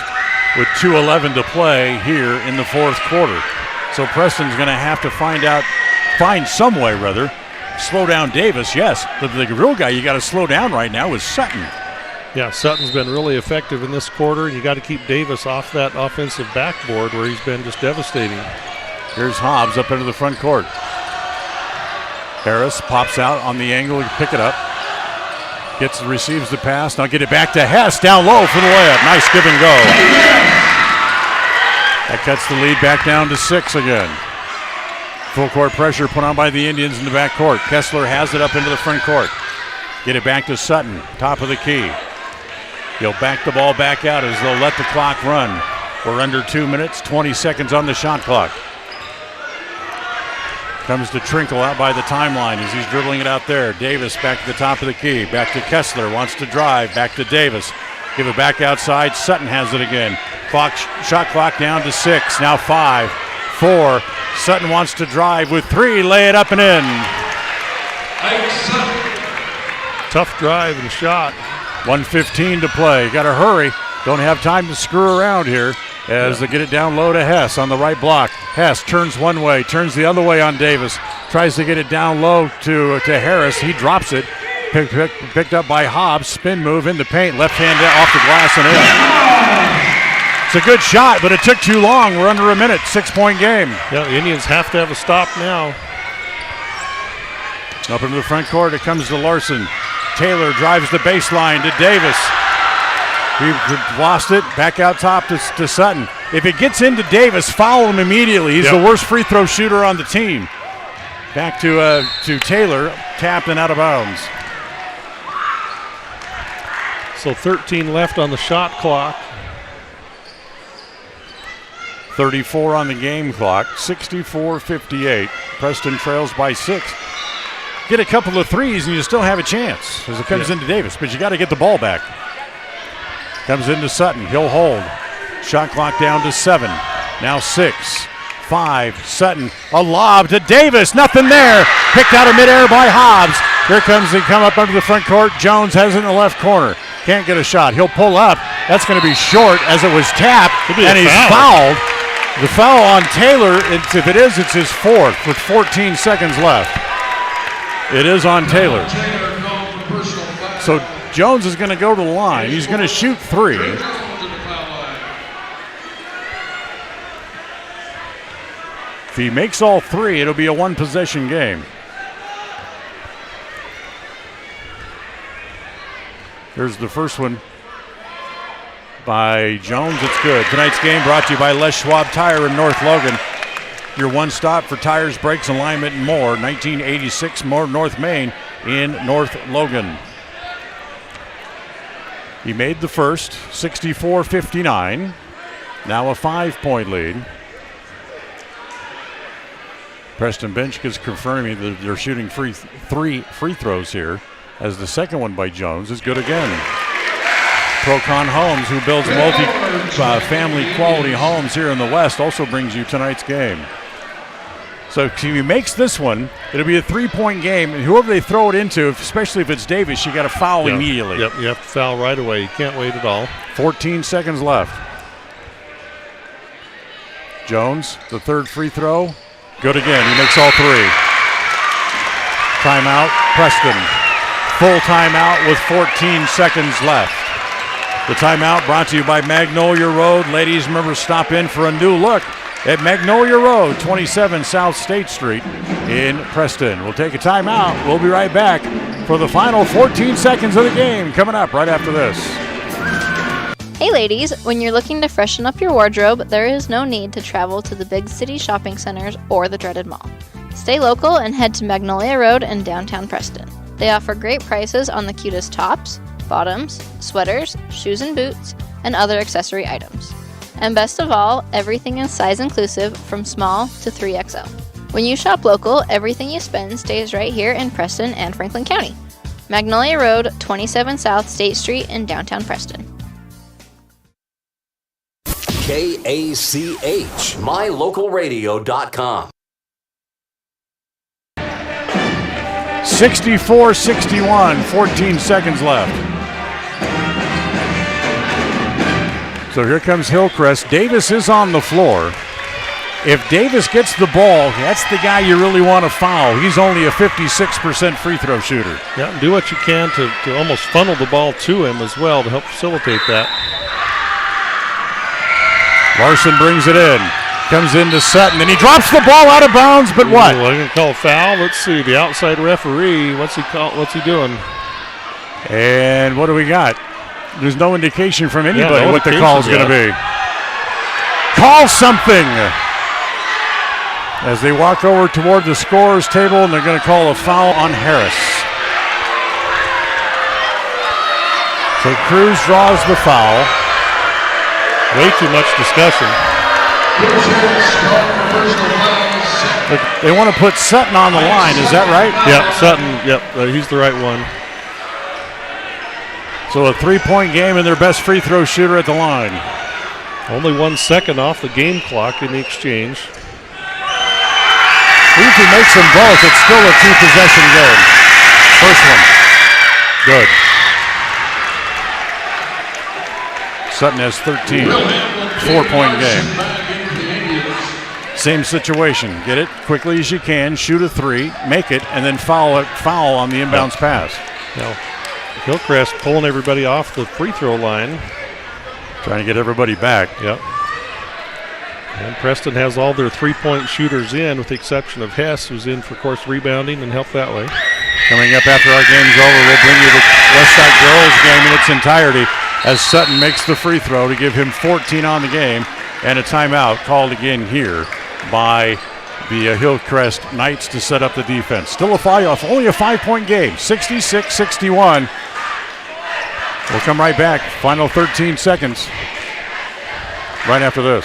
with 2:11 to play here in the fourth quarter. So Preston's going to have to find some way, slow down Davis. Yes, the real guy you got to slow down right now is Sutton.
Yeah, Sutton's been really effective in this quarter, and you got to keep Davis off that offensive backboard where he's been just devastating.
Here's Hobbs up into the front court. Harris pops out on the angle to pick it up. Receives the pass. Now get it back to Hess down low for the layup. Nice give and go. That cuts the lead back down to 6 again. Full court pressure put on by the Indians in the back court. Kessler has it up into the front court. Get it back to Sutton, top of the key. He'll back the ball back out as they'll let the clock run. We're under 2 minutes, 20 seconds on the shot clock. Comes to Trinkle out by the timeline as he's dribbling it out there. Davis back to the top of the key. Back to Kessler, wants to drive. Back to Davis. Give it back outside. Sutton has it again. Shot clock down to 6. Now 5, 4. Sutton wants to drive with 3. Lay it up and in.
Tough drive and shot.
1:15 to play. Got to hurry. Don't have time to screw around here as they get it down low to Hess on the right block. Hess turns one way, turns the other way on Davis. Tries to get it down low to Harris. He drops it. Picked up by Hobbs. Spin move in the paint. Left hand off the glass and in. It's a good shot, but it took too long. We're under a minute. 6-point game.
Yeah, the Indians have to have a stop now.
Up into the front court. It comes to Larson. Taylor drives the baseline to Davis. He lost it. Back out top to Sutton. If it gets into Davis, foul him immediately. He's the worst free throw shooter on the team. Back to Taylor. Tapped and out of bounds.
So 13 left on the shot clock.
34 on the game clock. 64-58. Preston trails by 6. Get a couple of threes and you still have a chance as it comes into Davis, but you got to get the ball back. Comes into Sutton. He'll hold. Shot clock down to 7. Now 6, 5. Sutton. A lob to Davis. Nothing there. Picked out of midair by Hobbs. Here comes they come up under the front court. Jones has it in the left corner. Can't get a shot. He'll pull up. That's going to be short as it was tapped, and he's fouled. The foul on Taylor, if it is, it's his 4th with 14 seconds left. It is on Taylor. So Jones is going to go to the line. He's going to shoot 3. If he makes all 3, it'll be a 1-possession game. Here's the first one by Jones. It's good. Tonight's game brought to you by Les Schwab Tire in North Logan. Your one stop for tires, brakes, alignment, and more. 1986 North Main in North Logan. He made the first, 64-59. Now a 5-point lead. Preston bench is confirming that they're shooting 3 free throws here, as the second one by Jones is good again. Procon Homes, who builds multi-family quality homes here in the West, also brings you tonight's game. So if he makes this one, it'll be a 3-point game, and whoever they throw it into, especially if it's Davis, you got to foul immediately.
Yep, you have to foul right away. You can't wait at all.
14 seconds left. Jones, the third free throw, good again. He makes all 3. Timeout, Preston. Full timeout with 14 seconds left. The timeout brought to you by Magnolia Road. Ladies, remember to stop in for a new look at Magnolia Road, 27 South State Street in Preston. We'll take a timeout. We'll be right back for the final 14 seconds of the game coming up right after this.
Hey ladies, when you're looking to freshen up your wardrobe, there is no need to travel to the big city shopping centers or the dreaded mall. Stay local and head to Magnolia Road in downtown Preston. They offer great prices on the cutest tops, bottoms, sweaters, shoes and boots, and other accessory items. And best of all, everything is size inclusive from small to 3XL. When you shop local, everything you spend stays right here in Preston and Franklin County. Magnolia Road, 27 South State Street in downtown Preston.
KACH, mylocalradio.com.
64-61, 14 seconds left. So here comes Hillcrest. Davis is on the floor. If Davis gets the ball, that's the guy you really want to foul. He's only a 56% free throw shooter.
Yeah, do what you can to almost funnel the ball to him as well to help facilitate that.
Larson brings it in. Comes into Sutton, and he drops the ball out of bounds, but what?
I'm going to call foul. Let's see. The outside referee, what's he doing?
And what do we got? There's no indication from anybody what the call is going to be. Call something! As they walk over toward the scorer's table, and they're going to call a foul on Harris. So Cruz draws the foul.
Way too much discussion.
They want to put Sutton on the line, is that right?
Yep, Sutton, he's the right one.
So a 3-point game and their best free throw shooter at the line.
Only 1 second off the game clock in the exchange.
Even if he makes them both, it's still a 2-possession game. First one. Good. Sutton has 13. 4-point game. Same situation. Get it quickly as you can, shoot a 3, make it, and then foul on the inbounds pass.
Now, Hillcrest pulling everybody off the free throw line.
Trying to get everybody back.
Yep. And Preston has all their 3-point shooters in, with the exception of Hess, who's in for course rebounding and help that way.
Coming up after our game's over, we'll bring you the Westside Girls game in its entirety as Sutton makes the free throw to give him 14 on the game, and a timeout called again here by the Hillcrest Knights to set up the defense. Still only a 5-point game, 66-61. We'll come right back. Final 13 seconds right after this.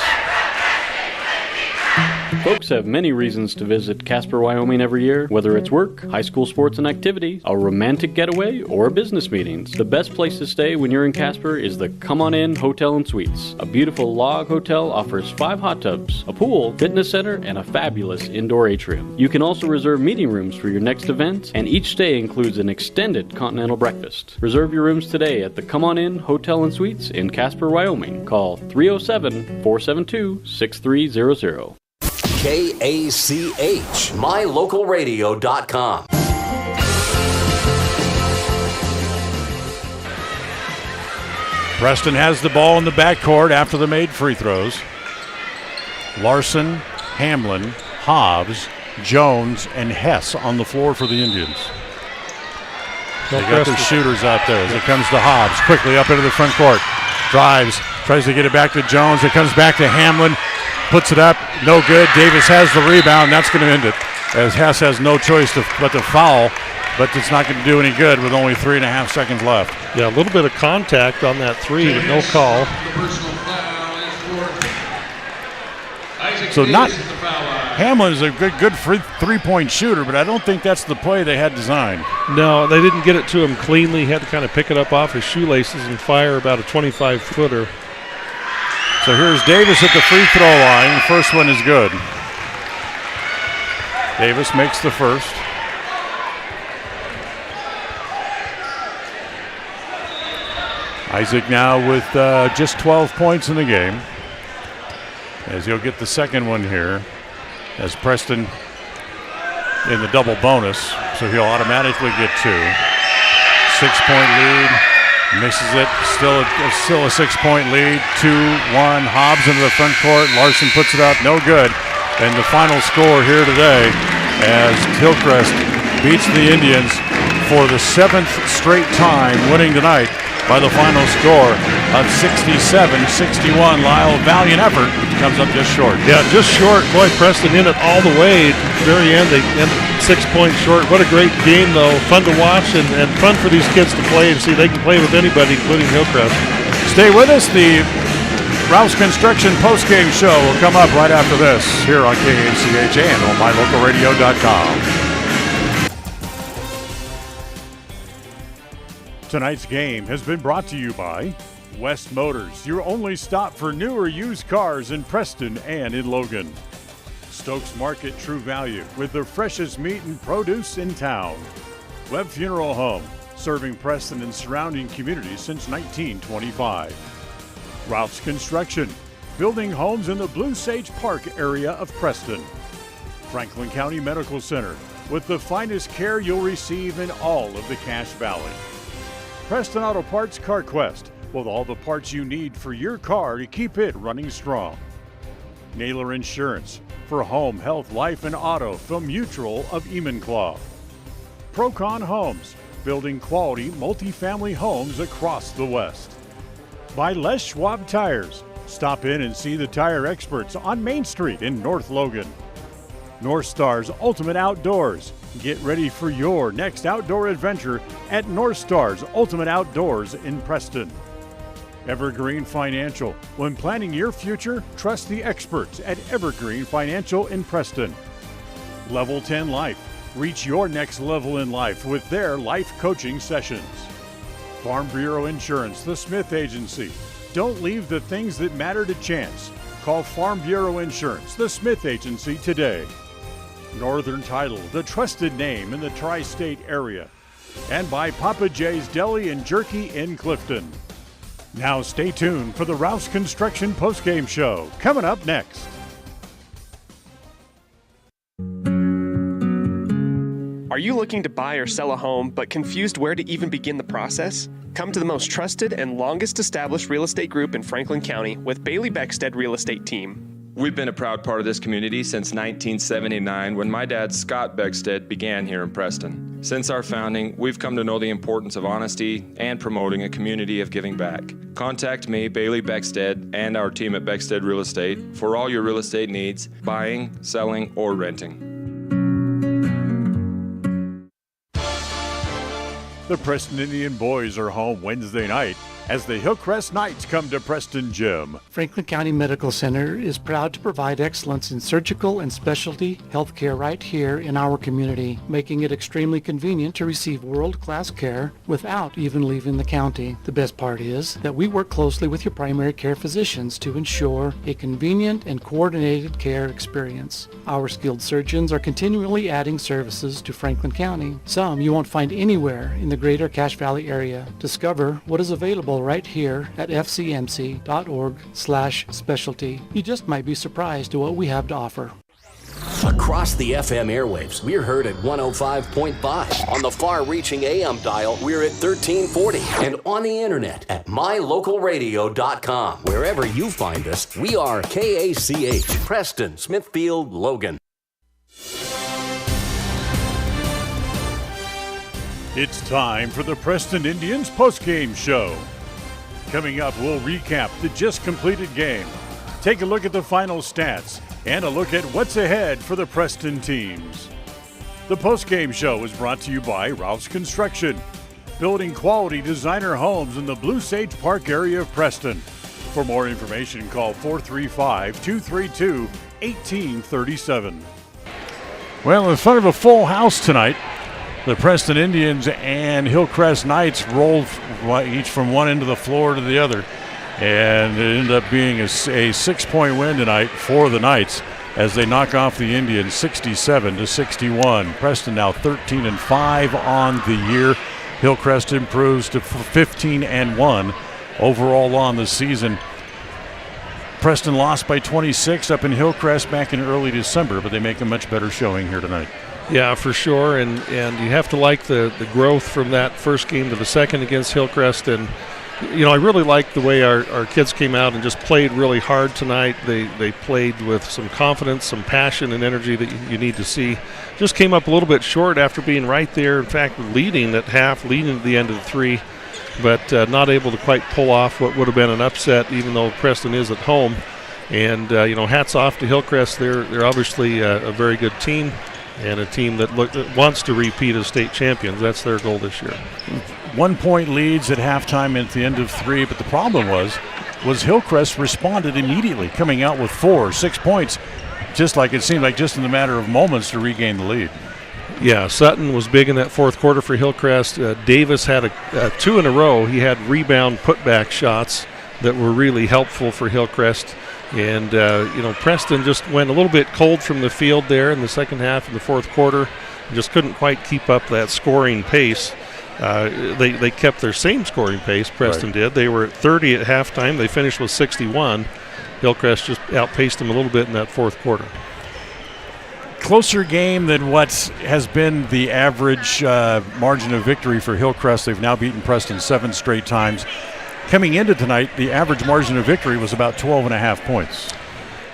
Folks have many reasons to visit Casper, Wyoming every year, whether it's work, high school sports and activities, a romantic getaway, or business meetings. The best place to stay when you're in Casper is the Come On In Hotel and Suites. A beautiful log hotel offers 5 hot tubs, a pool, fitness center, and a fabulous indoor atrium. You can also reserve meeting rooms for your next event, and each stay includes an extended continental breakfast. Reserve your rooms today at the Come On In Hotel and Suites in Casper, Wyoming. Call 307-472-6300.
KACH, mylocalradio.com.
Preston has the ball in the backcourt after the made free throws. Larson, Hamlin, Hobbs, Jones, and Hess on the floor for the Indians. They got their shooters out there as it comes to Hobbs. Quickly up into the front court. Drives, tries to get it back to Jones. It comes back to Hamlin. Puts it up, no good. Davis has the rebound. That's going to end it, as Hess has no choice but to foul, but it's not going to do any good with only 3.5 seconds left.
Yeah, a little bit of contact on that 3, but no call.
So Hamlin is a good free 3-point shooter, but I don't think that's the play they had designed.
No, they didn't get it to him cleanly. He had to kind of pick it up off his shoelaces and fire about a 25-footer.
So here's Davis at the free throw line. The first one is good. Davis makes the first. Isaac now with just 12 points in the game, as he'll get the second one here, as Preston in the double bonus, so he'll automatically get 2. 6-point lead. Misses it. Still a 6-point lead. 2-1. Hobbs into the front court. Larson puts it up. No good. And the final score here today, as Hillcrest beats the Indians for the 7th straight time, winning tonight by the final score of 67-61. Lyle, valiant effort, comes up just short.
Yeah, just short. Boy, Preston in it all the way. Very end, they ended 6 points short. What a great game, though. Fun to watch and fun for these kids to play and see they can play with anybody, including Hillcrest.
Stay with us. The Rouse Construction postgame show will come up right after this here on KACH and on mylocalradio.com. Tonight's game has been brought to you by West Motors, your only stop for new or used cars in Preston and in Logan. Stokes Market True Value with the freshest meat and produce in town. Webb Funeral Home, serving Preston and surrounding communities since 1925. Rouse Construction, building homes in the Blue Sage Park area of Preston. Franklin County Medical Center, with the finest care you'll receive in all of the Cache Valley. Preston Auto Parts CarQuest, with all the parts you need for your car to keep it running strong. Naylor Insurance, for home, health, life, and auto from Mutual of Enumclaw. Procon Homes, building quality multifamily homes across the West. By Les Schwab Tires, stop in and see the tire experts on Main Street in North Logan. North Star's Ultimate Outdoors. Get ready for your next outdoor adventure at North Star's Ultimate Outdoors in Preston. Evergreen Financial. When planning your future, trust the experts at Evergreen Financial in Preston. Level 10 Life. Reach your next level in life with their life coaching sessions. Farm Bureau Insurance, the Smith Agency. Don't leave the things that matter to chance. Call Farm Bureau Insurance, the Smith Agency today. Northern Title, the trusted name in the tri-state area. And by Papa J's Deli and Jerky in Clifton. Now stay tuned for the Rouse Construction postgame show, coming up next.
Are you looking to buy or sell a home but confused where to even begin the process? Come to the most trusted and longest established real estate group in Franklin County with Bailey Beckstead Real Estate Team.
We've been a proud part of this community since 1979 when my dad, Scott Beckstead, began here in Preston. Since our founding, we've come to know the importance of honesty and promoting a community of giving back. Contact me, Bailey Beckstead, and our team at Beckstead Real Estate for all your real estate needs, buying, selling, or renting.
The Preston Indian boys are home Wednesday night as the Hillcrest Knights come to Preston Gym.
Franklin County Medical Center is proud to provide excellence in surgical and specialty healthcare right here in our community, making it extremely convenient to receive world-class care without even leaving the county. The best part is that we work closely with your primary care physicians to ensure a convenient and coordinated care experience. Our skilled surgeons are continually adding services to Franklin County, some you won't find anywhere in the greater Cache Valley area. Discover what is available right here at fcmc.org/specialty. You just might be surprised at what we have to offer.
Across the FM airwaves, we're heard at 105.5. On the far-reaching AM dial, we're at 1340. And on the internet at mylocalradio.com. Wherever you find us, we are KACH, Preston, Smithfield, Logan.
It's time for the Preston Indians postgame show. Coming up, we'll recap the just completed game, take a look at the final stats, and a look at what's ahead for the Preston teams. The postgame show is brought to you by Rouse Construction, building quality designer homes in the Blue Sage Park area of Preston. For more information, call 435-232-1837. Well, in front of a full house tonight, the Preston Indians and Hillcrest Knights rolled each from one end of the floor to the other. And it ended up being a 6-point win tonight for the Knights as they knock off the Indians 67-61. Preston now 13-5 on the year. Hillcrest improves to 15-1 overall on the season. Preston lost by 26 up in Hillcrest back in early December, but they make a much better showing here tonight.
Yeah, for sure, and you have to like the growth from that first game to the second against Hillcrest, and I really like the way our kids came out and just played really hard tonight. They played with some confidence, some passion and energy that you need to see. Just came up a little bit short after being right there, in fact, leading at half, leading at the end of the three. but not able to quite pull off what would have been an upset, even though Preston is at home. And, hats off to Hillcrest. They're obviously a very good team and a team that wants to repeat as state champions. That's their goal this year.
1 point leads at halftime at the end of 3, but the problem was Hillcrest responded immediately, coming out with 4 or 6 points, just like it seemed like just in the matter of moments to regain the lead.
Yeah, Sutton was big in that fourth quarter for Hillcrest. Davis had 2 in a row. He had rebound putback shots that were really helpful for Hillcrest. And, Preston just went a little bit cold from the field there in the second half of the fourth quarter. Just couldn't quite keep up that scoring pace. They kept their same scoring pace, Preston did. They were at 30 at halftime. They finished with 61. Hillcrest just outpaced them a little bit in that fourth quarter.
Closer game than what has been the average margin of victory for Hillcrest. They've now beaten Preston 7 straight times. Coming into tonight, the average margin of victory was about 12.5 points.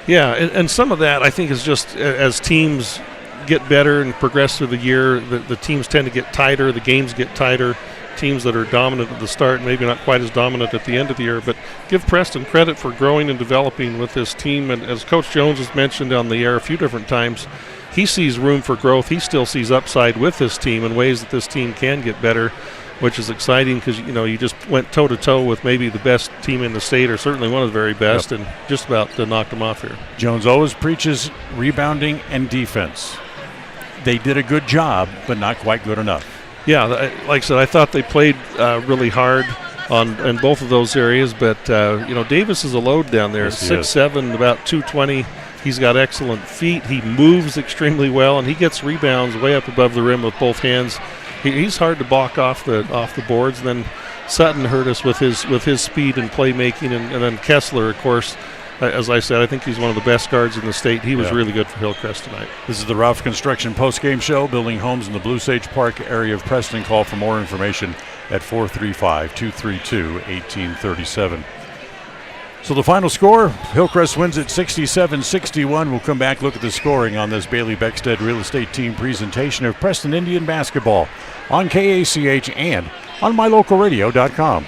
Yeah, and some of that I think is just as teams get better and progress through the year, the teams tend to get tighter, the games get tighter. Teams that are dominant at the start, maybe not quite as dominant at the end of the year, but give Preston credit for growing and developing with this team. And as Coach Jones has mentioned on the air a few different times, he sees room for growth. He still sees upside with this team in ways that this team can get better, which is exciting because, you just went toe-to-toe with maybe the best team in the state, or certainly one of the very best, and just about knocked them off here.
Jones always preaches rebounding and defense. They did a good job, but not quite good enough.
Yeah, like I said, I thought they played really hard in both of those areas, but, Davis is a load down there.
Yes,
6'7", about 220. He's got excellent feet. He moves extremely well, and he gets rebounds way up above the rim with both hands. He's hard to balk off the boards. And then Sutton hurt us with his speed and playmaking, and then Kessler, of course. As I said, I think he's one of the best guards in the state. He was really good for Hillcrest tonight.
This is the Ralph Construction postgame show, building homes in the Blue Sage Park area of Preston. Call for more information at 435-232-1837. So the final score, Hillcrest wins at 67-61. We'll come back, look at the scoring on this Bailey Beckstead Real Estate Team presentation of Preston Indian basketball on KACH and on mylocalradio.com.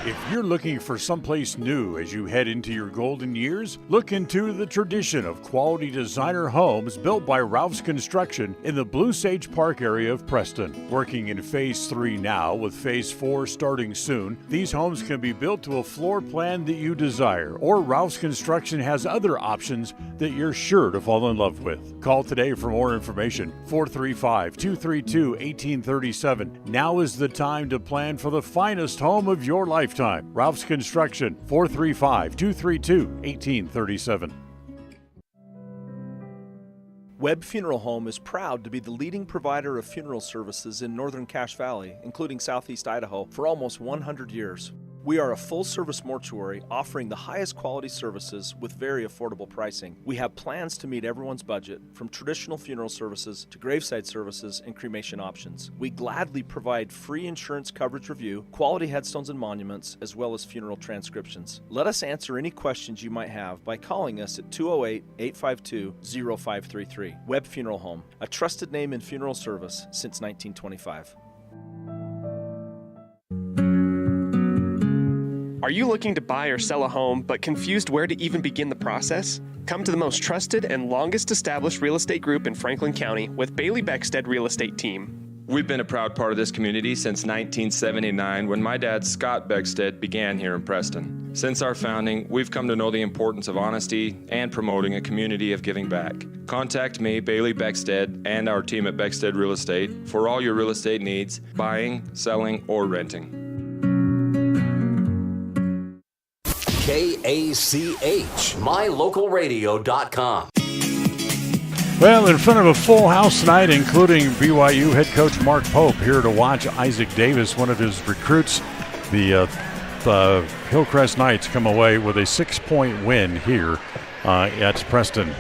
If you're looking for someplace new as you head into your golden years, look into the tradition of quality designer homes built by Ralph's Construction in the Blue Sage Park area of Preston. Working in Phase 3 now, with Phase 4 starting soon, these homes can be built to a floor plan that you desire, or Ralph's Construction has other options that you're sure to fall in love with. Call today for more information, 435-232-1837. Now is the time to plan for the finest home of your lifetime. Ralph's Construction, 435-232-1837.
Webb Funeral Home is proud to be the leading provider of funeral services in northern Cache Valley, including southeast Idaho, for almost 100 years. We are a full-service mortuary offering the highest quality services with very affordable pricing. We have plans to meet everyone's budget, from traditional funeral services to graveside services and cremation options. We gladly provide free insurance coverage review, quality headstones and monuments, as well as funeral transcriptions. Let us answer any questions you might have by calling us at 208-852-0533. Webb Funeral Home, a trusted name in funeral service since 1925.
Are you looking to buy or sell a home but confused where to even begin the process? Come to the most trusted and longest established real estate group in Franklin County with Bailey Beckstead Real Estate Team.
We've been a proud part of this community since 1979 when my dad, Scott Beckstead, began here in Preston. Since our founding, we've come to know the importance of honesty and promoting a community of giving back. Contact me, Bailey Beckstead, and our team at Beckstead Real Estate for all your real estate needs, buying, selling, or renting.
KACH, mylocalradio.com.
Well, in front of a full house tonight, including BYU head coach Mark Pope, here to watch Isaac Davis, one of his recruits. The Hillcrest Knights come away with a 6-point win here at Preston.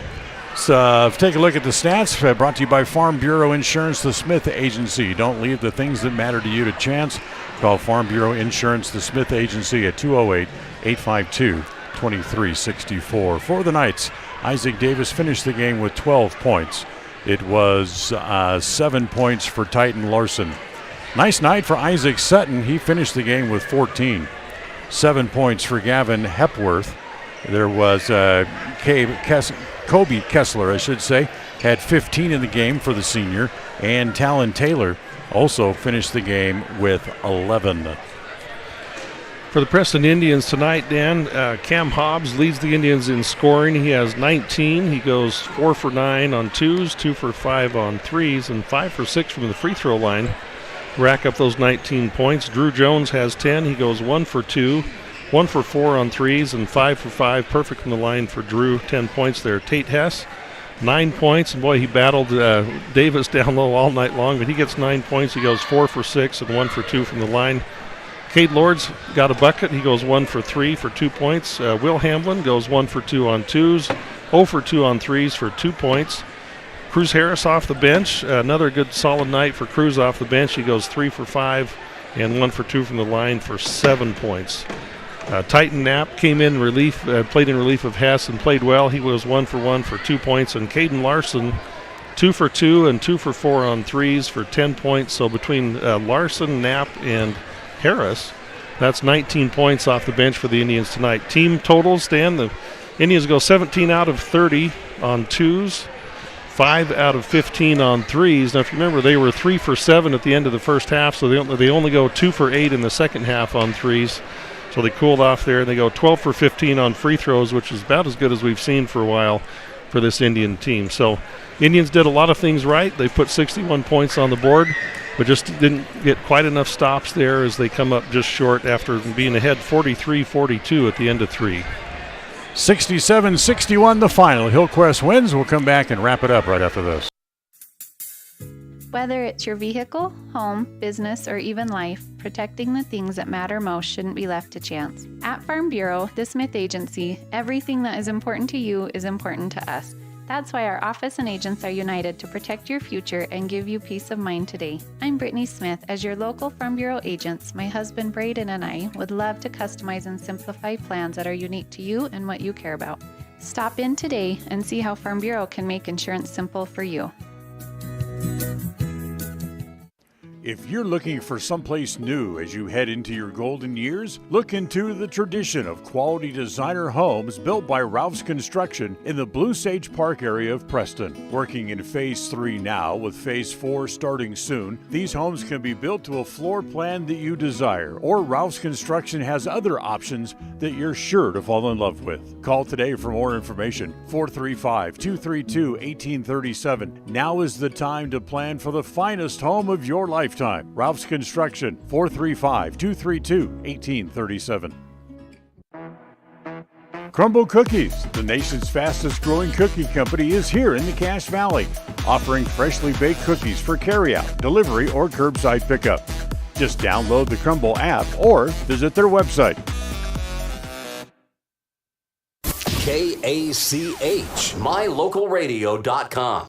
So take a look at the stats, brought to you by Farm Bureau Insurance, the Smith Agency. Don't leave the things that matter to you to chance. Call Farm Bureau Insurance, the Smith Agency at 208-852-2364. For the Knights, Isaac Davis finished the game with 12 points. It was 7 points for Titan Larson. Nice night for Isaac Sutton. He finished the game with 14. 7 points for Gavin Hepworth. There was Kobe Kessler, I should say, had 15 in the game for the senior. And Talon Taylor also finished the game with 11.
For the Preston Indians tonight, Dan, Cam Hobbs leads the Indians in scoring. He has 19. He goes 4 for 9 on twos, 2 for 5 on threes, and 5 for 6 from the free throw line. Rack up those 19 points. Drew Jones has 10. He goes 1 for 2, 1 for 4 on threes, and 5 for 5. Perfect from the line for Drew. 10 points there. Tate Hess, 9 points. And boy, he battled Davis down low all night long, but he gets 9 points. He goes 4 for 6 and 1 for 2 from the line. Cade Lords got a bucket. He goes 1 for 3 for 2 points. Will Hamblin goes 1 for 2 on twos, 0 for 2 on threes for 2 points. Cruz Harris off the bench. Another good solid night for Cruz off the bench. He goes 3 for 5 and 1 for 2 from the line for 7 points. Titan Knapp came in relief, played in relief of Hess and played well. He was 1 for 1 for 2 points. And Caden Larson, 2 for 2 and 2 for 4 on threes for 10 points. So between Larson, Knapp, and Harris, that's 19 points off the bench for the Indians tonight. Team totals, Dan, the Indians go 17 out of 30 on twos, 5 out of 15 on threes. Now, if you remember, they were 3 for 7 at the end of the first half, so they only go 2 for 8 in the second half on threes. So they cooled off there. They go 12 for 15 on free throws, which is about as good as we've seen for a while for this Indian team. So Indians did a lot of things right. They put 61 points on the board, but just didn't get quite enough stops there as they come up just short after being ahead 43-42 at the end of 3.
67-61 the final. Hillcrest wins. We'll come back and wrap it up right after this.
Whether it's your vehicle, home, business, or even life, protecting the things that matter most shouldn't be left to chance. At Farm Bureau, the Smith Agency, everything that is important to you is important to us. That's why our office and agents are united to protect your future and give you peace of mind today. I'm Brittany Smith. As your local Farm Bureau agents, my husband Braden and I would love to customize and simplify plans that are unique to you and what you care about. Stop in today and see how Farm Bureau can make insurance simple for you.
If you're looking for someplace new as you head into your golden years, look into the tradition of quality designer homes built by Ralph's Construction in the Blue Sage Park area of Preston. Working in Phase 3 now, with Phase 4 starting soon, these homes can be built to a floor plan that you desire, or Ralph's Construction has other options that you're sure to fall in love with. Call today for more information, 435-232-1837. Now is the time to plan for the finest home of your lifetime. Ralph's Construction, 435-232-1837. Crumble Cookies, the nation's fastest growing cookie company, is here in the Cache Valley, offering freshly baked cookies for carryout, delivery, or curbside pickup. Just download the Crumble app or visit their website.
KACH, mylocalradio.com.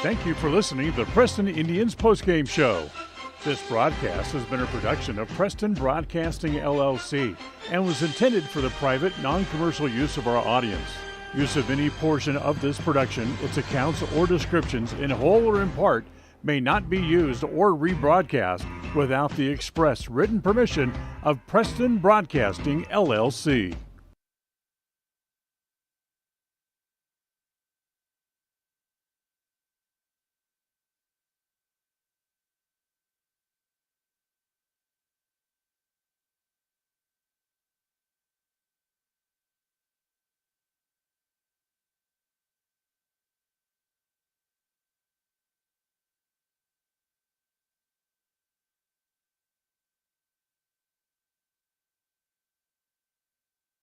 Thank you for listening to the Preston Indians Postgame Show. This broadcast has been a production of Preston Broadcasting, LLC, and was intended for the private, non-commercial use of our audience. Use of any portion of this production, its accounts or descriptions, in whole or in part, may not be used or rebroadcast without the express written permission of Preston Broadcasting, LLC.